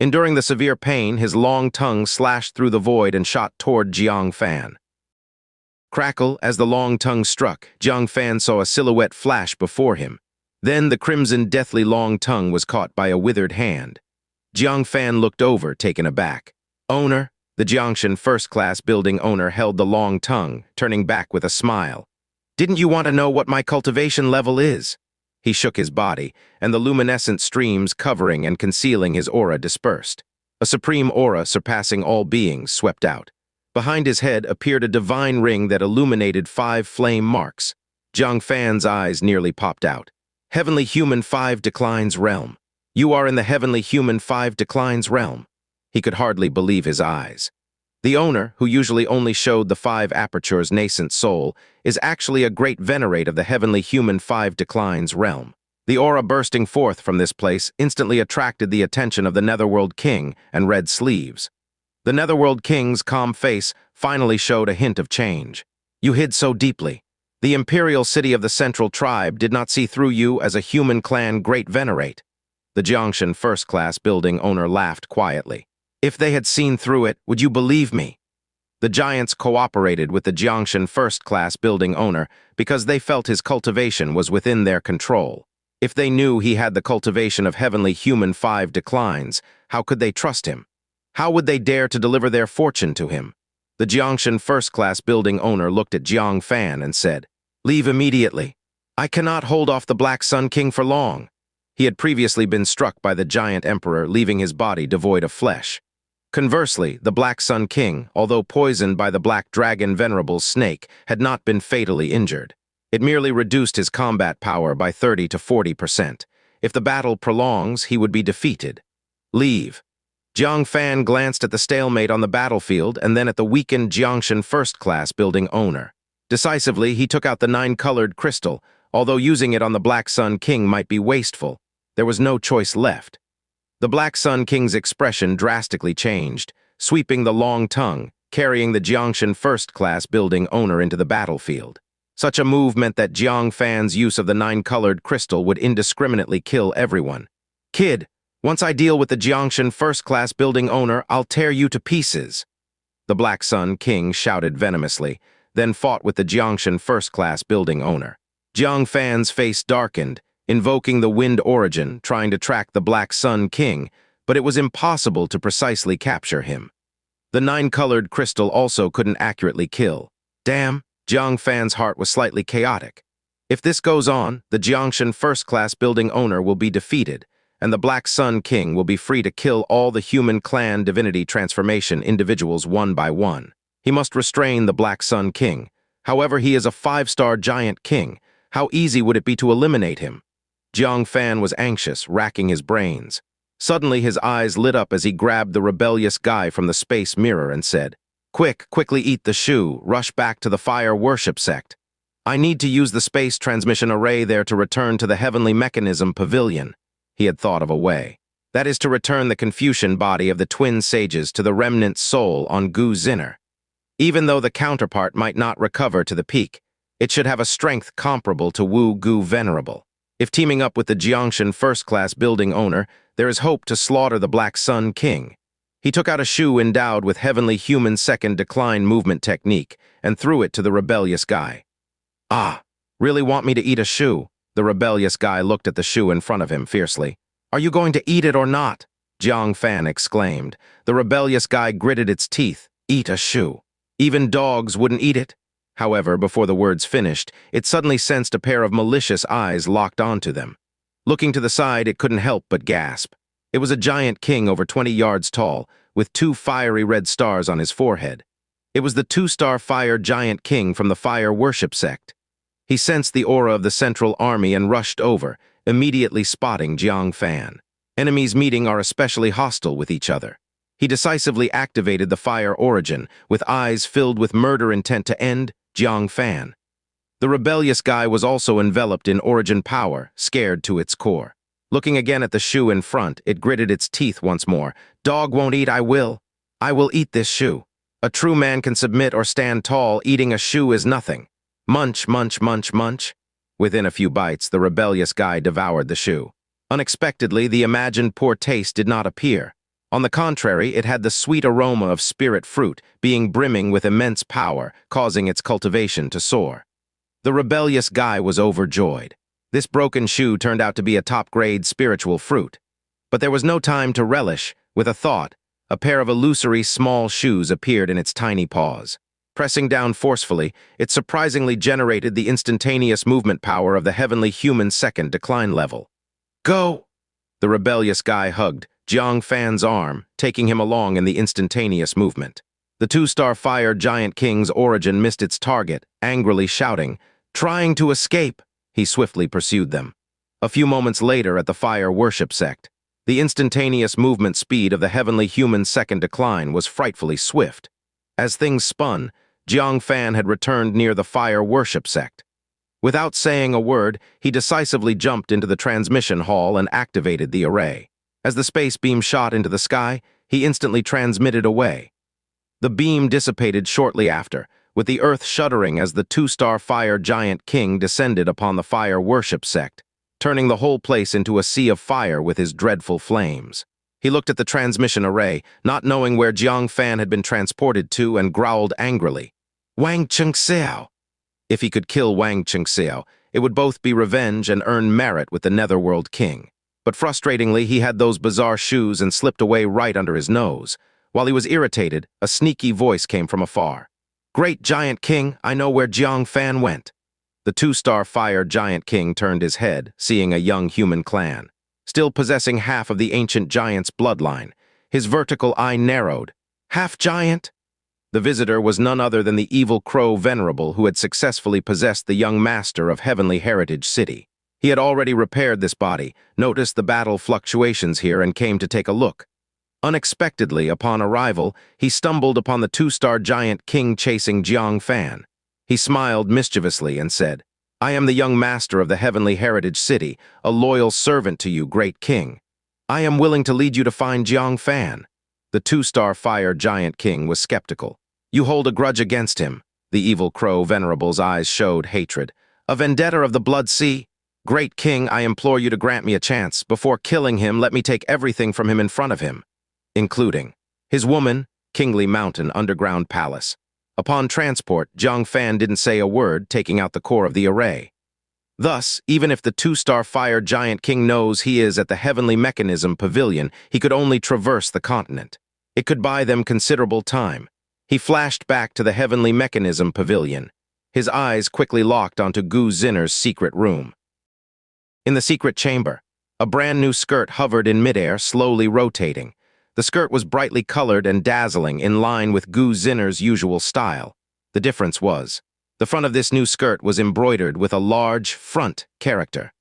Enduring the severe pain, his long tongue slashed through the void and shot toward Jiang Fan. Crackle, as the long tongue struck, Jiang Fan saw a silhouette flash before him. Then the crimson, deathly long tongue was caught by a withered hand. Jiang Fan looked over, taken aback. Owner, the Jangshan first-class building owner held the long tongue, turning back with a smile. Didn't you want to know what my cultivation level is? He shook his body, and the luminescent streams covering and concealing his aura dispersed. A supreme aura surpassing all beings swept out. Behind his head appeared a divine ring that illuminated 5 flame marks. Jang Fan's eyes nearly popped out. Heavenly Human 5 Declines Realm. You are in the Heavenly Human 5 Declines Realm. He could hardly believe his eyes. The owner, who usually only showed the 5 apertures nascent soul, is actually a great venerate of the Heavenly Human 5 Declines Realm. The aura bursting forth from this place instantly attracted the attention of the Netherworld King and Red Sleeves. The Netherworld King's calm face finally showed a hint of change. You hid so deeply. The imperial city of the Central Tribe did not see through you as a human clan great venerate. The Jangshan first-class building owner laughed quietly. If they had seen through it, would you believe me? The giants cooperated with the Jangshan first-class building owner because they felt his cultivation was within their control. If they knew he had the cultivation of Heavenly Human 5 Declines, how could they trust him? How would they dare to deliver their fortune to him? The Jangshan first-class building owner looked at Jiang Fan and said, "Leave immediately. I cannot hold off the Black Sun King for long." He had previously been struck by the giant emperor, leaving his body devoid of flesh. Conversely, the Black Sun King, although poisoned by the Black Dragon Venerable Snake, had not been fatally injured. It merely reduced his combat power by 30 to 40%. If the battle prolongs, he would be defeated. Leave. Jiang Fan glanced at the stalemate on the battlefield and then at the weakened Jangshan first-class building owner. Decisively, he took out the 9-colored crystal. Although using it on the Black Sun King might be wasteful, there was no choice left. The Black Sun King's expression drastically changed, sweeping the long tongue, carrying the Jangshan first-class building owner into the battlefield. Such a move meant that Jiang Fan's use of the 9-colored crystal would indiscriminately kill everyone. Kid, once I deal with the Jangshan first-class building owner, I'll tear you to pieces. The Black Sun King shouted venomously, then fought with the Jangshan first-class building owner. Jiang Fan's face darkened, invoking the wind origin, trying to track the Black Sun King, but it was impossible to precisely capture him. The 9-colored crystal also couldn't accurately kill. Damn, Jiang Fan's heart was slightly chaotic. If this goes on, the Jangshan first-class building owner will be defeated, and the Black Sun King will be free to kill all the human clan divinity transformation individuals one by one. He must restrain the Black Sun King. However, he is a 5-star giant king. How easy would it be to eliminate him? Jiang Fan was anxious, racking his brains. Suddenly, his eyes lit up as he grabbed the rebellious guy from the space mirror and said, Quickly eat the shoe, rush back to the fire worship sect. I need to use the space transmission array there to return to the heavenly mechanism pavilion." He had thought of a way. That is to return the Confucian body of the twin sages to the remnant soul on Gu Zinner. Even though the counterpart might not recover to the peak, it should have a strength comparable to Wu Gu Venerable. If teaming up with the Jangshan first-class building owner, there is hope to slaughter the Black Sun King. He took out a shoe endowed with Heavenly Human second decline movement technique and threw it to the rebellious guy. "Ah, really want me to eat a shoe?" The rebellious guy looked at the shoe in front of him fiercely. "Are you going to eat it or not?" Jiang Fan exclaimed. The rebellious guy gritted its teeth. "Eat a shoe. Even dogs wouldn't eat it." However, before the words finished, it suddenly sensed a pair of malicious eyes locked onto them. Looking to the side, it couldn't help but gasp. It was a giant king over 20 yards tall, with 2 fiery red stars on his forehead. It was the 2-star fire giant king from the fire worship sect. He sensed the aura of the Central Army and rushed over, immediately spotting Jiang Fan. Enemies meeting are especially hostile with each other. He decisively activated the fire origin, with eyes filled with murder intent to end Jiang Fan. The rebellious guy was also enveloped in origin power, scared to its core. Looking again at the shoe in front, it gritted its teeth once more. "Dog won't eat, I will. I will eat this shoe. A true man can submit or stand tall. Eating a shoe is nothing. Munch, munch, munch, munch." Within a few bites, the rebellious guy devoured the shoe. Unexpectedly, the imagined poor taste did not appear. On the contrary, it had the sweet aroma of spirit fruit, being brimming with immense power, causing its cultivation to soar. The rebellious guy was overjoyed. This broken shoe turned out to be a top-grade spiritual fruit. But there was no time to relish. With a thought, a pair of illusory small shoes appeared in its tiny paws. Pressing down forcefully, it surprisingly generated the instantaneous movement power of the heavenly human second decline level. Go! The rebellious guy hugged Jiang Fan's arm, taking him along in the instantaneous movement. The two-star fire giant king's origin missed its target, angrily shouting, "Trying to escape!" He swiftly pursued them. A few moments later at the fire worship sect, the instantaneous movement speed of the heavenly human second decline was frightfully swift. As things spun, Jiang Fan had returned near the fire worship sect. Without saying a word, he decisively jumped into the transmission hall and activated the array. As the space beam shot into the sky, he instantly transmitted away. The beam dissipated shortly after, with the earth shuddering as the two-star fire giant king descended upon the fire worship sect, turning the whole place into a sea of fire with his dreadful flames. He looked at the transmission array, not knowing where Jiang Fan had been transported to, and growled angrily, "Wang Chengxiao!" If he could kill Wang Chengxiao, it would both be revenge and earn merit with the Netherworld King. But frustratingly, he had those bizarre shoes and slipped away right under his nose. While he was irritated, a sneaky voice came from afar. "Great Giant King, I know where Jiang Fan went." The two-star fire giant king turned his head, seeing a young human clan. Still possessing half of the ancient giant's bloodline, his vertical eye narrowed. "Half-giant?" The visitor was none other than the evil crow venerable who had successfully possessed the young master of Heavenly Heritage City. He had already repaired this body, noticed the battle fluctuations here, and came to take a look. Unexpectedly, upon arrival, he stumbled upon the two-star giant king chasing Jiang Fan. He smiled mischievously and said, "I am the young master of the Heavenly Heritage City, a loyal servant to you, great king. I am willing to lead you to find Jiang Fan." The two-star fire giant king was skeptical. "You hold a grudge against him." The evil crow venerable's eyes showed hatred. "A vendetta of the blood sea? Great king, I implore you to grant me a chance. Before killing him, let me take everything from him in front of him, including his woman, Kingly Mountain Underground Palace." Upon transport, Jang Fan didn't say a word, taking out the core of the array. Thus, even if the two-star fire giant king knows he is at the Heavenly Mechanism Pavilion, he could only traverse the continent. It could buy them considerable time. He flashed back to the Heavenly Mechanism Pavilion. His eyes quickly locked onto Gu Zinner's secret room. In the secret chamber, a brand new skirt hovered in midair, slowly rotating. The skirt was brightly colored and dazzling, in line with Gu Zinner's usual style. The difference was, the front of this new skirt was embroidered with a large front character.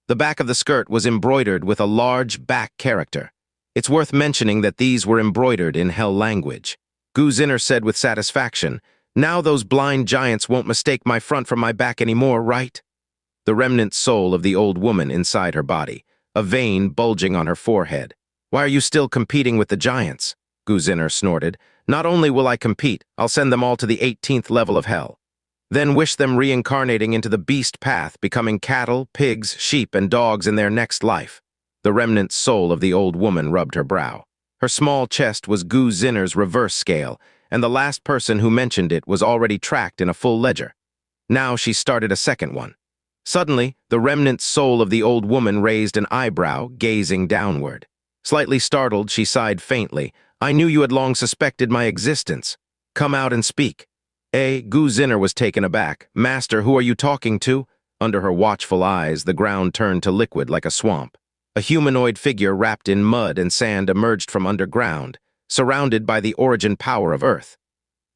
The back of the skirt was embroidered with a large back character. It's worth mentioning that these were embroidered in Hell language. Gu Zinner said with satisfaction, "Now those blind giants won't mistake my front from my back anymore, right?" The remnant soul of the old woman inside her body, a vein bulging on her forehead. "Why are you still competing with the giants?" Gu Zinner snorted. "Not only will I compete, I'll send them all to the 18th level of hell. Then wish them reincarnating into the beast path, becoming cattle, pigs, sheep, and dogs in their next life." The remnant soul of the old woman rubbed her brow. Her small chest was Gu Zinner's reverse scale, and the last person who mentioned it was already tracked in a full ledger. Now she started a second one. Suddenly, the remnant soul of the old woman raised an eyebrow, gazing downward. Slightly startled, she sighed faintly. "I knew you had long suspected my existence. Come out and speak." Gu Zinner was taken aback. "Master, who are you talking to?" Under her watchful eyes, the ground turned to liquid like a swamp. A humanoid figure wrapped in mud and sand emerged from underground, surrounded by the origin power of Earth.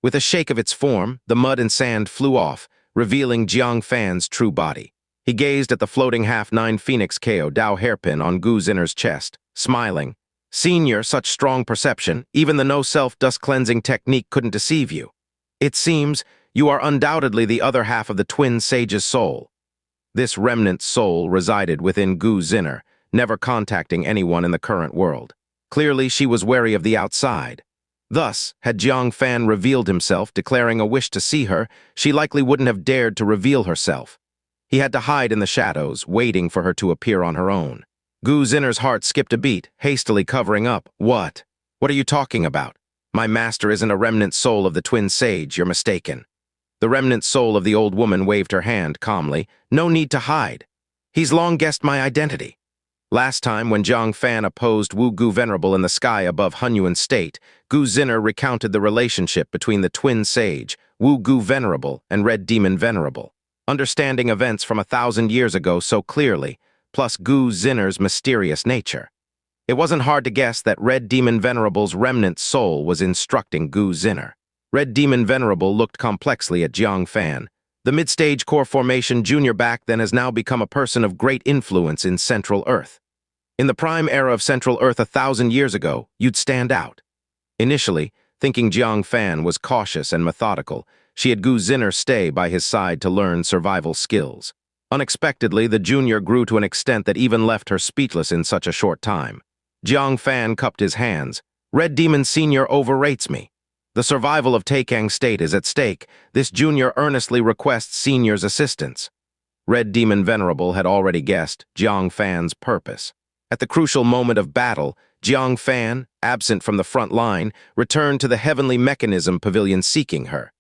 With a shake of its form, the mud and sand flew off, revealing Jiang Fan's true body. He gazed at the floating half-9 Phoenix KO Dao hairpin on Gu Zinner's chest, smiling. "Senior, such strong perception, even the no-self dust-cleansing technique couldn't deceive you. It seems you are undoubtedly the other half of the twin sage's soul." This remnant soul resided within Gu Zinner, never contacting anyone in the current world. Clearly, she was wary of the outside. Thus, had Jiang Fan revealed himself, declaring a wish to see her, she likely wouldn't have dared to reveal herself. He had to hide in the shadows, waiting for her to appear on her own. Gu Zinner's heart skipped a beat, hastily covering up. "What?" What are you talking about? My master isn't a remnant soul of the twin sage, you're mistaken. The remnant soul of the old woman waved her hand calmly. No need to hide. He's long guessed my identity. Last time, when Jiang Fan opposed Wu Gu Venerable in the sky above Hunyuan State, Gu Zinner recounted the relationship between the twin sage, Wu Gu Venerable, and Red Demon Venerable, understanding events from 1,000 years ago so clearly, plus Gu Zinner's mysterious nature. It wasn't hard to guess that Red Demon Venerable's remnant soul was instructing Gu Zinner. Red Demon Venerable looked complexly at Jiang Fan. The mid-stage core formation junior back then has now become a person of great influence in Central Earth. In the prime era of Central Earth 1,000 years ago, you'd stand out. Initially, thinking Jiang Fan was cautious and methodical, she had Gu Zinner stay by his side to learn survival skills. Unexpectedly, the junior grew to an extent that even left her speechless in such a short time. Jiang Fan cupped his hands. Red Demon Senior overrates me. The survival of Tekken State is at stake. This junior earnestly requests Senior's assistance. Red Demon Venerable had already guessed Jiang Fan's purpose. At the crucial moment of battle, Jiang Fan, absent from the front line, returned to the Heavenly Mechanism Pavilion seeking her.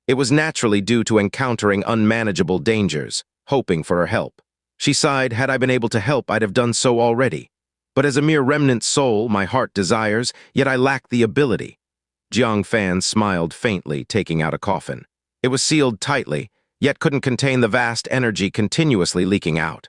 It was naturally due to encountering unmanageable dangers, hoping for her help. She sighed, had I been able to help, I'd have done so already. But as a mere remnant soul, my heart desires, yet I lack the ability. Jiang Fan smiled faintly, taking out a coffin. It was sealed tightly, yet couldn't contain the vast energy continuously leaking out.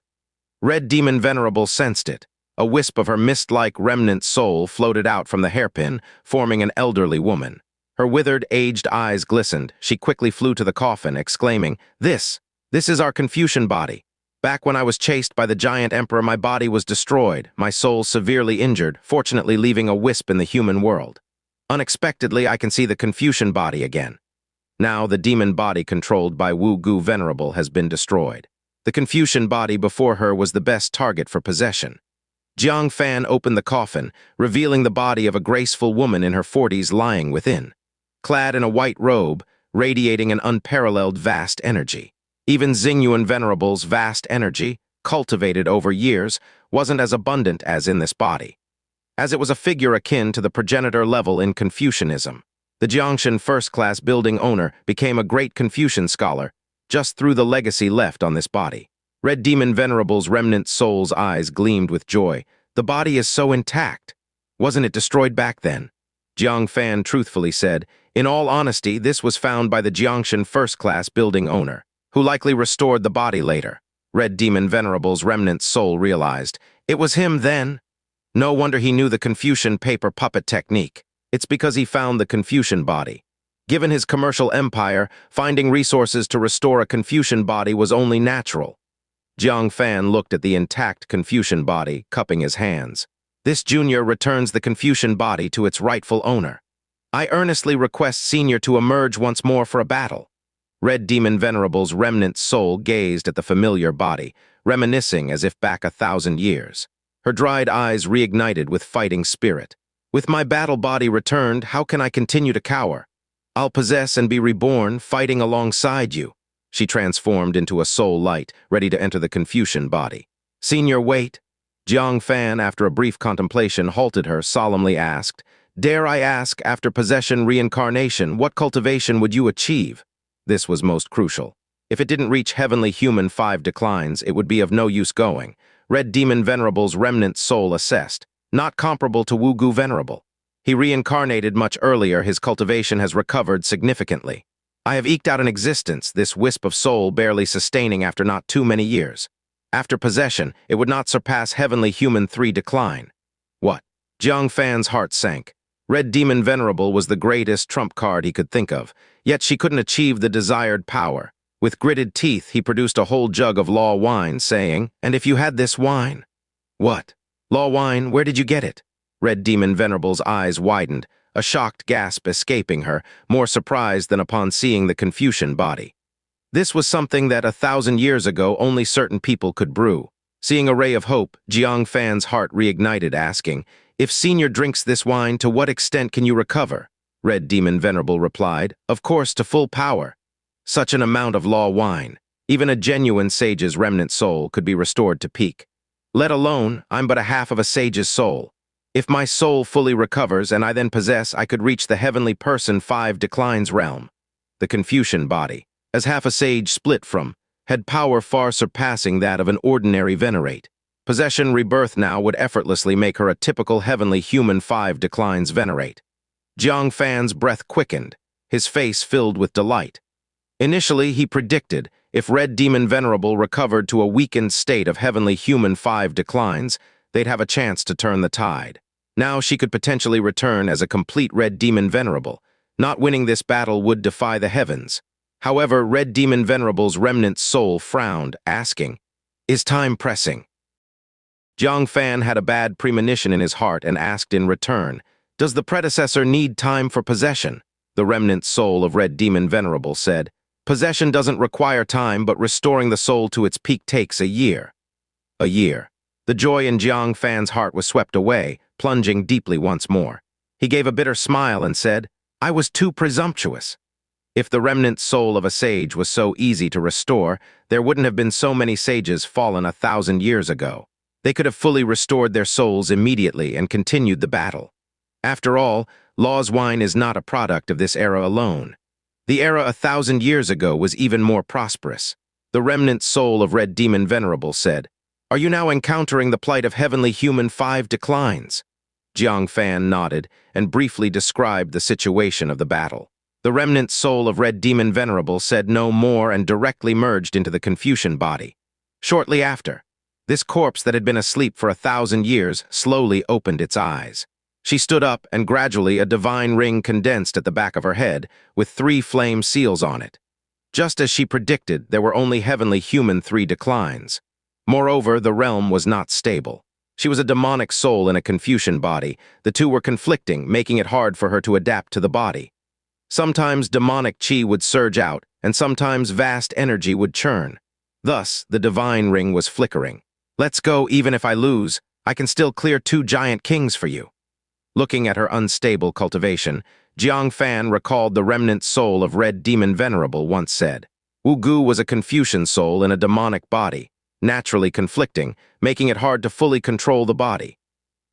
Red Demon Venerable sensed it. A wisp of her mist-like remnant soul floated out from the hairpin, forming an elderly woman. Her withered, aged eyes glistened. She quickly flew to the coffin, exclaiming, This is our Confucian body. Back when I was chased by the giant emperor, my body was destroyed, my soul severely injured, fortunately leaving a wisp in the human world. Unexpectedly, I can see the Confucian body again. Now, the demon body controlled by Wu Gu Venerable has been destroyed. The Confucian body before her was the best target for possession. Jiang Fan opened the coffin, revealing the body of a graceful woman in her 40s lying within. Clad in a white robe, radiating an unparalleled vast energy. Even Xingyuan Venerable's vast energy, cultivated over years, wasn't as abundant as in this body. As it was a figure akin to the progenitor level in Confucianism. The Jangshan first-class building owner became a great Confucian scholar, just through the legacy left on this body. Red Demon Venerable's remnant soul's eyes gleamed with joy. The body is so intact. Wasn't it destroyed back then? Jiang Fan truthfully said, in all honesty, this was found by the Jiangshan first-class building owner, who likely restored the body later. Red Demon Venerable's remnant soul realized. It was him then. No wonder he knew the Confucian paper puppet technique. It's because he found the Confucian body. Given his commercial empire, finding resources to restore a Confucian body was only natural. Jiang Fan looked at the intact Confucian body, cupping his hands. This junior returns the Confucian body to its rightful owner. I earnestly request Senior to emerge once more for a battle. Red Demon Venerable's remnant soul gazed at the familiar body, reminiscing as if back 1,000 years. Her dried eyes reignited with fighting spirit. With my battle body returned, how can I continue to cower? I'll possess and be reborn, fighting alongside you. She transformed into a soul light, ready to enter the Confucian body. Senior, wait. Jiang Fan, after a brief contemplation, halted her, solemnly asked, Dare I ask, after possession reincarnation, what cultivation would you achieve? This was most crucial. If it didn't reach heavenly human 5 declines, it would be of no use going. Red Demon Venerable's remnant soul assessed, not comparable to Wu Gu Venerable. He reincarnated much earlier, his cultivation has recovered significantly. I have eked out an existence, this wisp of soul barely sustaining after not too many years. After possession, it would not surpass heavenly human 3 decline. What? Jiang Fan's heart sank. Red Demon Venerable was the greatest trump card he could think of, yet she couldn't achieve the desired power. With gritted teeth, he produced a whole jug of law wine, saying, And if you had this wine? What? Law wine, where did you get it? Red Demon Venerable's eyes widened, a shocked gasp escaping her, more surprised than upon seeing the Confucian body. This was something that 1,000 years ago only certain people could brew. Seeing a ray of hope, Jiang Fan's heart reignited, asking, If Senior drinks this wine, to what extent can you recover? Red Demon Venerable replied, Of course, to full power. Such an amount of law wine, even a genuine sage's remnant soul could be restored to peak. Let alone, I'm but a half of a sage's soul. If my soul fully recovers and I then possess, I could reach the heavenly person 5 declines realm. The Confucian body, as half a sage split from, had power far surpassing that of an ordinary venerate. Possession rebirth now would effortlessly make her a typical heavenly human 5 declines venerate. Jiang Fan's breath quickened, his face filled with delight. Initially, he predicted, if Red Demon Venerable recovered to a weakened state of heavenly human 5 declines, they'd have a chance to turn the tide. Now she could potentially return as a complete Red Demon Venerable. Not winning this battle would defy the heavens. However, Red Demon Venerable's remnant soul frowned, asking, "Is time pressing?" Jang Fan had a bad premonition in his heart and asked in return, "Does the predecessor need time for possession?" The remnant soul of Red Demon Venerable said, "Possession doesn't require time, but restoring the soul to its peak takes a year." A year. The joy in Jiang Fan's heart was swept away, plunging deeply once more. He gave a bitter smile and said, "I was too presumptuous." If the remnant soul of a sage was so easy to restore, there wouldn't have been so many sages fallen 1,000 years ago. They could have fully restored their souls immediately and continued the battle. After all, Law's wine is not a product of this era alone. The era 1,000 years ago was even more prosperous. The remnant soul of Red Demon Venerable said, "Are you now encountering the plight of heavenly human 5 declines?" Jiang Fan nodded and briefly described the situation of the battle. The remnant soul of Red Demon Venerable said no more and directly merged into the Confucian body. Shortly after, this corpse that had been asleep for 1,000 years slowly opened its eyes. She stood up and gradually a divine ring condensed at the back of her head with 3 flame seals on it. Just as she predicted, there were only heavenly human 3 declines. Moreover, the realm was not stable. She was a demonic soul in a Confucian body. The two were conflicting, making it hard for her to adapt to the body. Sometimes demonic chi would surge out, and sometimes vast energy would churn. Thus, the divine ring was flickering. "Let's go, even if I lose. I can still clear 2 giant kings for you." Looking at her unstable cultivation, Jiang Fan recalled the remnant soul of Red Demon Venerable once said. Wu Gu was a Confucian soul in a demonic body, naturally conflicting, making it hard to fully control the body.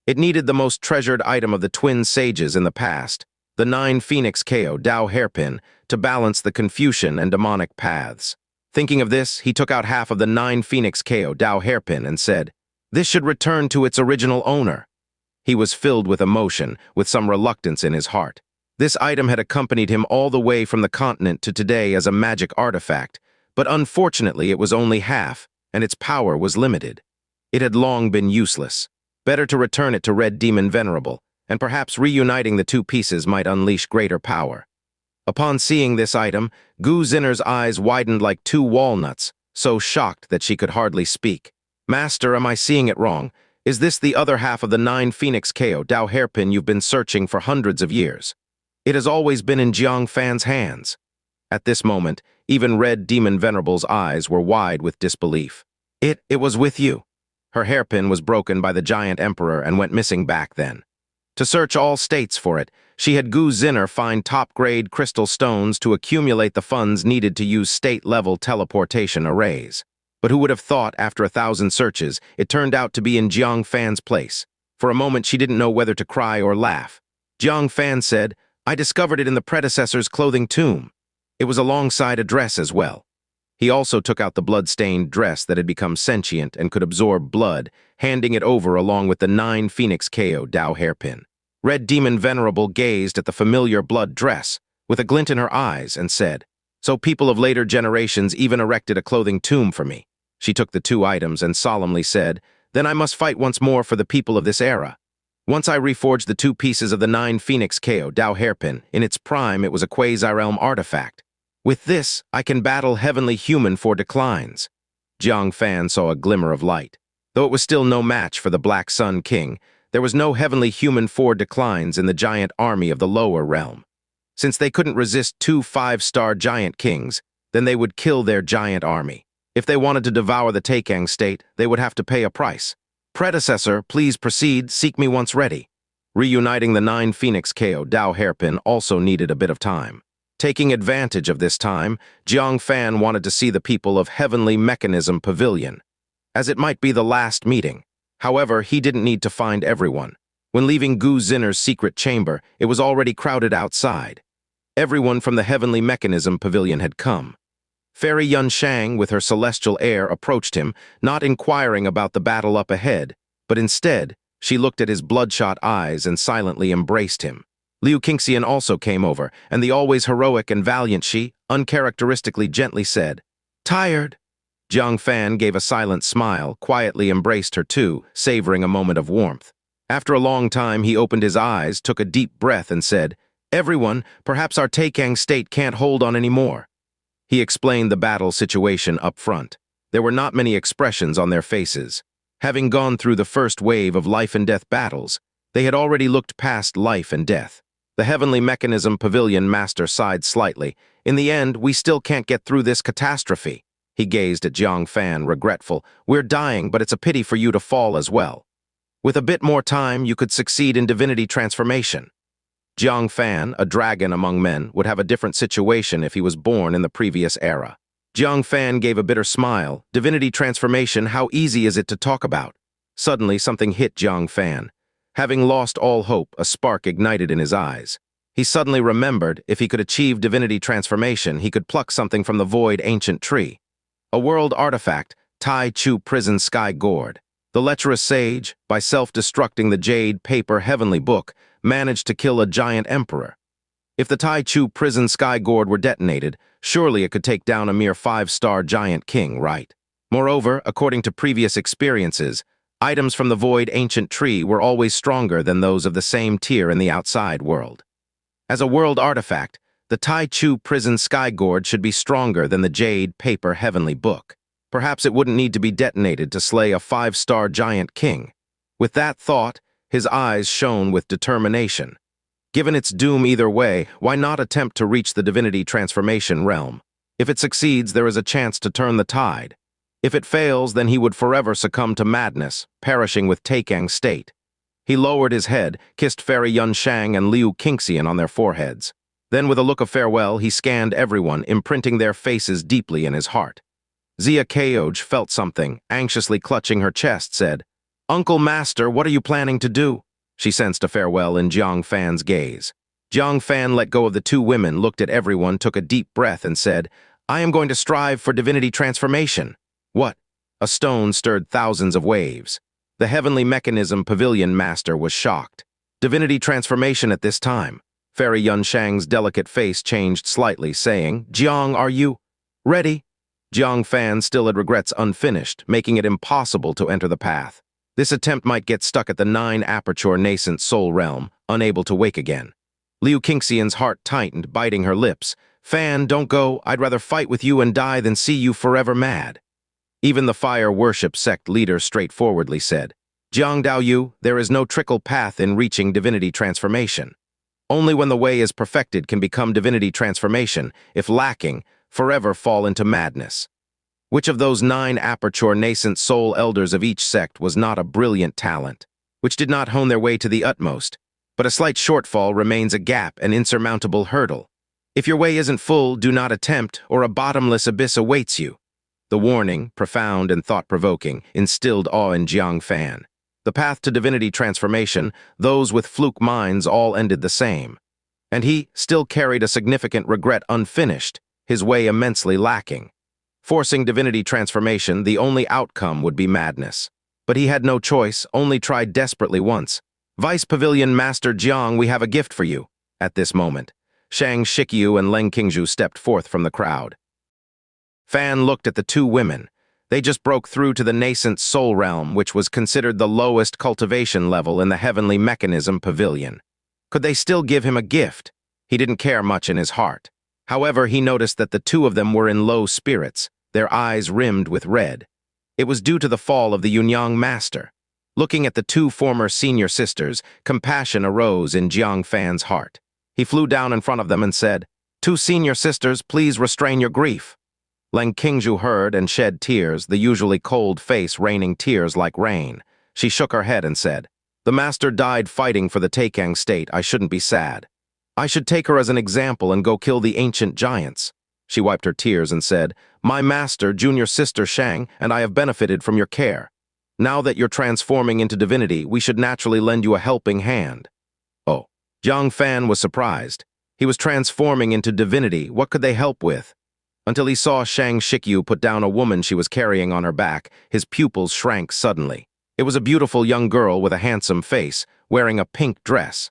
It needed the most treasured item of the twin sages in the past, the 9 Phoenix KO Dao hairpin, to balance the Confucian and demonic paths. Thinking of this, he took out half of the 9 Phoenix KO Dao hairpin and said, "This should return to its original owner." He was filled with emotion, with some reluctance in his heart. This item had accompanied him all the way from the continent to today as a magic artifact, but unfortunately it was only half, and its power was limited. It had long been useless. Better to return it to Red Demon Venerable, and perhaps reuniting the 2 pieces might unleash greater power. Upon seeing this item, Gu Zinner's eyes widened like 2 walnuts, so shocked that she could hardly speak. "Master, am I seeing it wrong? Is this the other half of the 9 Phoenix KO Dao hairpin you've been searching for hundreds of years? It has always been in Jiang Fan's hands." At this moment, even Red Demon Venerable's eyes were wide with disbelief. It was with you." Her hairpin was broken by the giant emperor and went missing back then. To search all states for it, she had Gu Zinner find top-grade crystal stones to accumulate the funds needed to use state-level teleportation arrays. But who would have thought, after 1,000 searches, it turned out to be in Jiang Fan's place? For a moment, she didn't know whether to cry or laugh. Jiang Fan said, "I discovered it in the predecessor's clothing tomb." It was alongside a dress as well. He also took out the blood-stained dress that had become sentient and could absorb blood, handing it over along with the 9 Phoenix KO Dao hairpin. Red Demon Venerable gazed at the familiar blood dress, with a glint in her eyes, and said, "So people of later generations even erected a clothing tomb for me." She took the 2 items and solemnly said, "Then I must fight once more for the people of this era. Once I reforged the 2 pieces of the 9 Phoenix KO Dao hairpin. In its prime, it was a quasi-realm artifact. With this, I can battle heavenly human 4 declines." Jiang Fan saw a glimmer of light. Though it was still no match for the Black Sun King, there was no heavenly human 4 declines in the giant army of the lower realm. Since they couldn't resist 2 5-star giant kings, then they would kill their giant army. If they wanted to devour the Tekken state, they would have to pay a price. "Predecessor, please proceed, seek me once ready." Reuniting the 9 Phoenix KO Dao hairpin also needed a bit of time. Taking advantage of this time, Jiang Fan wanted to see the people of Heavenly Mechanism Pavilion, as it might be the last meeting. However, he didn't need to find everyone. When leaving Gu Zinner's secret chamber, it was already crowded outside. Everyone from the heavenly mechanism pavilion had come. Fairy Yuanshang, with her celestial air, approached him, not inquiring about the battle up ahead, but instead, she looked at his bloodshot eyes and silently embraced him. Liu Qingxian also came over, and the always heroic and valiant she, uncharacteristically gently said, "Tired?" Jiang Fan gave a silent smile, quietly embraced her too, savoring a moment of warmth. After a long time, he opened his eyes, took a deep breath, and said, "Everyone, perhaps our Tekken state can't hold on anymore." He explained the battle situation up front. There were not many expressions on their faces. Having gone through the first wave of life-and-death battles, they had already looked past life and death. The heavenly mechanism pavilion master sighed slightly. "In the end, we still can't get through this catastrophe." He gazed at Jiang Fan, regretful. "We're dying, but it's a pity for you to fall as well. With a bit more time, you could succeed in divinity transformation." Jiang Fan, a dragon among men, would have a different situation if he was born in the previous era. Jiang Fan gave a bitter smile. Divinity transformation, how easy is it to talk about? Suddenly, something hit Jiang Fan. Having lost all hope, a spark ignited in his eyes. He suddenly remembered if he could achieve divinity transformation, he could pluck something from the void ancient tree. A world artifact, Tai Chu prison sky gourd. The lecherous sage, by self-destructing the Jade paper heavenly book, managed to kill a giant emperor. If the Tai Chu prison sky gourd were detonated, surely it could take down a mere 5-star giant king, right? Moreover, according to previous experiences, items from the void ancient tree were always stronger than those of the same tier in the outside world. As a world artifact, the Tai Chu prison sky gourd should be stronger than the Jade paper heavenly book. Perhaps it wouldn't need to be detonated to slay a 5-star giant king. With that thought, his eyes shone with determination. Given its doom either way, why not attempt to reach the divinity transformation realm? If it succeeds, there is a chance to turn the tide. If it fails, then he would forever succumb to madness, perishing with Tekkang's state. He lowered his head, kissed Fairy Yuanshang and Liu Qingxian on their foreheads. Then, with a look of farewell, he scanned everyone, imprinting their faces deeply in his heart. Xia Caoj felt something, anxiously clutching her chest, said, "Uncle Master, what are you planning to do?" She sensed a farewell in Jiang Fan's gaze. Jiang Fan let go of the two women, looked at everyone, took a deep breath, and said, "I am going to strive for divinity transformation." "What?" A stone stirred thousands of waves. The heavenly mechanism pavilion master was shocked. Divinity transformation at this time. Fairy Yuanshang's delicate face changed slightly, saying, "Jiang, are you ready?" Jiang Fan still had regrets unfinished, making it impossible to enter the path. This attempt might get stuck at the 9-aperture nascent soul realm, unable to wake again. Liu Qingxian's heart tightened, biting her lips. "Fan, don't go. I'd rather fight with you and die than see you forever mad." Even the fire worship sect leader straightforwardly said, "Jiang Daoyu, there is no trickle path in reaching divinity transformation. Only when the way is perfected can become divinity transformation. If lacking, forever fall into madness." Which of those 9-aperture nascent soul elders of each sect was not a brilliant talent, which did not hone their way to the utmost, but a slight shortfall remains a gap, an insurmountable hurdle. If your way isn't full, do not attempt, or a bottomless abyss awaits you. The warning, profound and thought-provoking, instilled awe in Jiang Fan. The path to divinity transformation, those with fluke minds all ended the same. And he still carried a significant regret unfinished, his way immensely lacking. Forcing divinity transformation, the only outcome would be madness. But he had no choice, only tried desperately once. "Vice Pavilion Master Jiang, we have a gift for you." At this moment, Shang Shikyu and Leng Qingzhu stepped forth from the crowd. Fan looked at the two women. They just broke through to the nascent soul realm, which was considered the lowest cultivation level in the heavenly mechanism pavilion. Could they still give him a gift? He didn't care much in his heart. However, he noticed that the two of them were in low spirits, their eyes rimmed with red. It was due to the fall of the Yunyang master. Looking at the two former senior sisters, compassion arose in Jiang Fan's heart. He flew down in front of them and said, "Two senior sisters, please restrain your grief." Leng Qingzhu heard and shed tears, the usually cold face raining tears like rain. She shook her head and said, "The master died fighting for the Tekken state. I shouldn't be sad. I should take her as an example and go kill the ancient giants." She wiped her tears and said, "My master, junior sister Shang, and I have benefited from your care." Now that you're transforming into divinity, we should naturally lend you a helping hand. Oh, Jiang Fan was surprised. He was transforming into divinity. What could they help with? Until he saw Xianxia put down a woman she was carrying on her back, his pupils shrank suddenly. It was a beautiful young girl with a handsome face, wearing a pink dress.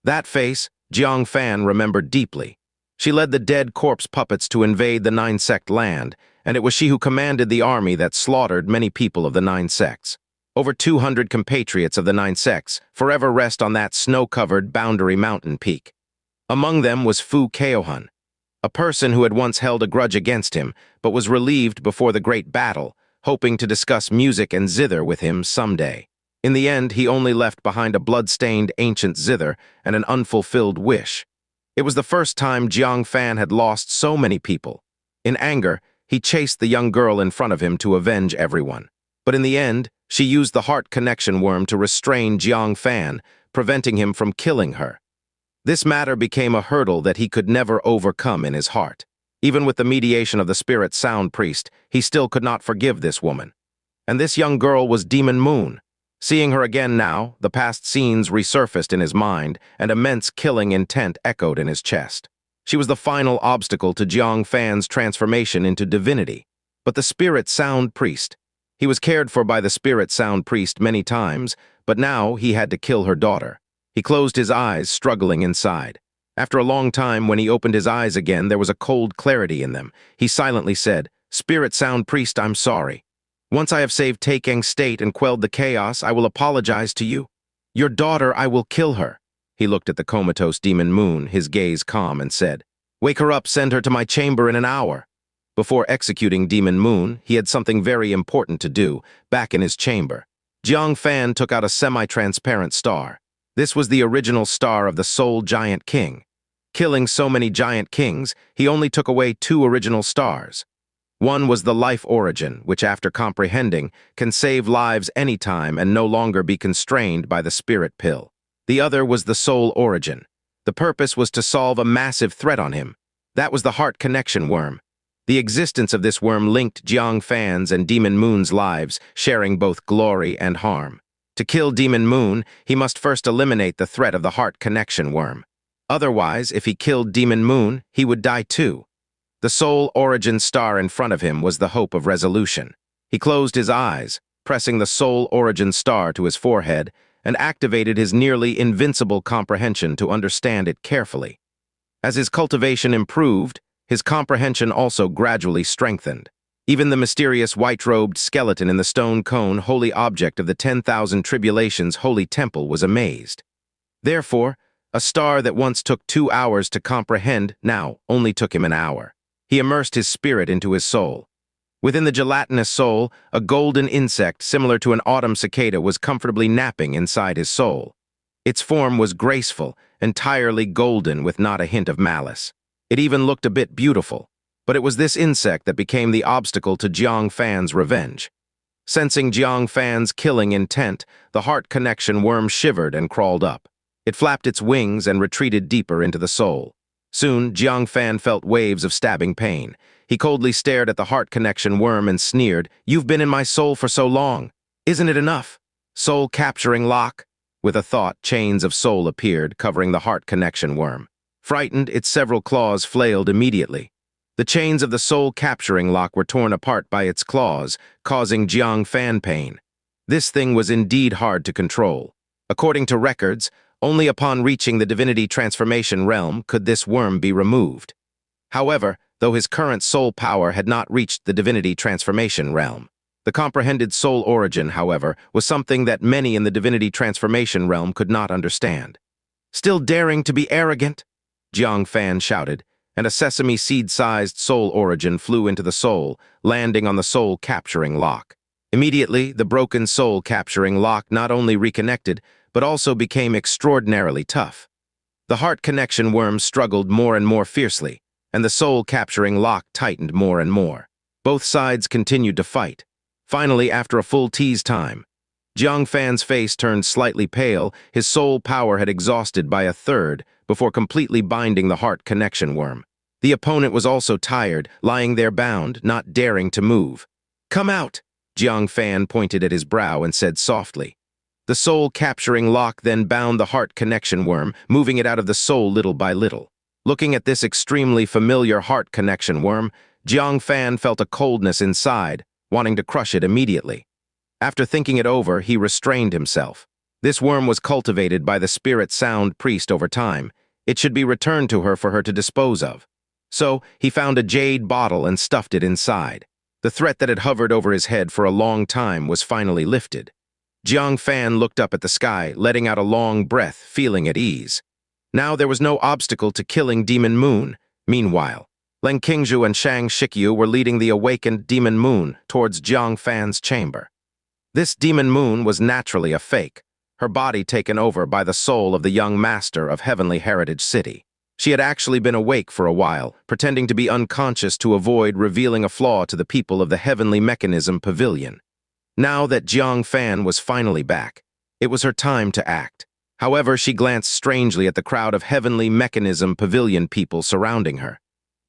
That face, Jiang Fan remembered deeply. She led the dead corpse puppets to invade the nine-sect land, and it was she who commanded the army that slaughtered many people of the nine sects. Over 200 compatriots of the nine sects forever rest on that snow-covered boundary mountain peak. Among them was Fu Keohun, a person who had once held a grudge against him, but was relieved before the great battle, hoping to discuss music and zither with him someday. In the end, he only left behind a blood-stained ancient zither and an unfulfilled wish. It was the first time Jiang Fan had lost so many people. In anger, he chased the young girl in front of him to avenge everyone. But in the end, she used the heart connection worm to restrain Jiang Fan, preventing him from killing her. This matter became a hurdle that he could never overcome in his heart. Even with the mediation of the spirit sound priest, he still could not forgive this woman. And this young girl was Demon Moon. Seeing her again now, the past scenes resurfaced in his mind, and immense killing intent echoed in his chest. She was the final obstacle to Jiang Fan's transformation into divinity. But the spirit sound priest. He was cared for by the spirit sound priest many times, but now he had to kill her daughter. He closed his eyes, struggling inside. After a long time, when he opened his eyes again, there was a cold clarity in them. He silently said, "Spirit sound priest, I'm sorry. Once I have saved Tekken state and quelled the chaos, I will apologize to you. Your daughter, I will kill her." He looked at the comatose Demon Moon, his gaze calm, and said, "Wake her up, send her to my chamber in an hour." Before executing Demon Moon, he had something very important to do, back in his chamber. Jiang Fan took out a semi-transparent star. This was the original star of the Soul Giant King. Killing so many Giant Kings, he only took away 2 original stars. One was the Life Origin, which after comprehending, can save lives anytime and no longer be constrained by the Spirit Pill. The other was the Soul Origin. The purpose was to solve a massive threat on him. That was the Heart Connection Worm. The existence of this worm linked Jiang Fan's and Demon Moon's lives, sharing both glory and harm. To kill Demon Moon, he must first eliminate the threat of the Heart Connection Worm. Otherwise, if he killed Demon Moon, he would die too. The Soul Origin star in front of him was the hope of resolution. He closed his eyes, pressing the Soul Origin star to his forehead, and activated his nearly invincible comprehension to understand it carefully. As his cultivation improved, his comprehension also gradually strengthened. Even the mysterious white-robed skeleton in the stone cone, holy object of the 10,000 tribulations holy temple, was amazed. Therefore, a star that once took 2 hours to comprehend now only took him an hour. He immersed his spirit into his soul. Within the gelatinous soul, a golden insect similar to an autumn cicada was comfortably napping inside his soul. Its form was graceful, entirely golden with not a hint of malice. It even looked a bit beautiful. But it was this insect that became the obstacle to Jiang Fan's revenge. Sensing Jiang Fan's killing intent, the Heart Connection Worm shivered and crawled up. It flapped its wings and retreated deeper into the soul. Soon, Jiang Fan felt waves of stabbing pain. He coldly stared at the Heart Connection Worm and sneered, "You've been in my soul for so long. Isn't it enough? Soul-capturing lock?" With a thought, chains of soul appeared, covering the Heart Connection Worm. Frightened, its several claws flailed immediately. The chains of the soul-capturing lock were torn apart by its claws, causing Jiang Fan pain. This thing was indeed hard to control. According to records, only upon reaching the divinity transformation realm could this worm be removed. However, though his current soul power had not reached the divinity transformation realm, the comprehended soul origin, however, was something that many in the divinity transformation realm could not understand. "Still daring to be arrogant?" Jiang Fan shouted, and a sesame seed-sized soul origin flew into the soul, landing on the soul-capturing lock. Immediately, the broken soul-capturing lock not only reconnected, but also became extraordinarily tough. The Heart Connection Worm struggled more and more fiercely, and the soul-capturing lock tightened more and more. Both sides continued to fight. Finally, after a full tease time, Jiang Fan's face turned slightly pale, his soul power had exhausted by a third before completely binding the Heart Connection Worm. The opponent was also tired, lying there bound, not daring to move. "Come out!" Jiang Fan pointed at his brow and said softly. The soul-capturing lock then bound the heart connection worm, moving it out of the soul little by little. Looking at this extremely familiar heart connection worm, Jiang Fan felt a coldness inside, wanting to crush it immediately. After thinking it over, he restrained himself. This worm was cultivated by the spirit sound priest over time. It should be returned to her for her to dispose of. So, he found a jade bottle and stuffed it inside. The threat that had hovered over his head for a long time was finally lifted. Jiang Fan looked up at the sky, letting out a long breath, feeling at ease. Now there was no obstacle to killing Demon Moon. Meanwhile, Leng Qingzhu and Shang Shikyu were leading the awakened Demon Moon towards Jiang Fan's chamber. This Demon Moon was naturally a fake, her body taken over by the soul of the young master of Heavenly Heritage City. She had actually been awake for a while, pretending to be unconscious to avoid revealing a flaw to the people of the Heavenly Mechanism Pavilion. Now that Jiang Fan was finally back, it was her time to act. However, she glanced strangely at the crowd of Heavenly Mechanism Pavilion people surrounding her.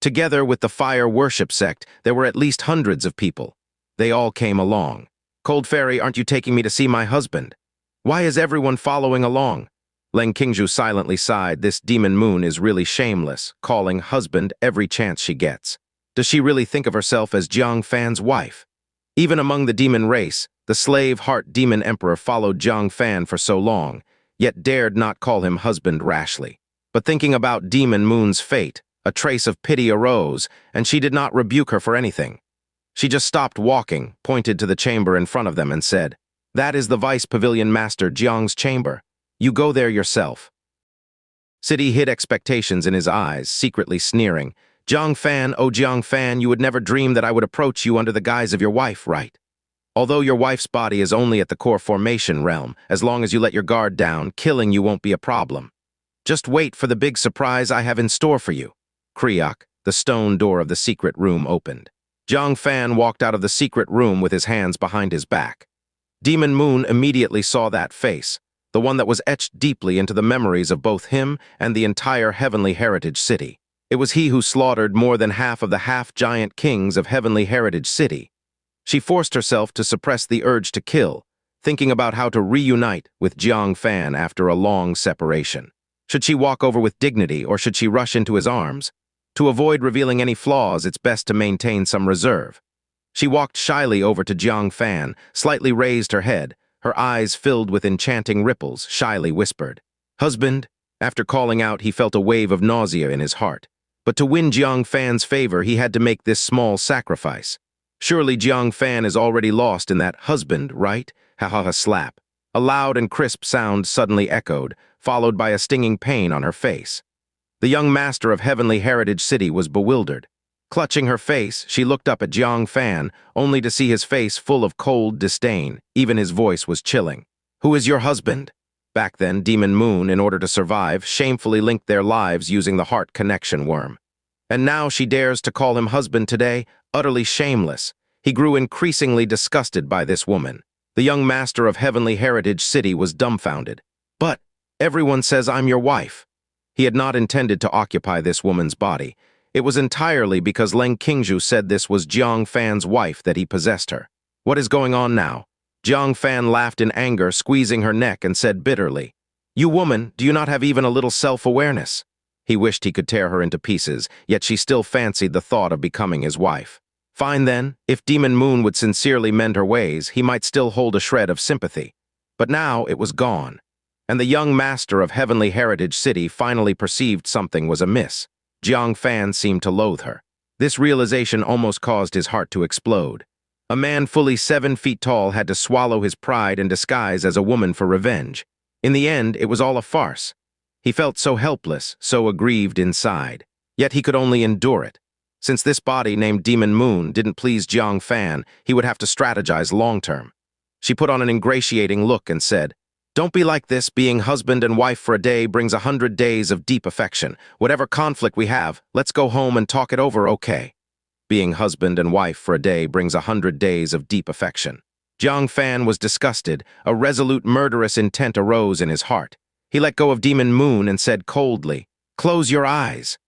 Together with the Fire Worship Sect, there were at least hundreds of people. They all came along. "Cold Fairy, aren't you taking me to see my husband? Why is everyone following along?" Leng Qingzhu silently sighed. This Demon Moon is really shameless, calling husband every chance she gets. Does she really think of herself as Jiang Fan's wife? Even among the demon race, the slave heart demon emperor followed Jiang Fan for so long, yet dared not call him husband rashly. But thinking about Demon Moon's fate, a trace of pity arose, and she did not rebuke her for anything. She just stopped walking, pointed to the chamber in front of them, and said, "That is the Vice Pavilion Master Jiang's chamber. You go there yourself." City hid expectations in his eyes, secretly sneering. "Jiang Fan, oh Jiang Fan, you would never dream that I would approach you under the guise of your wife, right? Although your wife's body is only at the core formation realm, as long as you let your guard down, killing you won't be a problem. Just wait for the big surprise I have in store for you." Kriak, the stone door of the secret room, opened. Jiang Fan walked out of the secret room with his hands behind his back. Demon Moon immediately saw that face, the one that was etched deeply into the memories of both him and the entire Heavenly Heritage City. It was he who slaughtered more than half of the half-giant kings of Heavenly Heritage City. She forced herself to suppress the urge to kill, thinking about how to reunite with Jiang Fan after a long separation. Should she walk over with dignity, or should she rush into his arms? To avoid revealing any flaws, it's best to maintain some reserve. She walked shyly over to Jiang Fan, slightly raised her head, her eyes filled with enchanting ripples, shyly whispered, "Husband." After calling out, he felt a wave of nausea in his heart. But to win Jiang Fan's favor, he had to make this small sacrifice. Surely Jiang Fan is already lost in that husband, right? Ha ha ha slap. A loud and crisp sound suddenly echoed, followed by a stinging pain on her face. The young master of Heavenly Heritage City was bewildered. Clutching her face, she looked up at Jiang Fan, only to see his face full of cold disdain. Even his voice was chilling. "Who is your husband?" Back then, Demon Moon, in order to survive, shamefully linked their lives using the heart connection worm. And now she dares to call him husband today, utterly shameless. He grew increasingly disgusted by this woman. The young master of Heavenly Heritage City was dumbfounded. "But everyone says I'm your wife." He had not intended to occupy this woman's body. It was entirely because Leng Qingzhu said this was Jiang Fan's wife that he possessed her. What is going on now? Jiang Fan laughed in anger, squeezing her neck, and said bitterly, "You woman, do you not have even a little self-awareness?" He wished he could tear her into pieces, yet she still fancied the thought of becoming his wife. Fine then, if Demon Moon would sincerely mend her ways, he might still hold a shred of sympathy. But now it was gone, and the young master of Heavenly Heritage City finally perceived something was amiss. Jiang Fan seemed to loathe her. This realization almost caused his heart to explode. A man fully 7 feet tall had to swallow his pride and disguise as a woman for revenge. In the end, it was all a farce. He felt so helpless, so aggrieved inside. Yet he could only endure it. Since this body named Demon Moon didn't please Jiang Fan, he would have to strategize long-term. She put on an ingratiating look and said, "Don't be like this. Being husband and wife for a day brings 100 days of deep affection. Whatever conflict we have, let's go home and talk it over, okay?" Being husband and wife for a day brings 100 days of deep affection. Jiang Fan was disgusted. A resolute murderous intent arose in his heart. He let go of Demon Moon and said coldly, "Close your eyes."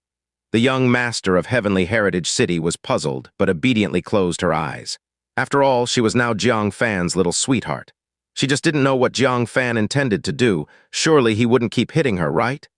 The young master of Heavenly Heritage City was puzzled, but obediently closed her eyes. After all, she was now Jiang Fan's little sweetheart. She just didn't know what Jiang Fan intended to do. Surely he wouldn't keep hitting her, right?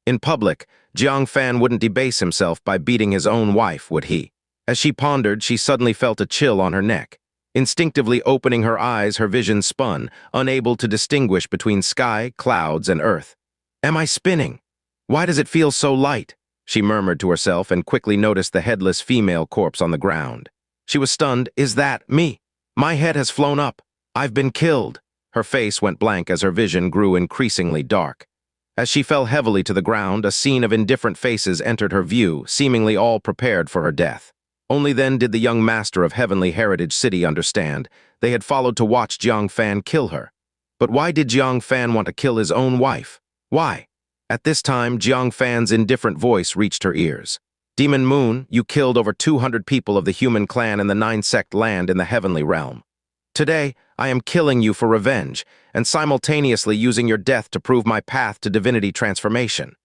In public, Jiang Fan wouldn't debase himself by beating his own wife, would he? As she pondered, she suddenly felt a chill on her neck. Instinctively opening her eyes, her vision spun, unable to distinguish between sky, clouds, and earth. Am I spinning? Why does it feel so light? She murmured to herself and quickly noticed the headless female corpse on the ground. She was stunned. Is that me? My head has flown up. I've been killed. Her face went blank as her vision grew increasingly dark. As she fell heavily to the ground, a scene of indifferent faces entered her view, seemingly all prepared for her death. Only then did the young master of Heavenly Heritage City understand. They had followed to watch Jiang Fan kill her. But why did Jiang Fan want to kill his own wife? Why? At this time, Jiang Fan's indifferent voice reached her ears. Demon Moon, you killed over 200 people of the human clan in the 9-sect land in the heavenly realm. Today, I am killing you for revenge, and simultaneously using your death to prove my path to divinity transformation.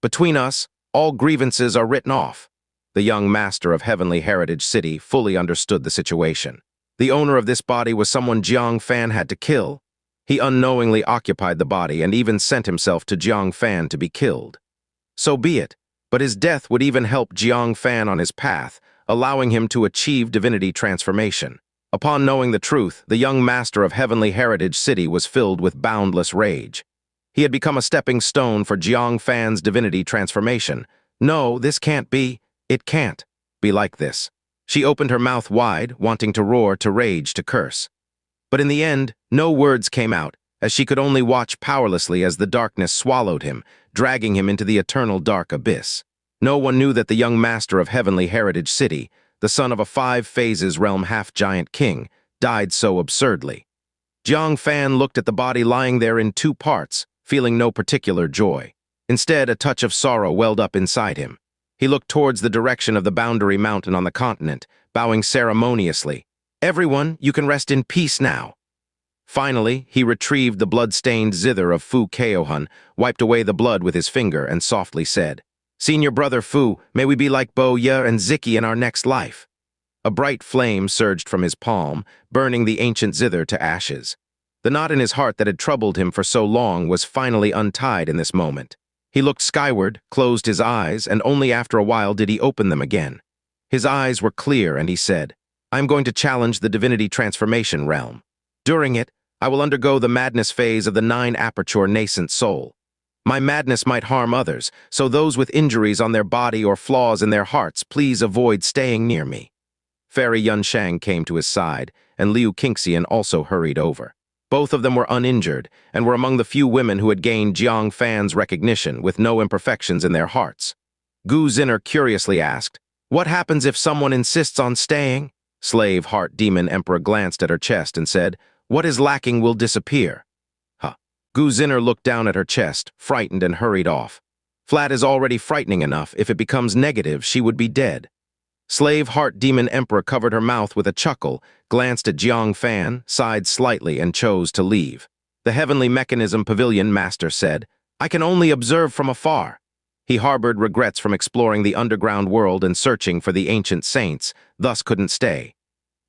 Between us, all grievances are written off. The young master of Heavenly Heritage City fully understood the situation. The owner of this body was someone Jiang Fan had to kill. He unknowingly occupied the body and even sent himself to Jiang Fan to be killed. So be it, but his death would even help Jiang Fan on his path, allowing him to achieve divinity transformation. Upon knowing the truth, the young master of Heavenly Heritage City was filled with boundless rage. He had become a stepping stone for Jiang Fan's divinity transformation. No, this can't be. It can't be like this. She opened her mouth wide, wanting to roar, to rage, to curse. But in the end, no words came out, as she could only watch powerlessly as the darkness swallowed him, dragging him into the eternal dark abyss. No one knew that the young master of Heavenly Heritage City, the son of a 5 phases realm half-giant king, died so absurdly. Jiang Fan looked at the body lying there in 2 parts, feeling no particular joy. Instead, a touch of sorrow welled up inside him. He looked towards the direction of the boundary mountain on the continent, bowing ceremoniously. Everyone, you can rest in peace now. Finally, he retrieved the blood-stained zither of Fu Keohun, wiped away the blood with his finger, and softly said, Senior brother Fu, may we be like Bo Ye and Ziki in our next life. A bright flame surged from his palm, burning the ancient zither to ashes. The knot in his heart that had troubled him for so long was finally untied in this moment. He looked skyward, closed his eyes, and only after a while did he open them again. His eyes were clear, and he said, I am going to challenge the divinity transformation realm. During it, I will undergo the madness phase of the 9-aperture nascent soul. My madness might harm others, so those with injuries on their body or flaws in their hearts, please avoid staying near me. Fairy Yunshang came to his side, and Liu Qingxian also hurried over. Both of them were uninjured, and were among the few women who had gained Jiang Fan's recognition with no imperfections in their hearts. Gu Zinner curiously asked, What happens if someone insists on staying? Slave Heart Demon Emperor glanced at her chest and said, What is lacking will disappear. Gu Zinner looked down at her chest, frightened, and hurried off. Flat is already frightening enough. If it becomes negative, she would be dead. Slave Heart Demon Emperor covered her mouth with a chuckle, glanced at Jiang Fan, sighed slightly, and chose to leave. The Heavenly Mechanism Pavilion Master said, I can only observe from afar. He harbored regrets from exploring the underground world and searching for the ancient saints, thus couldn't stay.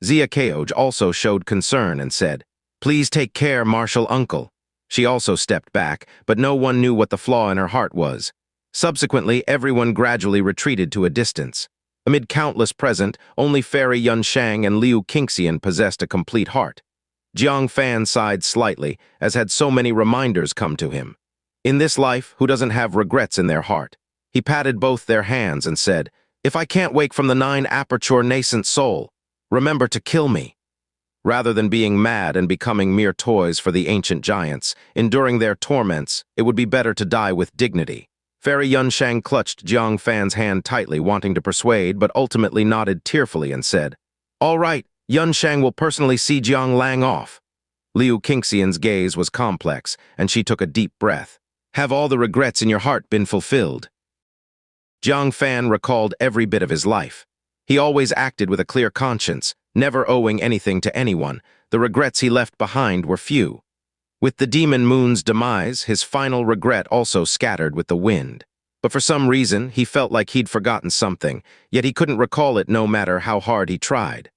Xia Keoj also showed concern and said, Please take care, Martial Uncle. She also stepped back, but no one knew what the flaw in her heart was. Subsequently, everyone gradually retreated to a distance. Amid countless present, only Fairy Yunshang and Liu Qingxian possessed a complete heart. Jiang Fan sighed slightly, as had so many reminders come to him. In this life, who doesn't have regrets in their heart? He patted both their hands and said, If I can't wake from the 9-aperture nascent soul, remember to kill me. Rather than being mad and becoming mere toys for the ancient giants, enduring their torments, it would be better to die with dignity. Fairy Yunshang clutched Jiang Fan's hand tightly, wanting to persuade, but ultimately nodded tearfully and said, All right, Yunshang will personally see Jiang Lang off. Liu Qingxian's gaze was complex, and she took a deep breath. Have all the regrets in your heart been fulfilled? Jiang Fan recalled every bit of his life. He always acted with a clear conscience, never owing anything to anyone. The regrets he left behind were few. With the Demon Moon's demise, his final regret also scattered with the wind. But for some reason, he felt like he'd forgotten something, yet he couldn't recall it no matter how hard he tried.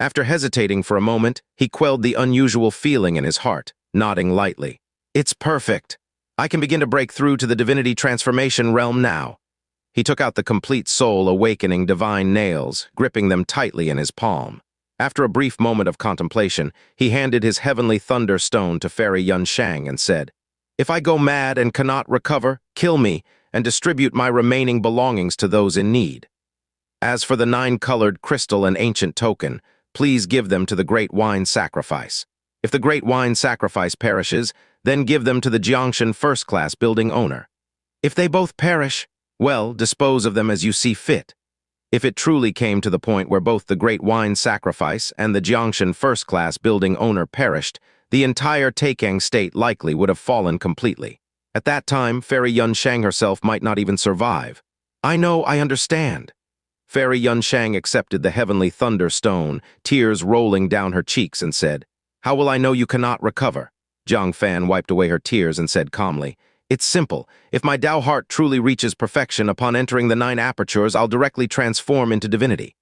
After hesitating for a moment, he quelled the unusual feeling in his heart, nodding lightly. It's perfect. I can begin to break through to the divinity transformation realm now. He took out the complete soul awakening divine nails, gripping them tightly in his palm. After a brief moment of contemplation, he handed his heavenly thunder stone to Fairy Xianxia and said, "If I go mad and cannot recover, kill me and distribute my remaining belongings to those in need. As for the 9-colored crystal and ancient token, please give them to the great wine sacrifice. If the great wine sacrifice perishes, then give them to the Jangshan first-class building owner. If they both perish, well, dispose of them as you see fit. If it truly came to the point where both the great wine sacrifice and the Jangshan first-class building owner perished, the entire Tekken state likely would have fallen completely. At that time, Fairy Xianxia herself might not even survive. I know, I understand." Fairy Xianxia accepted the heavenly thunder stone, tears rolling down her cheeks, and said, "How will I know you cannot recover?" Jang Fan wiped away her tears and said calmly, "It's simple. If my Tao heart truly reaches perfection upon entering the 9 apertures, I'll directly transform into divinity.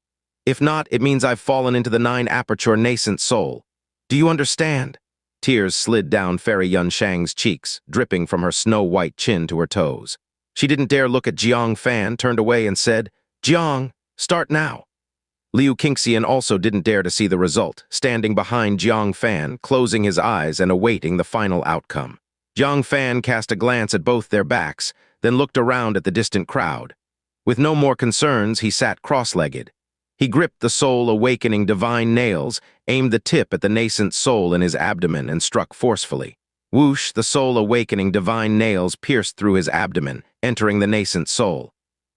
If not, it means I've fallen into the 9-aperture nascent soul. Do you understand?" Tears slid down Fairy Xianxia's cheeks, dripping from her snow-white chin to her toes. She didn't dare look at Jiang Fan, turned away and said, "Jiang, start now." Liu Qingxian also didn't dare to see the result, standing behind Jiang Fan, closing his eyes and awaiting the final outcome. Jiang Fan cast a glance at both their backs, then looked around at the distant crowd. With no more concerns, he sat cross-legged. He gripped the soul-awakening divine nails, aimed the tip at the nascent soul in his abdomen, and struck forcefully. Whoosh, the soul-awakening divine nails pierced through his abdomen, entering the nascent soul.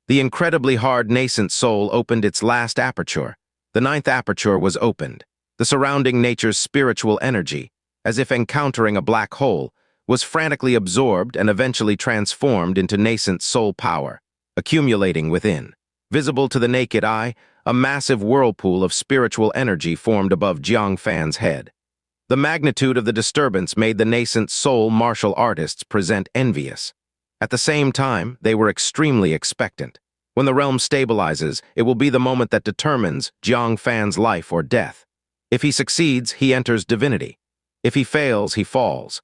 The incredibly hard nascent soul opened its last aperture. The 9th aperture was opened. The surrounding nature's spiritual energy, as if encountering a black hole, was frantically absorbed and eventually transformed into nascent soul power, accumulating within. Visible to the naked eye, a massive whirlpool of spiritual energy formed above Jiang Fan's head. The magnitude of the disturbance made the nascent soul martial artists present envious. At the same time, they were extremely expectant. When the realm stabilizes, it will be the moment that determines Jiang Fan's life or death. If he succeeds, he enters divinity. If he fails, he falls.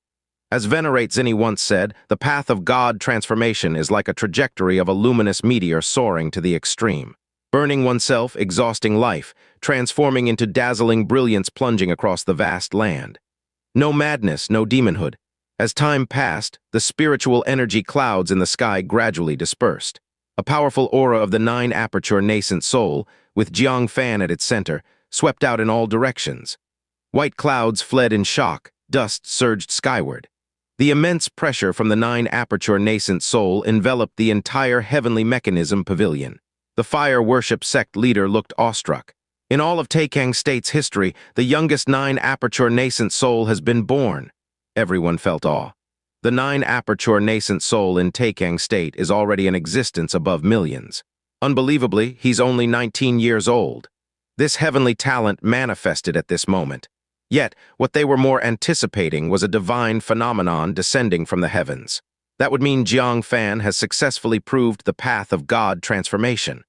As Venerate Zinni once said, the path of God transformation is like a trajectory of a luminous meteor soaring to the extreme. Burning oneself, exhausting life, transforming into dazzling brilliance plunging across the vast land. No madness, no demonhood. As time passed, the spiritual energy clouds in the sky gradually dispersed. A powerful aura of the 9-aperture nascent soul, with Jiang Fan at its center, swept out in all directions. White clouds fled in shock, dust surged skyward. The immense pressure from the 9-aperture nascent soul enveloped the entire heavenly mechanism pavilion. The fire worship sect leader looked awestruck. In all of Tekken State's history, the youngest 9-aperture nascent soul has been born. Everyone felt awe. The 9-aperture nascent soul in Tekken State is already in existence above millions. Unbelievably, he's only 19 years old. This heavenly talent manifested at this moment. Yet, what they were more anticipating was a divine phenomenon descending from the heavens. That would mean Jiang Fan has successfully proved the path of God transformation.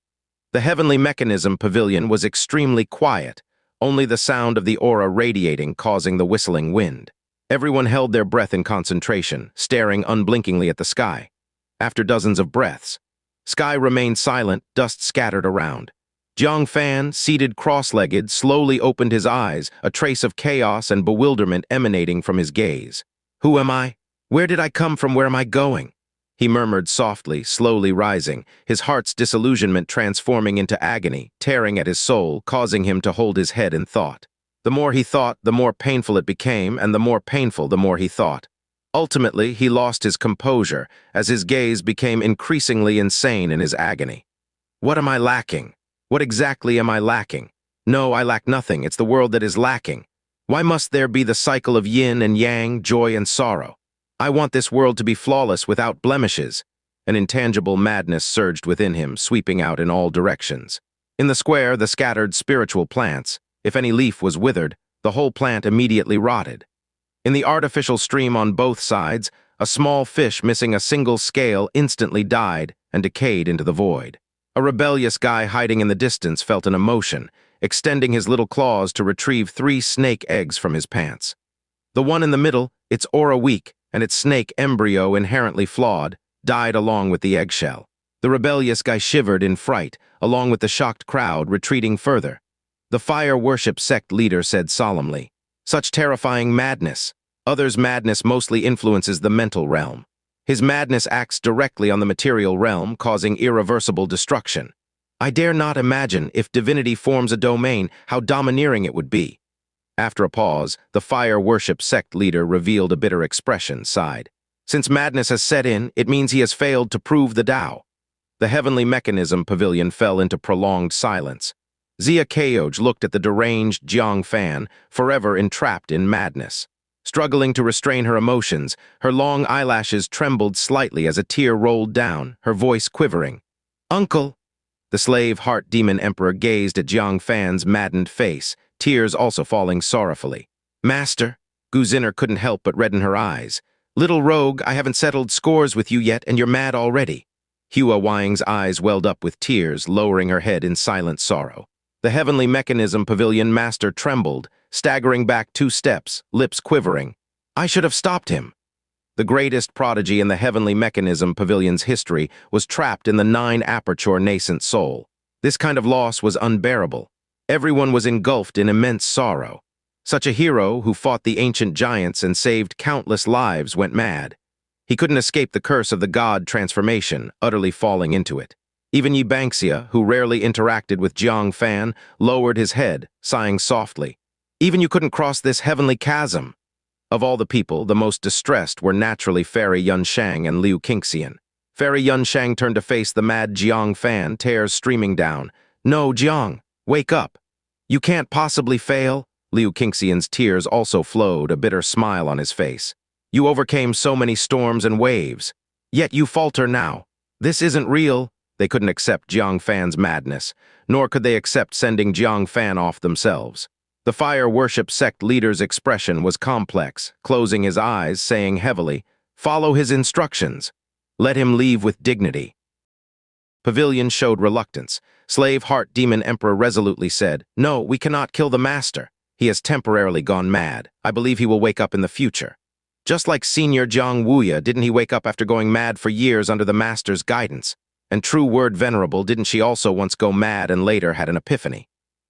The heavenly mechanism pavilion was extremely quiet, only the sound of the aura radiating causing the whistling wind. Everyone held their breath in concentration, staring unblinkingly at the sky. After dozens of breaths, sky remained silent, dust scattered around. Jiang Fan, seated cross-legged, slowly opened his eyes, a trace of chaos and bewilderment emanating from his gaze. "Who am I? Where did I come from? Where am I going?" He murmured softly, slowly rising, his heart's disillusionment transforming into agony, tearing at his soul, causing him to hold his head in thought. The more he thought, the more painful it became, and the more painful the more he thought. Ultimately, he lost his composure, as his gaze became increasingly insane in his agony. What am I lacking? What exactly am I lacking? No, I lack nothing. It's the world that is lacking. Why must there be the cycle of yin and yang, joy and sorrow? I want this world to be flawless without blemishes. An intangible madness surged within him, sweeping out in all directions. In the square, the scattered spiritual plants, if any leaf was withered, the whole plant immediately rotted. In the artificial stream on both sides, a small fish missing a single scale instantly died and decayed into the void. A rebellious guy hiding in the distance felt an emotion, extending his little claws to retrieve 3 snake eggs from his pants. The one in the middle, its aura weak and its snake embryo inherently flawed, died along with the eggshell. The rebellious guy shivered in fright, along with the shocked crowd retreating further. The fire worship sect leader said solemnly, "Such terrifying madness. Others' madness mostly influences the mental realm. His madness acts directly on the material realm, causing irreversible destruction. I dare not imagine if divinity forms a domain, how domineering it would be." After a pause, the fire worship sect leader revealed a bitter expression, sighed. "Since madness has set in, it means he has failed to prove the Tao." The heavenly mechanism pavilion fell into prolonged silence. Xia Caoj looked at the deranged Jiang Fan, forever entrapped in madness. Struggling to restrain her emotions, her long eyelashes trembled slightly as a tear rolled down, her voice quivering. "Uncle!" The slave heart demon emperor gazed at Jiang Fan's maddened face, tears also falling sorrowfully. "Master," Guzinner couldn't help but redden her eyes. "Little rogue, I haven't settled scores with you yet, and you're mad already." Hua Wang's eyes welled up with tears, lowering her head in silent sorrow. The heavenly mechanism pavilion master trembled, staggering back 2 steps, lips quivering. "I should have stopped him." The greatest prodigy in the heavenly mechanism pavilion's history was trapped in the 9-aperture nascent soul. This kind of loss was unbearable. Everyone was engulfed in immense sorrow. Such a hero who fought the ancient giants and saved countless lives went mad. He couldn't escape the curse of the god transformation, utterly falling into it. Even Yi Bangxia, who rarely interacted with Jiang Fan, lowered his head, sighing softly. "Even you couldn't cross this heavenly chasm." Of all the people, the most distressed were naturally Fray Yunshang and Liu Qingxian. Fray Yunshang turned to face the mad Jiang Fan, tears streaming down. "No, Jiang, wake up. You can't possibly fail." Liu Qingxian's tears also flowed, a bitter smile on his face. "You overcame so many storms and waves. Yet you falter now. This isn't real." They couldn't accept Jiang Fan's madness, nor could they accept sending Jiang Fan off themselves. The fire worship sect leader's expression was complex, closing his eyes, saying heavily, "Follow his instructions. Let him leave with dignity." Pavilion showed reluctance. Slave Heart Demon Emperor resolutely said, "No, we cannot kill the master. He has temporarily gone mad. I believe he will wake up in the future." Just like Senior Jiang Wuya, didn't he wake up after going mad for years under the master's guidance? And true word venerable, didn't she also once go mad and later had an epiphany?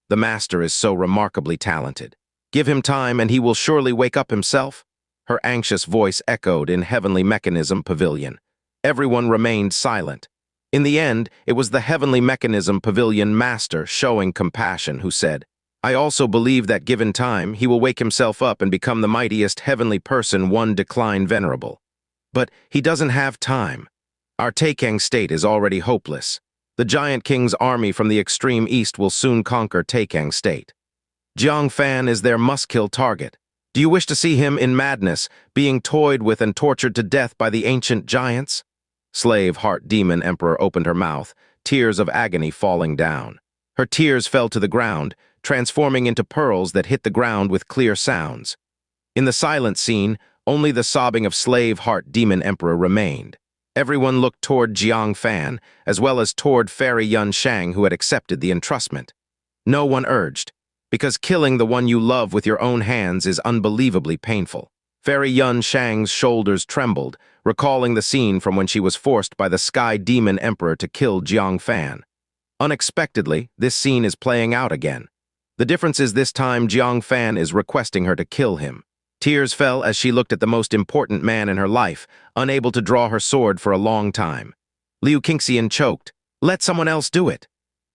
The master is so remarkably talented. Give him time and he will surely wake up himself. Her anxious voice echoed in heavenly mechanism pavilion. Everyone remained silent. In the end, it was the heavenly mechanism pavilion master showing compassion who said, "I also believe that given time, he will wake himself up and become the mightiest heavenly person one decline venerable. But he doesn't have time. Our Tekken state is already hopeless. The Giant King's army from the extreme east will soon conquer Tekken state. Jiang Fan is their must-kill target. Do you wish to see him in madness, being toyed with and tortured to death by the ancient giants?" Slave Heart Demon Emperor opened her mouth, tears of agony falling down. Her tears fell to the ground, transforming into pearls that hit the ground with clear sounds. In the silent scene, only the sobbing of Slave Heart Demon Emperor remained. Everyone looked toward Jiang Fan, as well as toward Fray Yunshang, who had accepted the entrustment. No one urged, because killing the one you love with your own hands is unbelievably painful. Fray Yunshang's shoulders trembled, recalling the scene from when she was forced by the Sky Demon Emperor to kill Jiang Fan. Unexpectedly, this scene is playing out again. The difference is this time Jiang Fan is requesting her to kill him. Tears fell as she looked at the most important man in her life, unable to draw her sword for a long time. Liu Qingxian choked. "Let someone else do it."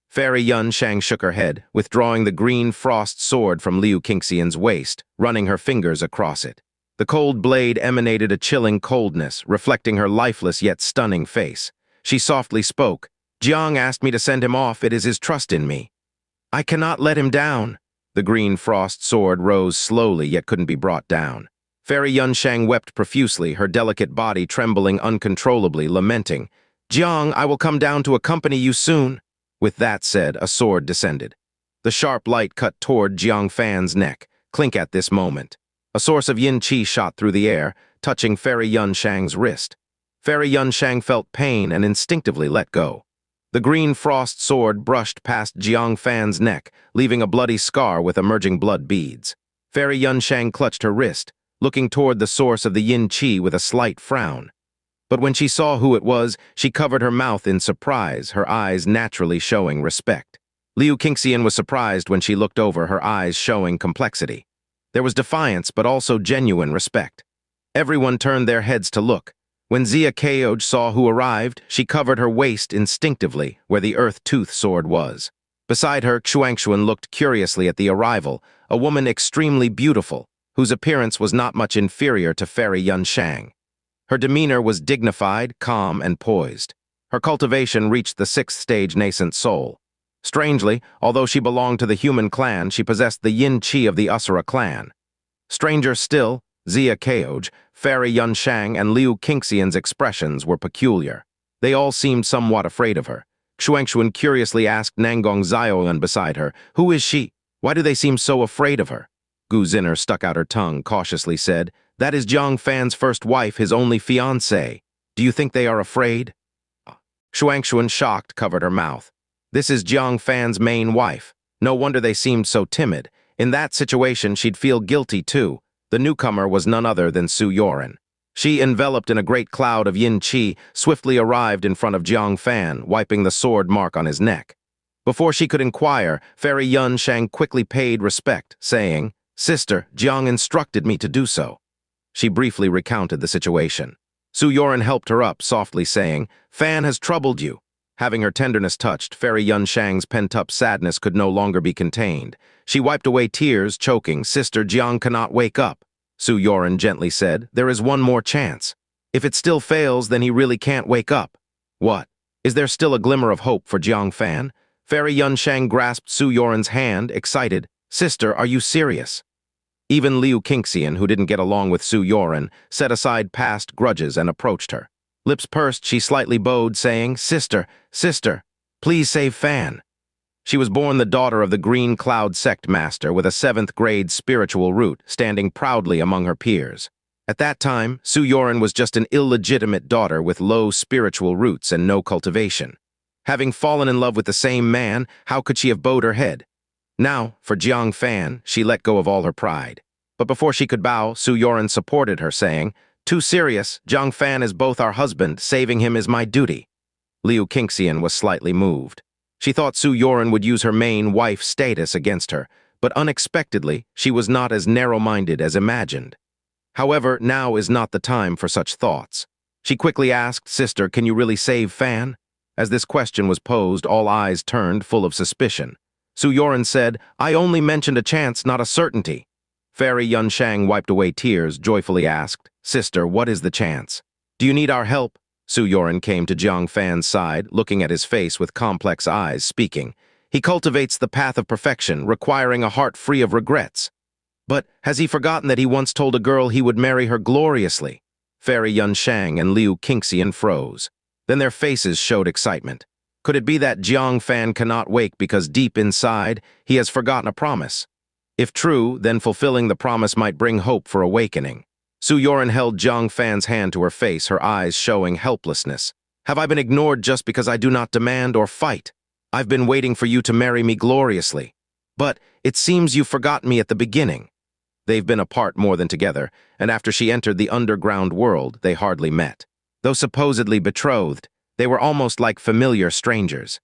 Fray Yunshang shook her head, withdrawing the green frost sword from Liu Qingxian's waist, running her fingers across it. The cold blade emanated a chilling coldness, reflecting her lifeless yet stunning face. She softly spoke. "Jiang asked me to send him off. It is his trust in me. I cannot let him down." The green frost sword rose slowly yet couldn't be brought down. Fray Yunshang wept profusely, her delicate body trembling uncontrollably, lamenting, "Jiang, I will come down to accompany you soon." With that said, a sword descended. The sharp light cut toward Jiang Fan's neck. Clink at this moment. A source of yin qi shot through the air, touching Fray Yunshang's wrist. Fray Yunshang felt pain and instinctively let go. The green frost sword brushed past Jiang Fan's neck, leaving a bloody scar with emerging blood beads. Fairy Yunshang clutched her wrist, looking toward the source of the yin qi with a slight frown. But when she saw who it was, she covered her mouth in surprise, her eyes naturally showing respect. Liu Qingxian was surprised when she looked over, her eyes showing complexity. There was defiance, but also genuine respect. Everyone turned their heads to look. When Xia Caoj saw who arrived, she covered her waist instinctively, where the Earth Tooth sword was. Beside her, Xuanxuan looked curiously at the arrival, a woman extremely beautiful, whose appearance was not much inferior to Fairy Yunshang. Her demeanor was dignified, calm, and poised. Her cultivation reached the 6th stage nascent soul. Strangely, although she belonged to the human clan, she possessed the yin qi of the Asura clan. Stranger still, Xia Caoj, Fairy Yunshang, and Liu Qingxian's expressions were peculiar. They all seemed somewhat afraid of her. Xuanxuan curiously asked Nangong Xiaoyan beside her, "Who is she? Why do they seem so afraid of her?" Gu Zinner stuck out her tongue, cautiously said, "That is Jiang Fan's first wife, his only fiancée. Do you think they are afraid?" Xuanxuan, shocked, covered her mouth. This is Jiang Fan's main wife. No wonder they seemed so timid. In that situation, she'd feel guilty too. The newcomer was none other than Su Yoren. She, enveloped in a great cloud of yin qi, swiftly arrived in front of Jiang Fan, wiping the sword mark on his neck. Before she could inquire, Fairy Yunshang quickly paid respect, saying, "Sister, Jiang instructed me to do so." She briefly recounted the situation. Su Yoren helped her up, softly saying, "Fan has troubled you." Having her tenderness touched, Fairy Yunshang's pent-up sadness could no longer be contained. She wiped away tears, choking, "Sister, Jiang cannot wake up." Su Yoren gently said, "There is one more chance. If it still fails, then he really can't wake up." "What? Is there still a glimmer of hope for Jiang Fan?" Fairy Yunshang grasped Su Yoren's hand, excited. "Sister, are you serious?" Even Liu Qingxian, who didn't get along with Su Yoren, set aside past grudges and approached her. Lips pursed, she slightly bowed, saying, "Sister, sister, please save Fan." She was born the daughter of the Green Cloud Sect Master with a 7th grade spiritual root, standing proudly among her peers. At that time, Su Yoren was just an illegitimate daughter with low spiritual roots and no cultivation. Having fallen in love with the same man, how could she have bowed her head? Now, for Jiang Fan, she let go of all her pride. But before she could bow, Su Yoren supported her, saying, "Too serious, Jiang Fan is both our husband, saving him is my duty." Liu Qingxian was slightly moved. She thought Su Yoren would use her main wife status against her, but unexpectedly, she was not as narrow-minded as imagined. However, now is not the time for such thoughts. She quickly asked, "Sister, can you really save Fan?" As this question was posed, all eyes turned, full of suspicion. Su Yoren said, "I only mentioned a chance, not a certainty." Fairy Yunshang wiped away tears, joyfully asked, "Sister, what is the chance? Do you need our help?" Su Yoren came to Jiang Fan's side, looking at his face with complex eyes, speaking, "He cultivates the path of perfection, requiring a heart free of regrets. But has he forgotten that he once told a girl he would marry her gloriously?" Fairy Yunshang and Liu Qingxian froze. Then their faces showed excitement. Could it be that Jiang Fan cannot wake because deep inside, he has forgotten a promise? If true, then fulfilling the promise might bring hope for awakening. Su Yoren held Jiang Fan's hand to her face, her eyes showing helplessness. "Have I been ignored just because I do not demand or fight? I've been waiting for you to marry me gloriously. But it seems you forgot me at the beginning." They've been apart more than together, and after she entered the underground world, they hardly met. Though supposedly betrothed, they were almost like familiar strangers.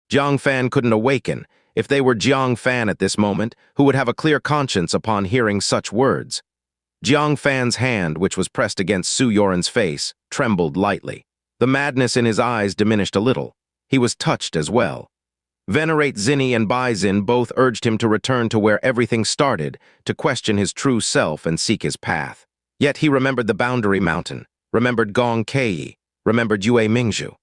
Jiang Fan couldn't awaken. If they were Jiang Fan at this moment, who would have a clear conscience upon hearing such words? Jiang Fan's hand, which was pressed against Su Yoren's face, trembled lightly. The madness in his eyes diminished a little. He was touched as well. Venerate Zinni and Bai Zin both urged him to return to where everything started, to question his true self and seek his path. Yet he remembered the Boundary Mountain, remembered Gong Kei, remembered Yue Mingzhu.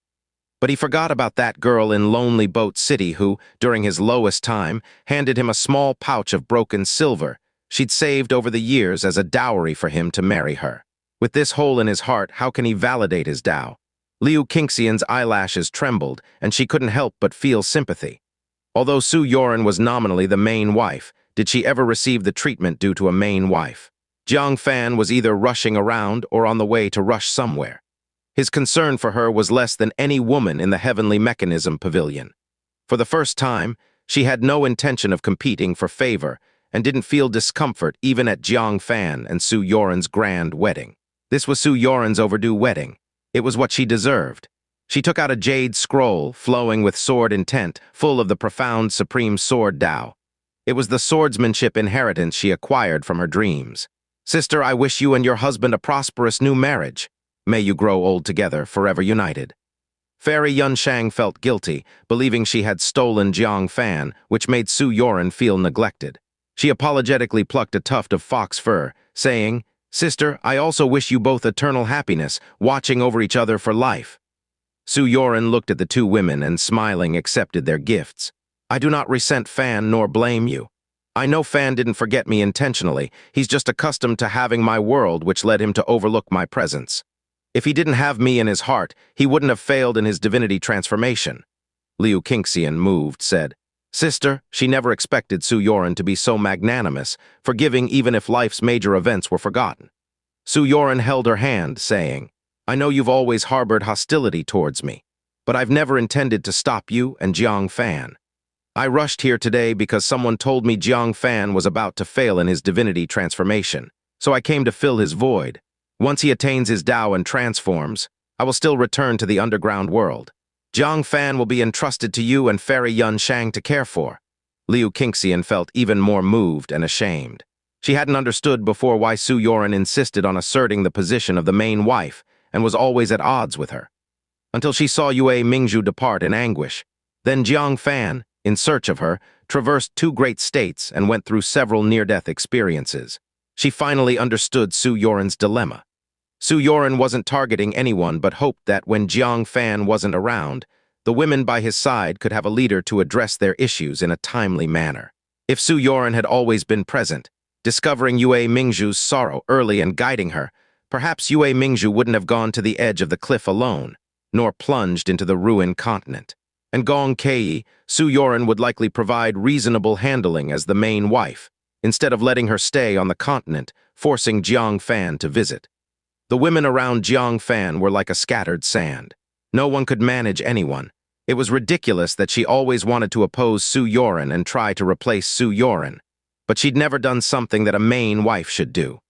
But he forgot about that girl in Lonely Boat City who, during his lowest time, handed him a small pouch of broken silver she'd saved over the years as a dowry for him to marry her. With this hole in his heart, how can he validate his Tao? Liu Qingxian's eyelashes trembled, and she couldn't help but feel sympathy. Although Su Yoren was nominally the main wife, did she ever receive the treatment due to a main wife? Jiang Fan was either rushing around or on the way to rush somewhere. His concern for her was less than any woman in the heavenly mechanism pavilion. For the first time, she had no intention of competing for favor and didn't feel discomfort even at Jiang Fan and Su Yoren's grand wedding. This was Su Yoren's overdue wedding. It was what she deserved. She took out a jade scroll, flowing with sword intent, full of the profound supreme sword Tao. It was the swordsmanship inheritance she acquired from her dreams. Sister, I wish you and your husband a prosperous new marriage. May you grow old together, forever united. Fairy Yunshang felt guilty, believing she had stolen Jiang Fan, which made Su Yoren feel neglected. She apologetically plucked a tuft of fox fur, saying, Sister, I also wish you both eternal happiness, watching over each other for life. Su Yoren looked at the two women and smiling accepted their gifts. I do not resent Fan nor blame you. I know Fan didn't forget me intentionally. He's just accustomed to having my world, which led him to overlook my presence. If he didn't have me in his heart, he wouldn't have failed in his divinity transformation. Liu Qingxian, moved, said, Sister, she never expected Su Yoren to be so magnanimous, forgiving even if life's major events were forgotten. Su Yoren held her hand, saying, I know you've always harbored hostility towards me, but I've never intended to stop you and Jiang Fan. I rushed here today because someone told me Jiang Fan was about to fail in his divinity transformation, so I came to fill his void. Once he attains his Tao and transforms, I will still return to the underground world. Jiang Fan will be entrusted to you and Fairy Yunshang to care for. Liu Qingxian felt even more moved and ashamed. She hadn't understood before why Su Yoren insisted on asserting the position of the main wife and was always at odds with her. Until she saw Yue Mingzhu depart in anguish. Then Jiang Fan, in search of her, traversed 2 great states and went through several near-death experiences. She finally understood Su Yoren's dilemma. Su Yoren wasn't targeting anyone but hoped that when Jiang Fan wasn't around, the women by his side could have a leader to address their issues in a timely manner. If Su Yoren had always been present, discovering Yue Mingzhu's sorrow early and guiding her, perhaps Yue Mingzhu wouldn't have gone to the edge of the cliff alone, nor plunged into the ruined continent. And Gong Kei, Su Yoren would likely provide reasonable handling as the main wife, instead of letting her stay on the continent, forcing Jiang Fan to visit. The women around Jiang Fan were like a scattered sand. No one could manage anyone. It was ridiculous that she always wanted to oppose Su Yoren and try to replace Su Yoren, but she'd never done something that a main wife should do.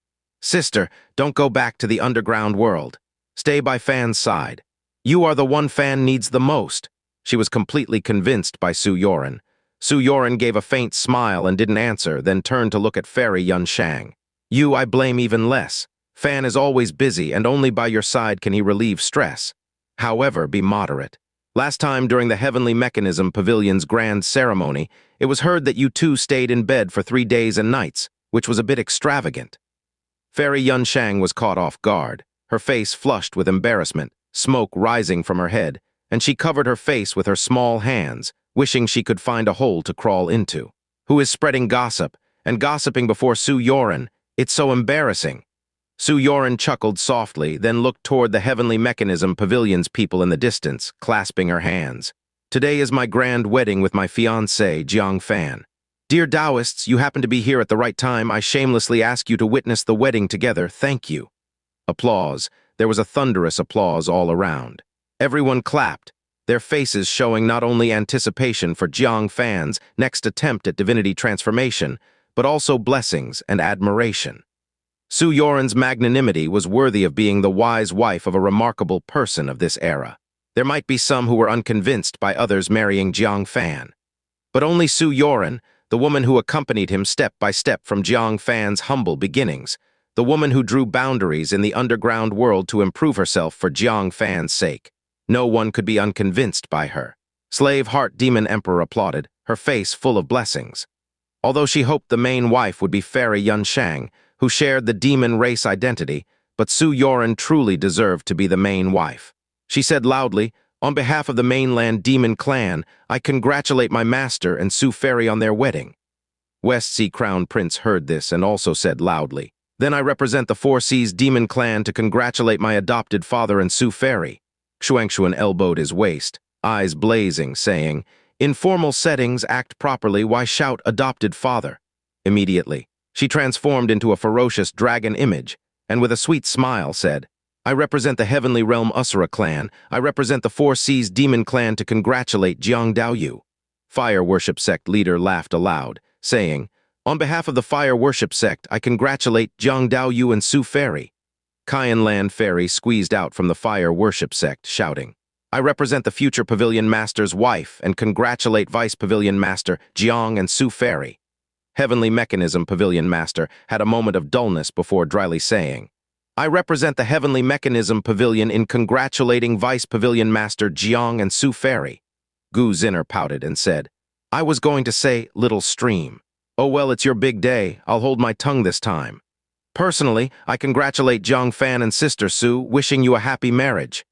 Sister, don't go back to the underground world. Stay by Fan's side. You are the one Fan needs the most. She was completely convinced by Su Yoren. Su Yoren gave a faint smile and didn't answer, then turned to look at Fairy Yunshang. You I blame even less. Fan is always busy, and only by your side can he relieve stress. However, be moderate. Last time during the Heavenly Mechanism Pavilion's grand ceremony, it was heard that you two stayed in bed for 3 days and nights, which was a bit extravagant. Fairy Yunshang was caught off guard, her face flushed with embarrassment, smoke rising from her head, and she covered her face with her small hands, wishing she could find a hole to crawl into. Who is spreading gossip, and gossiping before Su Yoren? It's so embarrassing. Su Yoren chuckled softly, then looked toward the Heavenly Mechanism Pavilion's people in the distance, clasping her hands. Today is my grand wedding with my fiancé, Jiang Fan. Dear Taoists, you happen to be here at the right time. I shamelessly ask you to witness the wedding together. Thank you. Applause. There was a thunderous applause all around. Everyone clapped, their faces showing not only anticipation for Jiang Fan's next attempt at divinity transformation, but also blessings and admiration. Su Yoren's magnanimity was worthy of being the wise wife of a remarkable person of this era. There might be some who were unconvinced by others marrying Jiang Fan. But only Su Yoren, the woman who accompanied him step by step from Jiang Fan's humble beginnings, the woman who drew boundaries in the underground world to improve herself for Jiang Fan's sake. No one could be unconvinced by her. Slave Heart Demon Emperor applauded, her face full of blessings. Although she hoped the main wife would be Fairy Yunshang, who shared the demon race identity, but Su Yoren truly deserved to be the main wife. She said loudly, on behalf of the mainland demon clan, I congratulate my master and Su Fairy on their wedding. West Sea Crown Prince heard this and also said loudly, then I represent the Four Seas demon clan to congratulate my adopted father and Su Fairy. Xianxia elbowed his waist, eyes blazing, saying, in formal settings, act properly, why shout adopted father? Immediately, she transformed into a ferocious dragon image, and with a sweet smile said, I represent the Heavenly Realm Usura clan. I represent the Four Seas Demon clan to congratulate Jiang Daoyu. Fire Worship Sect leader laughed aloud, saying, On behalf of the Fire Worship Sect, I congratulate Jiang Daoyu and Su Fairy. Cayenne Land Fairy squeezed out from the Fire Worship Sect, shouting, I represent the future Pavilion Master's wife and congratulate Vice Pavilion Master Jiang and Su Fairy. Heavenly Mechanism Pavilion Master had a moment of dullness before dryly saying, I represent the Heavenly Mechanism Pavilion in congratulating Vice Pavilion Master Jiang and Su Fairy. Gu Zinner pouted and said, I was going to say Little Stream. Oh well, it's your big day. I'll hold my tongue this time. Personally, I congratulate Jang Fan and Sister Su, wishing you a happy marriage.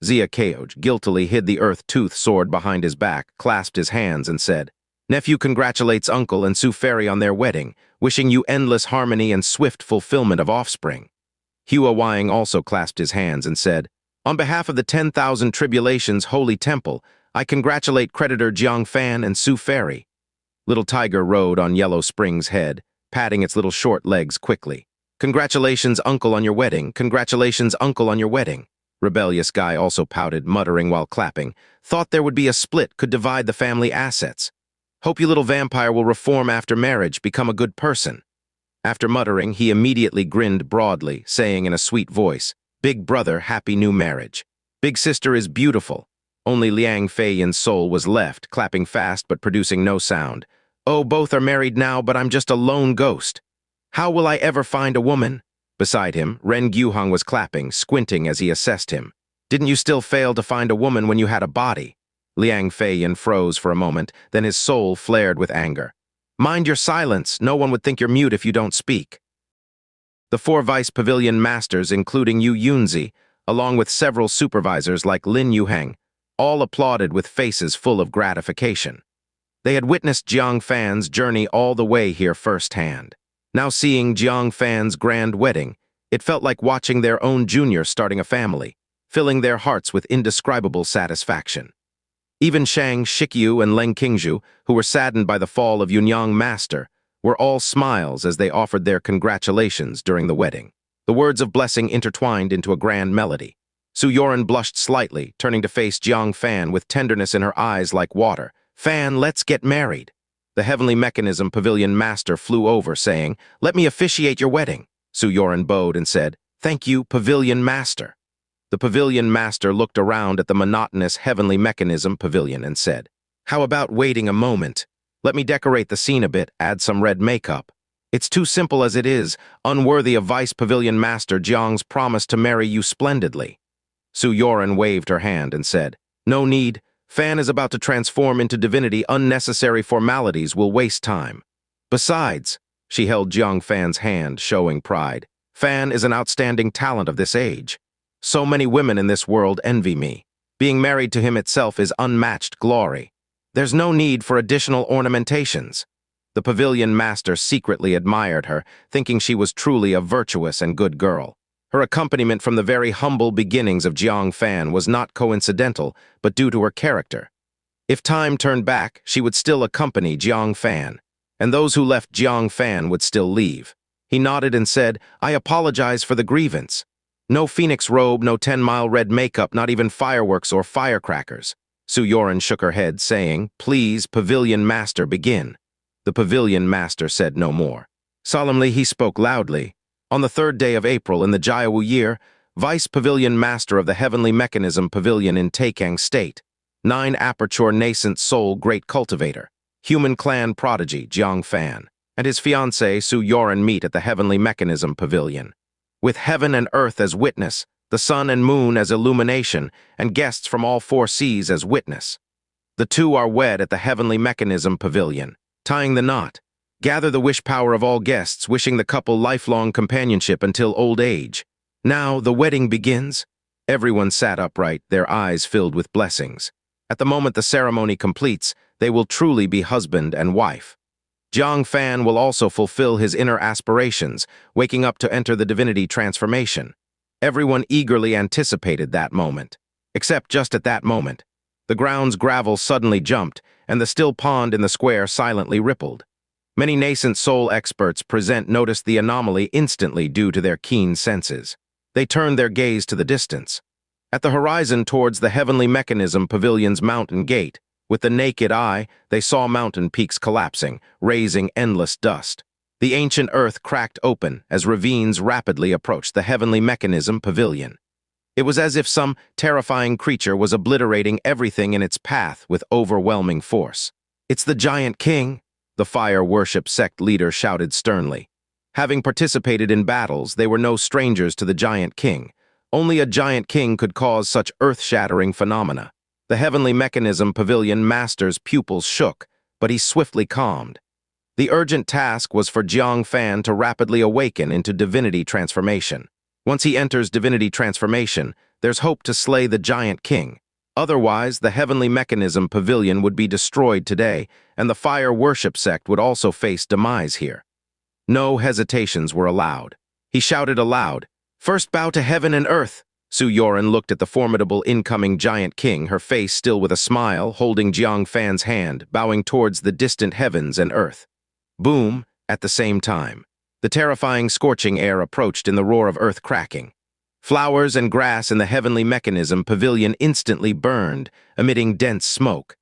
Zia Keoj guiltily hid the earth-tooth sword behind his back, clasped his hands, and said, Nephew congratulates Uncle and Su Fairy on their wedding, wishing you endless harmony and swift fulfillment of offspring. Hua Wang also clasped his hands and said, On behalf of the 10,000 Tribulations Holy Temple, I congratulate creditor Jiang Fan and Su Fairy. Little Tiger rode on Yellow Spring's head, patting its little short legs quickly. Congratulations, Uncle, on your wedding. Congratulations, Uncle, on your wedding. Rebellious Guy also pouted, muttering while clapping. Thought there would be a split, could divide the family assets. Hope you little vampire will reform after marriage, become a good person. After muttering, he immediately grinned broadly, saying in a sweet voice, Big brother, happy new marriage. Big sister is beautiful. Only Liang Feiyin's soul was left, clapping fast but producing no sound. Oh, both are married now, but I'm just a lone ghost. How will I ever find a woman? Beside him, Ren Guhang was clapping, squinting as he assessed him. Didn't you still fail to find a woman when you had a body? Liang Feiyin froze for a moment, then his soul flared with anger. Mind your silence, no one would think you're mute if you don't speak. The 4 Vice Pavilion Masters, including Yu Yunzi, along with several supervisors like Lin Yuheng, all applauded with faces full of gratification. They had witnessed Jiang Fan's journey all the way here firsthand. Now seeing Jiang Fan's grand wedding, it felt like watching their own junior starting a family, filling their hearts with indescribable satisfaction. Even Shang Shikyu and Leng Qingzhu, who were saddened by the fall of Yunyang Master, were all smiles as they offered their congratulations during the wedding. The words of blessing intertwined into a grand melody. Su Yoren blushed slightly, turning to face Jiang Fan with tenderness in her eyes like water. Fan, let's get married. The Heavenly Mechanism Pavilion Master flew over, saying, Let me officiate your wedding. Su Yoren bowed and said, Thank you, Pavilion Master. The Pavilion Master looked around at the monotonous Heavenly Mechanism Pavilion and said, How about waiting a moment? Let me decorate the scene a bit, add some red makeup. It's too simple as it is, unworthy of Vice Pavilion Master Jiang's promise to marry you splendidly. Su Yoren waved her hand and said, No need. Fan is about to transform into divinity. Unnecessary formalities will waste time. Besides, she held Jiang Fan's hand, showing pride. Fan is an outstanding talent of this age. So many women in this world envy me. Being married to him itself is unmatched glory. There's no need for additional ornamentations. The Pavilion Master secretly admired her, thinking she was truly a virtuous and good girl. Her accompaniment from the very humble beginnings of Jiang Fan was not coincidental, but due to her character. If time turned back, she would still accompany Jiang Fan, and those who left Jiang Fan would still leave. He nodded and said, I apologize for the grievance. No phoenix robe, no 10-mile red makeup, not even fireworks or firecrackers. Su Yoren shook her head, saying, Please, Pavilion Master, begin. The Pavilion Master said no more. Solemnly, he spoke loudly. On the 3rd day of April in the Jiawu year, Vice Pavilion Master of the Heavenly Mechanism Pavilion in Tekken State, 9 Aperture Nascent Soul Great Cultivator, Human Clan Prodigy Jiang Fan, and his fiancée Su Yoren meet at the Heavenly Mechanism Pavilion. With heaven and earth as witness, the sun and moon as illumination, and guests from all 4 seas as witness. The two are wed at the Heavenly Mechanism Pavilion, tying the knot. Gather the wish power of all guests, wishing the couple lifelong companionship until old age. Now the wedding begins. Everyone sat upright, their eyes filled with blessings. At the moment the ceremony completes, they will truly be husband and wife. Jiang Fan will also fulfill his inner aspirations, waking up to enter the divinity transformation. Everyone eagerly anticipated that moment. Except just at that moment. The ground's gravel suddenly jumped, and the still pond in the square silently rippled. Many nascent soul experts present noticed the anomaly instantly due to their keen senses. They turned their gaze to the distance. At the horizon towards the heavenly mechanism pavilion's mountain gate, with the naked eye, they saw mountain peaks collapsing, raising endless dust. The ancient earth cracked open as ravines rapidly approached the heavenly mechanism pavilion. It was as if some terrifying creature was obliterating everything in its path with overwhelming force. "It's the giant king," the fire worship sect leader shouted sternly. Having participated in battles, they were no strangers to the giant king. Only a giant king could cause such earth-shattering phenomena. The heavenly mechanism pavilion master's pupils shook, but he swiftly calmed. The urgent task was for Jiang Fan to rapidly awaken into divinity transformation. Once he enters divinity transformation, there's hope to slay the giant king. Otherwise, the heavenly mechanism pavilion would be destroyed today, and the fire worship sect would also face demise here. No hesitations were allowed. He shouted aloud, "First bow to heaven and earth!" Su Yoren looked at the formidable incoming giant king, her face still with a smile, holding Jiang Fan's hand, bowing towards the distant heavens and earth. Boom, at the same time. The terrifying scorching air approached in the roar of earth cracking. Flowers and grass in the heavenly mechanism pavilion instantly burned, emitting dense smoke.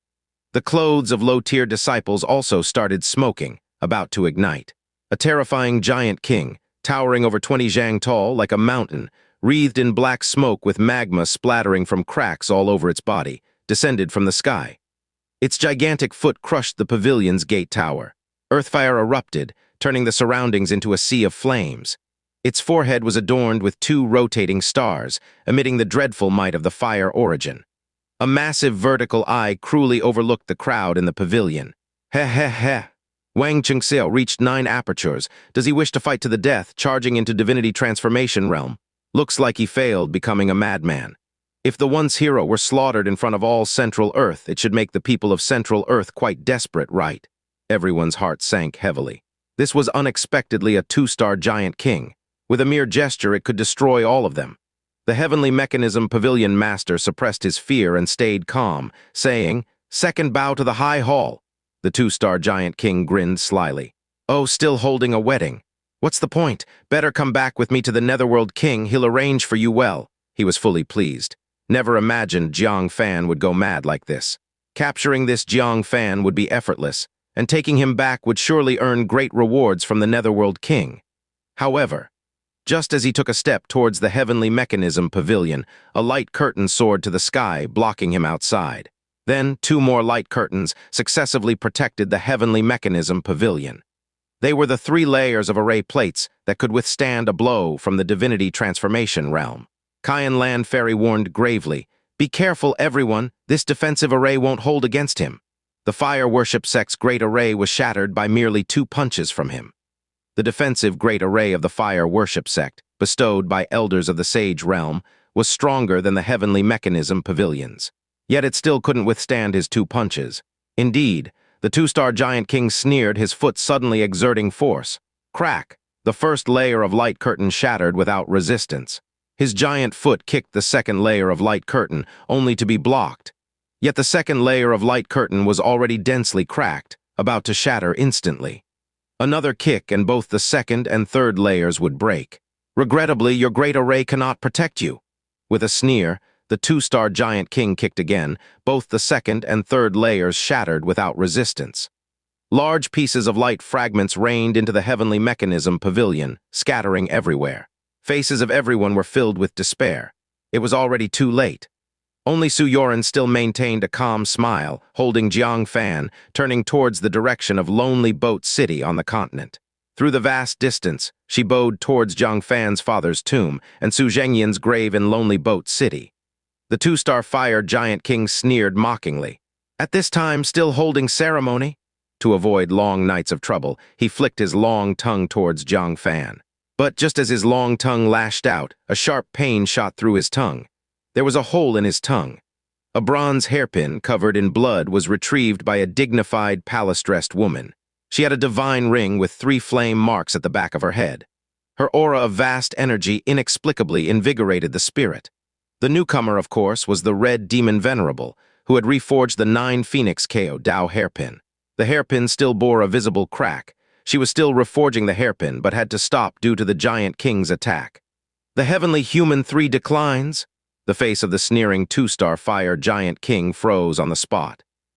The clothes of low-tier disciples also started smoking, about to ignite. A terrifying giant king, towering over 20 zhang tall like a mountain, wreathed in black smoke with magma splattering from cracks all over its body, descended from the sky. Its gigantic foot crushed the pavilion's gate tower. Earthfire erupted, turning the surroundings into a sea of flames. Its forehead was adorned with 2 rotating stars, emitting the dreadful might of the fire origin. A massive vertical eye cruelly overlooked the crowd in the pavilion. Heh heh heh. Wang Chengxiao reached 9 apertures. Does he wish to fight to the death, charging into divinity transformation realm? Looks like he failed, becoming a madman. If the once hero were slaughtered in front of all Central Earth, it should make the people of Central Earth quite desperate, right? Everyone's heart sank heavily. This was unexpectedly a 2-star giant king. With a mere gesture, it could destroy all of them. The heavenly mechanism pavilion master suppressed his fear and stayed calm, saying, "Second bow to the high hall." The 2-star giant king grinned slyly. "Oh, still holding a wedding. What's the point? Better come back with me to the Netherworld king. He'll arrange for you well." He was fully pleased. Never imagined Jiang Fan would go mad like this. Capturing this Jiang Fan would be effortless, and taking him back would surely earn great rewards from the Netherworld king. However, just as he took a step towards the heavenly mechanism pavilion, a light curtain soared to the sky, blocking him outside. Then 2 more light curtains successively protected the heavenly mechanism pavilion. They were the 3 layers of array plates that could withstand a blow from the divinity transformation realm. Cayenne Land Fairy warned gravely, "Be careful, everyone, this defensive array won't hold against him." The fire worship sect's great array was shattered by merely 2 punches from him. The defensive great array of the fire worship sect, bestowed by elders of the sage realm, was stronger than the heavenly mechanism pavilions. Yet it still couldn't withstand his 2 punches. Indeed, the 2-star giant king sneered, his foot suddenly exerting force. Crack! The first layer of light curtain shattered without resistance. His giant foot kicked the second layer of light curtain, only to be blocked. Yet the second layer of light curtain was already densely cracked, about to shatter instantly. Another kick and both the second and third layers would break. "Regrettably, your great array cannot protect you." With a sneer, the 2-star giant king kicked again, both the second and third layers shattered without resistance. Large pieces of light fragments rained into the heavenly mechanism pavilion, scattering everywhere. Faces of everyone were filled with despair. It was already too late. Only Su Yoren still maintained a calm smile, holding Jiang Fan, turning towards the direction of Lonely Boat City on the continent. Through the vast distance, she bowed towards Jang Fan's father's tomb and Su Zhengyan's grave in Lonely Boat City. The 2-star fire giant king sneered mockingly. "At this time, still holding ceremony?" To avoid long nights of trouble, he flicked his long tongue towards Jiang Fan. But just as his long tongue lashed out, a sharp pain shot through his tongue. There was a hole in his tongue. A bronze hairpin covered in blood was retrieved by a dignified, palace-dressed woman. She had a divine ring with 3 flame marks at the back of her head. Her aura of vast energy inexplicably invigorated the spirit. The newcomer, of course, was the Red Demon Venerable, who had reforged the 9 Phoenix KO Dao hairpin. The hairpin still bore a visible crack. She was still reforging the hairpin, but had to stop due to the giant king's attack. The heavenly human 3 declines. The face of the sneering 2-star fire giant king froze on the spot.